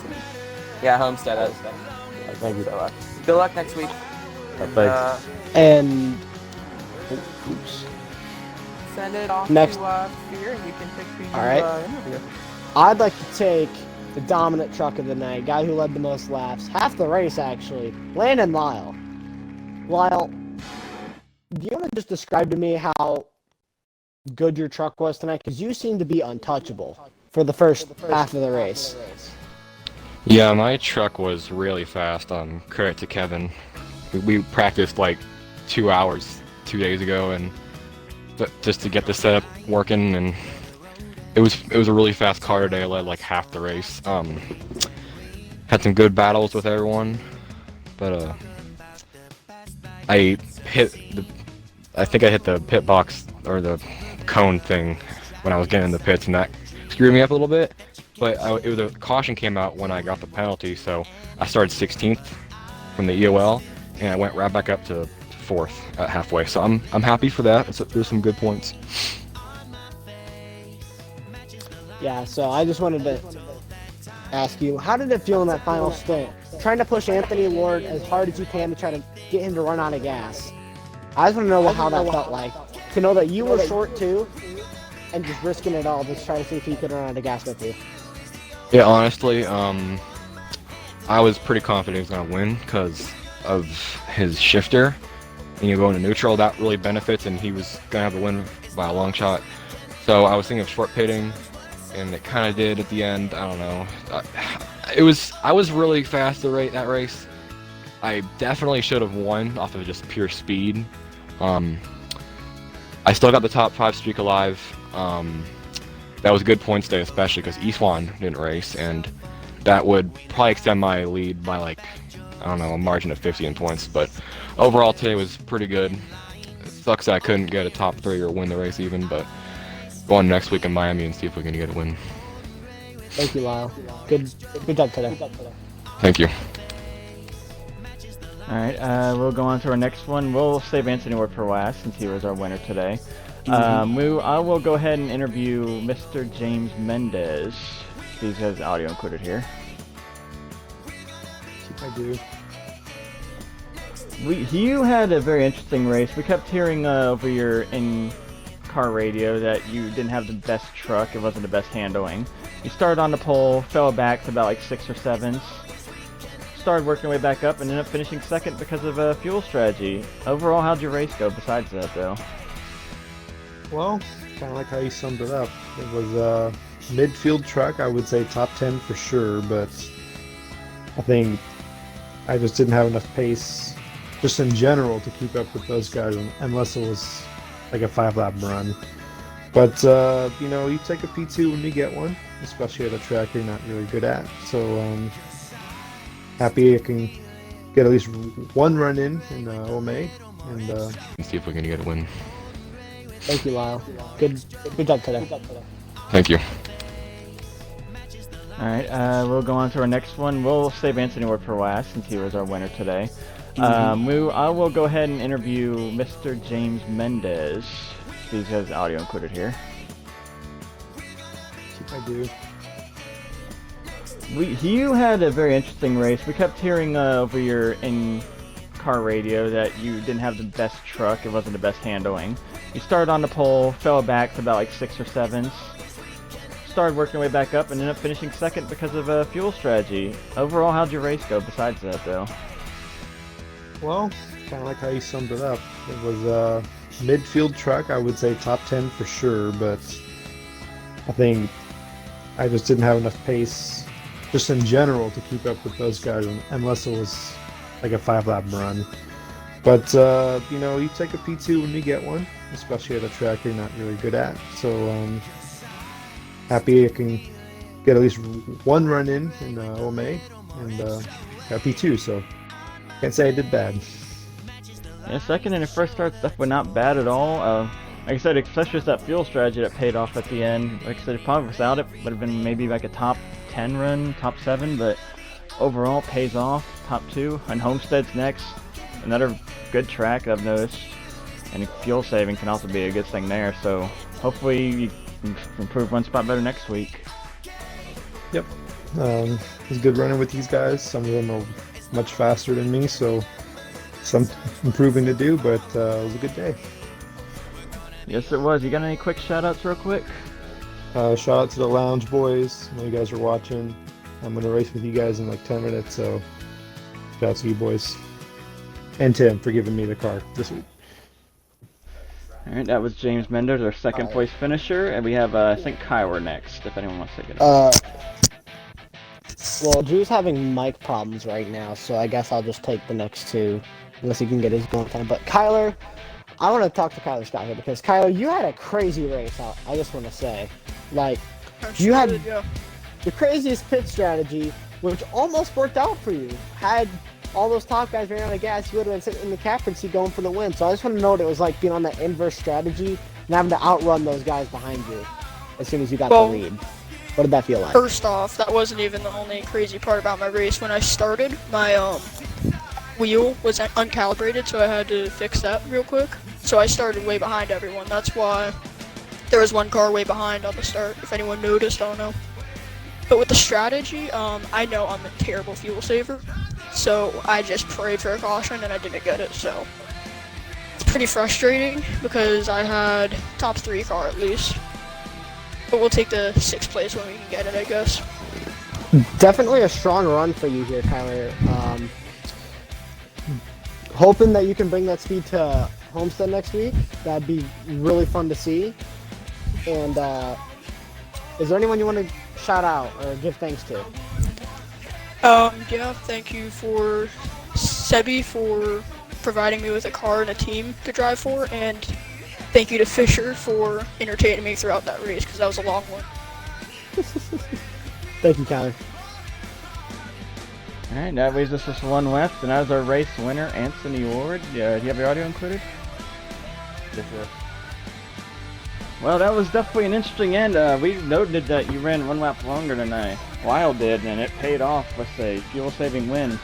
Yeah, Homestead. Thank you so much. Good luck next week. Thanks. And oops. Send it off Next. to Fear, and you can pick who you Alright. interview. I'd like to take the dominant truck of the night, guy who led the most laps, half the race actually, Landon Lyle. Lyle, do you want to just describe to me how good your truck was tonight? Because you seem to be untouchable for the first half of the race. Yeah, my truck was really fast. Credit to Kevin. We practiced like 2 hours 2 days ago, and just to get the setup working, and it was a really fast car today. I led like half the race. Had some good battles with everyone, but I think I hit the pit box or the cone thing when I was getting in the pits, and that screwed me up a little bit. But it was a caution came out when I got the penalty, so I started 16th from the EOL, and I went right back up to 4th at halfway. So I'm happy for that. There's some good points. Yeah, so I just wanted to ask you, how did it feel in that final stint? Trying to push Anthony Ward as hard as you can to try to get him to run out of gas. I just want to know how that felt like. To know that you were short too, and just risking it all, just trying to see if he could run out of gas with you. Yeah, honestly, I was pretty confident he was going to win because of his shifter. And you go into neutral, that really benefits, and he was going to have the win by a long shot. So I was thinking of short pitting, and it kind of did at the end. I don't know. I was really fast that race. I definitely should have won off of just pure speed. I still got the top 5 streak alive. That was a good points day, especially because Eastwan didn't race, and that would probably extend my lead by like, I don't know, a margin of 50 in points. But overall today was pretty good. It sucks that I couldn't get a top 3 or win the race even, but go on next week in Miami and see if we can get a win. Thank you, Lyle. Good job today. Thank you. Alright, we'll go on to our next one. We'll save Anthony Ward for last since he was our winner today. I will go ahead and interview Mr. James Mendez. He has audio included here. I do. You had a very interesting race. We kept hearing over your in-car radio that you didn't have the best truck. It wasn't the best handling. You started on the pole, fell back to about like 6 or 7s. Started working your way back up and ended up finishing second because of a fuel strategy. Overall, how'd your race go besides that, though? Well, kind of like how you summed it up. It was a midfield truck. I would say top 10 for sure, but I think I just didn't have enough pace just in general to keep up with those guys unless it was like a 5-lap run. But, you take a P2 when you get one, especially at a track you're not really good at. So, happy I can get at least one run in OMA. And see if we can get a win. Thank you, Lyle. Good job today. Thank you. All right, we'll go on to our next one. We'll save Anthony Ward for last since he was our winner today. I will go ahead and interview Mr. James Mendez. He has audio included here. I do. You had a very interesting race. We kept hearing over your in-car radio that you didn't have the best truck. It wasn't the best handling. You started on the pole, fell back to about like 6 or 7s. Started working your way back up and ended up finishing second because of a fuel strategy. Overall, how'd your race go besides that, though? Well, kind of like how you summed it up. It was a midfield truck. I would say top 10 for sure, but I think I just didn't have enough pace just in general to keep up with those guys unless it was like a 5-lap run. But, you know, you take a P2 when you get one, especially at a track you're not really good at. So, happy I can get at least one run in OMA and got P2, so can't say I did bad. Yeah, second and first start stuff were not bad at all. Like I said, especially with that fuel strategy that paid off at the end. Like I said, probably without it would have been maybe like a top 10 run, top 7, but overall pays off, top 2. And Homestead's next, another good track I've noticed. And fuel saving can also be a good thing there, so hopefully you can improve one spot better next week. Yep. It's good running with these guys. Some of them are much faster than me, so some improving to do, but it was a good day. Yes, it was. You got any quick shout-outs real quick? Shout out to the Lounge Boys. I know you guys are watching. I'm going to race with you guys in like 10 minutes, so shout out to you boys. And Tim for giving me the car this week. Alright, that was James Mendez, our second place finisher, and we have, I think, Kyler next, if anyone wants to get it. Well, Drew's having mic problems right now, so I guess I'll just take the next 2, unless he can get his going time. But Kyler, I want to talk to Kyler Scott here, because Kyler, you had a crazy race, I just want to say. Like, you had the craziest pit strategy, which almost worked out for you. Had all those top guys ran out of gas, you would have been sitting in the captain seat going for the win. So I just want to know what it was like being on that inverse strategy and having to outrun those guys behind you as soon as you got the lead. What did that feel like? First off, that wasn't even the only crazy part about my race. When I started, my wheel was uncalibrated, so I had to fix that real quick. So I started way behind everyone. That's why there was one car way behind on the start. If anyone noticed, I don't know. But with the strategy, I know I'm a terrible fuel saver. So I just prayed for a caution and I didn't get it, so it's pretty frustrating because I had top 3 car at least. But we'll take the 6th place when we can get it, I guess. Definitely a strong run for you here, Kyler. Hoping that you can bring that speed to Homestead next week. That'd be really fun to see. And is there anyone you want to shout out or give thanks to? Yeah, thank you for Sebi for providing me with a car and a team to drive for, and thank you to Fisher for entertaining me throughout that race, because that was a long one. Thank you, Kyler. Alright, that leaves us with one left, and that is our race winner, Anthony Ward. Do you have your audio included? Yes, sir. Well, that was definitely an interesting end. We noted that you ran 1 lap longer than Lyle did, and it paid off with a fuel-saving win.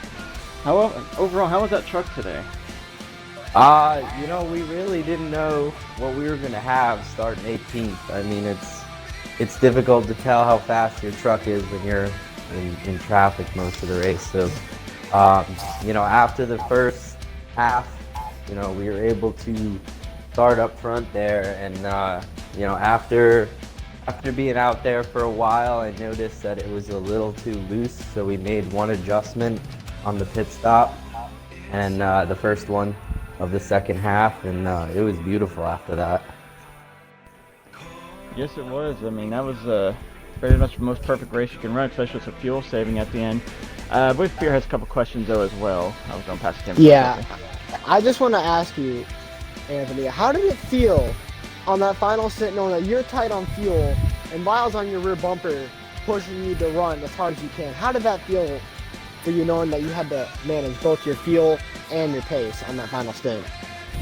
Overall, how was that truck today? You know, we really didn't know what we were going to have starting 18th. I mean, it's difficult to tell how fast your truck is when you're in traffic most of the race. So, you know, after the first half, you know, we were able to start up front there, and you know, after being out there for a while, I noticed that it was a little too loose, so we made one adjustment on the pit stop, and the first one of the second half, and it was beautiful after that. Yes, it was. I mean, that was pretty much the most perfect race you can run, especially with the fuel saving at the end. I believe Fear has a couple questions, though, as well. I was going to pass it to him. Yeah, I just want to ask you, Anthony, how did it feel on that final stint knowing that you're tight on fuel and Miles on your rear bumper pushing you to run as hard as you can? How did that feel for you knowing that you had to manage both your fuel and your pace on that final stint?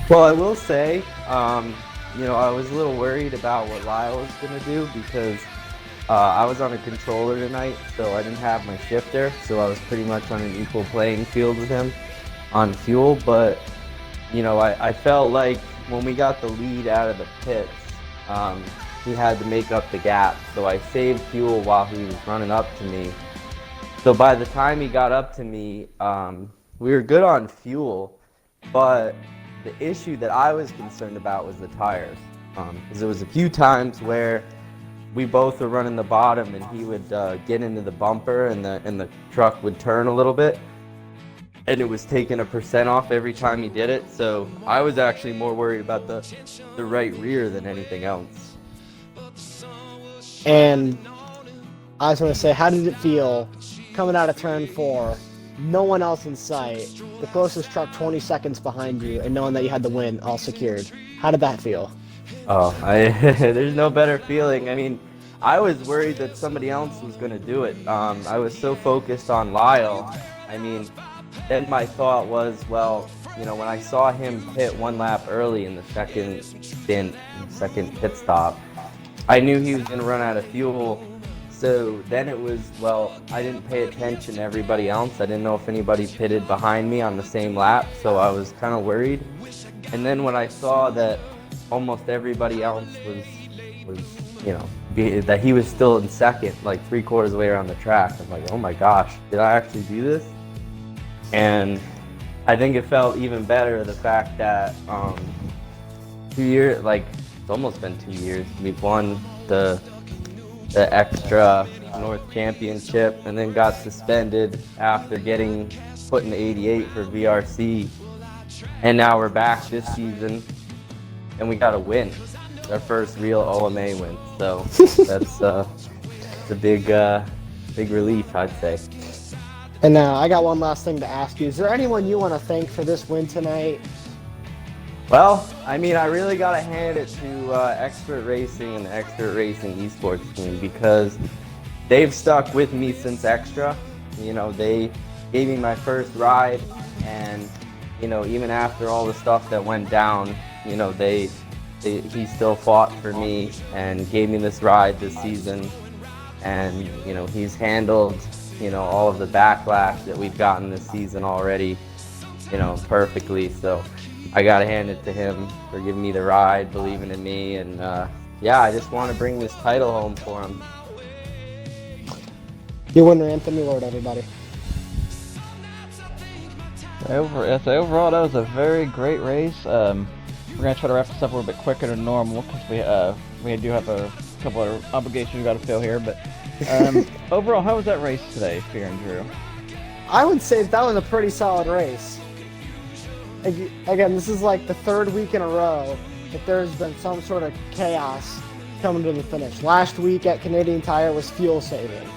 Well, I will say, you know, I was a little worried about what Lyle was going to do because I was on a controller tonight, so I didn't have my shifter, so I was pretty much on an equal playing field with him on fuel. But I felt like when we got the lead out of the pits, he had to make up the gap, so I saved fuel while he was running up to me. So by the time he got up to me, we were good on fuel, but the issue that I was concerned about was the tires, because there was a few times where we both were running the bottom, and he would get into the bumper, and the truck would turn a little bit, and it was taking 1% off every time he did it. So I was actually more worried about the right rear than anything else. And I was going to say, how did it feel coming out of turn 4, no one else in sight, the closest truck 20 seconds behind you, and knowing that you had the win all secured? How did that feel? Oh, there's no better feeling. I mean, I was worried that somebody else was going to do it. I was so focused on Lyle. I mean, then my thought was, well, when I saw him pit 1 lap early in the second pit stop, I knew he was going to run out of fuel. So then it was, well, I didn't pay attention to everybody else. I didn't know if anybody pitted behind me on the same lap, so I was kind of worried. And then when I saw that almost everybody else was that he was still in second, like 3/4 of the way around the track, I'm like, oh my gosh, did I actually do this? And I think it felt even better the fact that 2 years, like it's almost been 2 years, we've won the extra North Championship and then got suspended after getting put in 88 for VRC, and now we're back this season and we got a win, our first real OMA win. So that's a big relief, I'd say. And I got one last thing to ask you. Is there anyone you want to thank for this win tonight? Well, I mean, I really got to hand it to Expert Racing and the Expert Racing Esports team, because they've stuck with me since Extra. They gave me my first ride, and, even after all the stuff that went down, he still fought for me and gave me this ride this season. And, he's handled, all of the backlash that we've gotten this season already, perfectly. So I got to hand it to him for giving me the ride, believing in me, and I just want to bring this title home for him. Your winner, Anthony Lord, everybody. Overall, that was a very great race. We're going to try to wrap this up a little bit quicker than normal, because we do have a couple of obligations we got to fill here. But overall, how was that race today, Fear and Drew? I would say that was a pretty solid race. Again, this is like the 3rd week in a row that there's been some sort of chaos coming to the finish. Last week at Canadian Tire was fuel saving.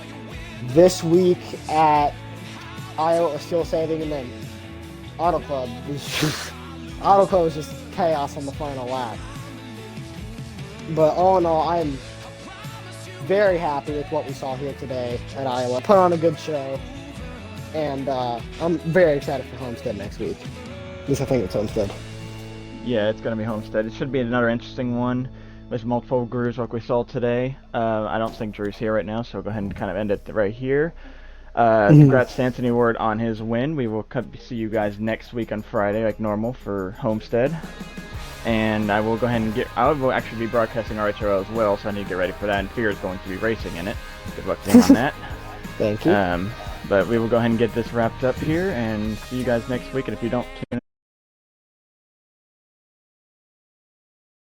This week at Iowa was fuel saving, and then Auto Club was just chaos on the final lap. But all in all, I'm very happy with what we saw here today at Iowa. Put on a good show, and I'm very excited for Homestead next week. At least I think it's Homestead. Yeah, it's going to be Homestead. It should be another interesting one with multiple grooves like we saw today. I don't think Drew's here right now, so we'll go ahead and kind of end it right here. Congrats to Anthony Ward on his win. We will see you guys next week on Friday, like normal, for Homestead. And I will go ahead and I will actually be broadcasting RHRO as well, so I need to get ready for that. And Fear is going to be racing in it. Good luck to him on that. Thank you. But we will go ahead and get this wrapped up here, and see you guys next week. And if you don't tune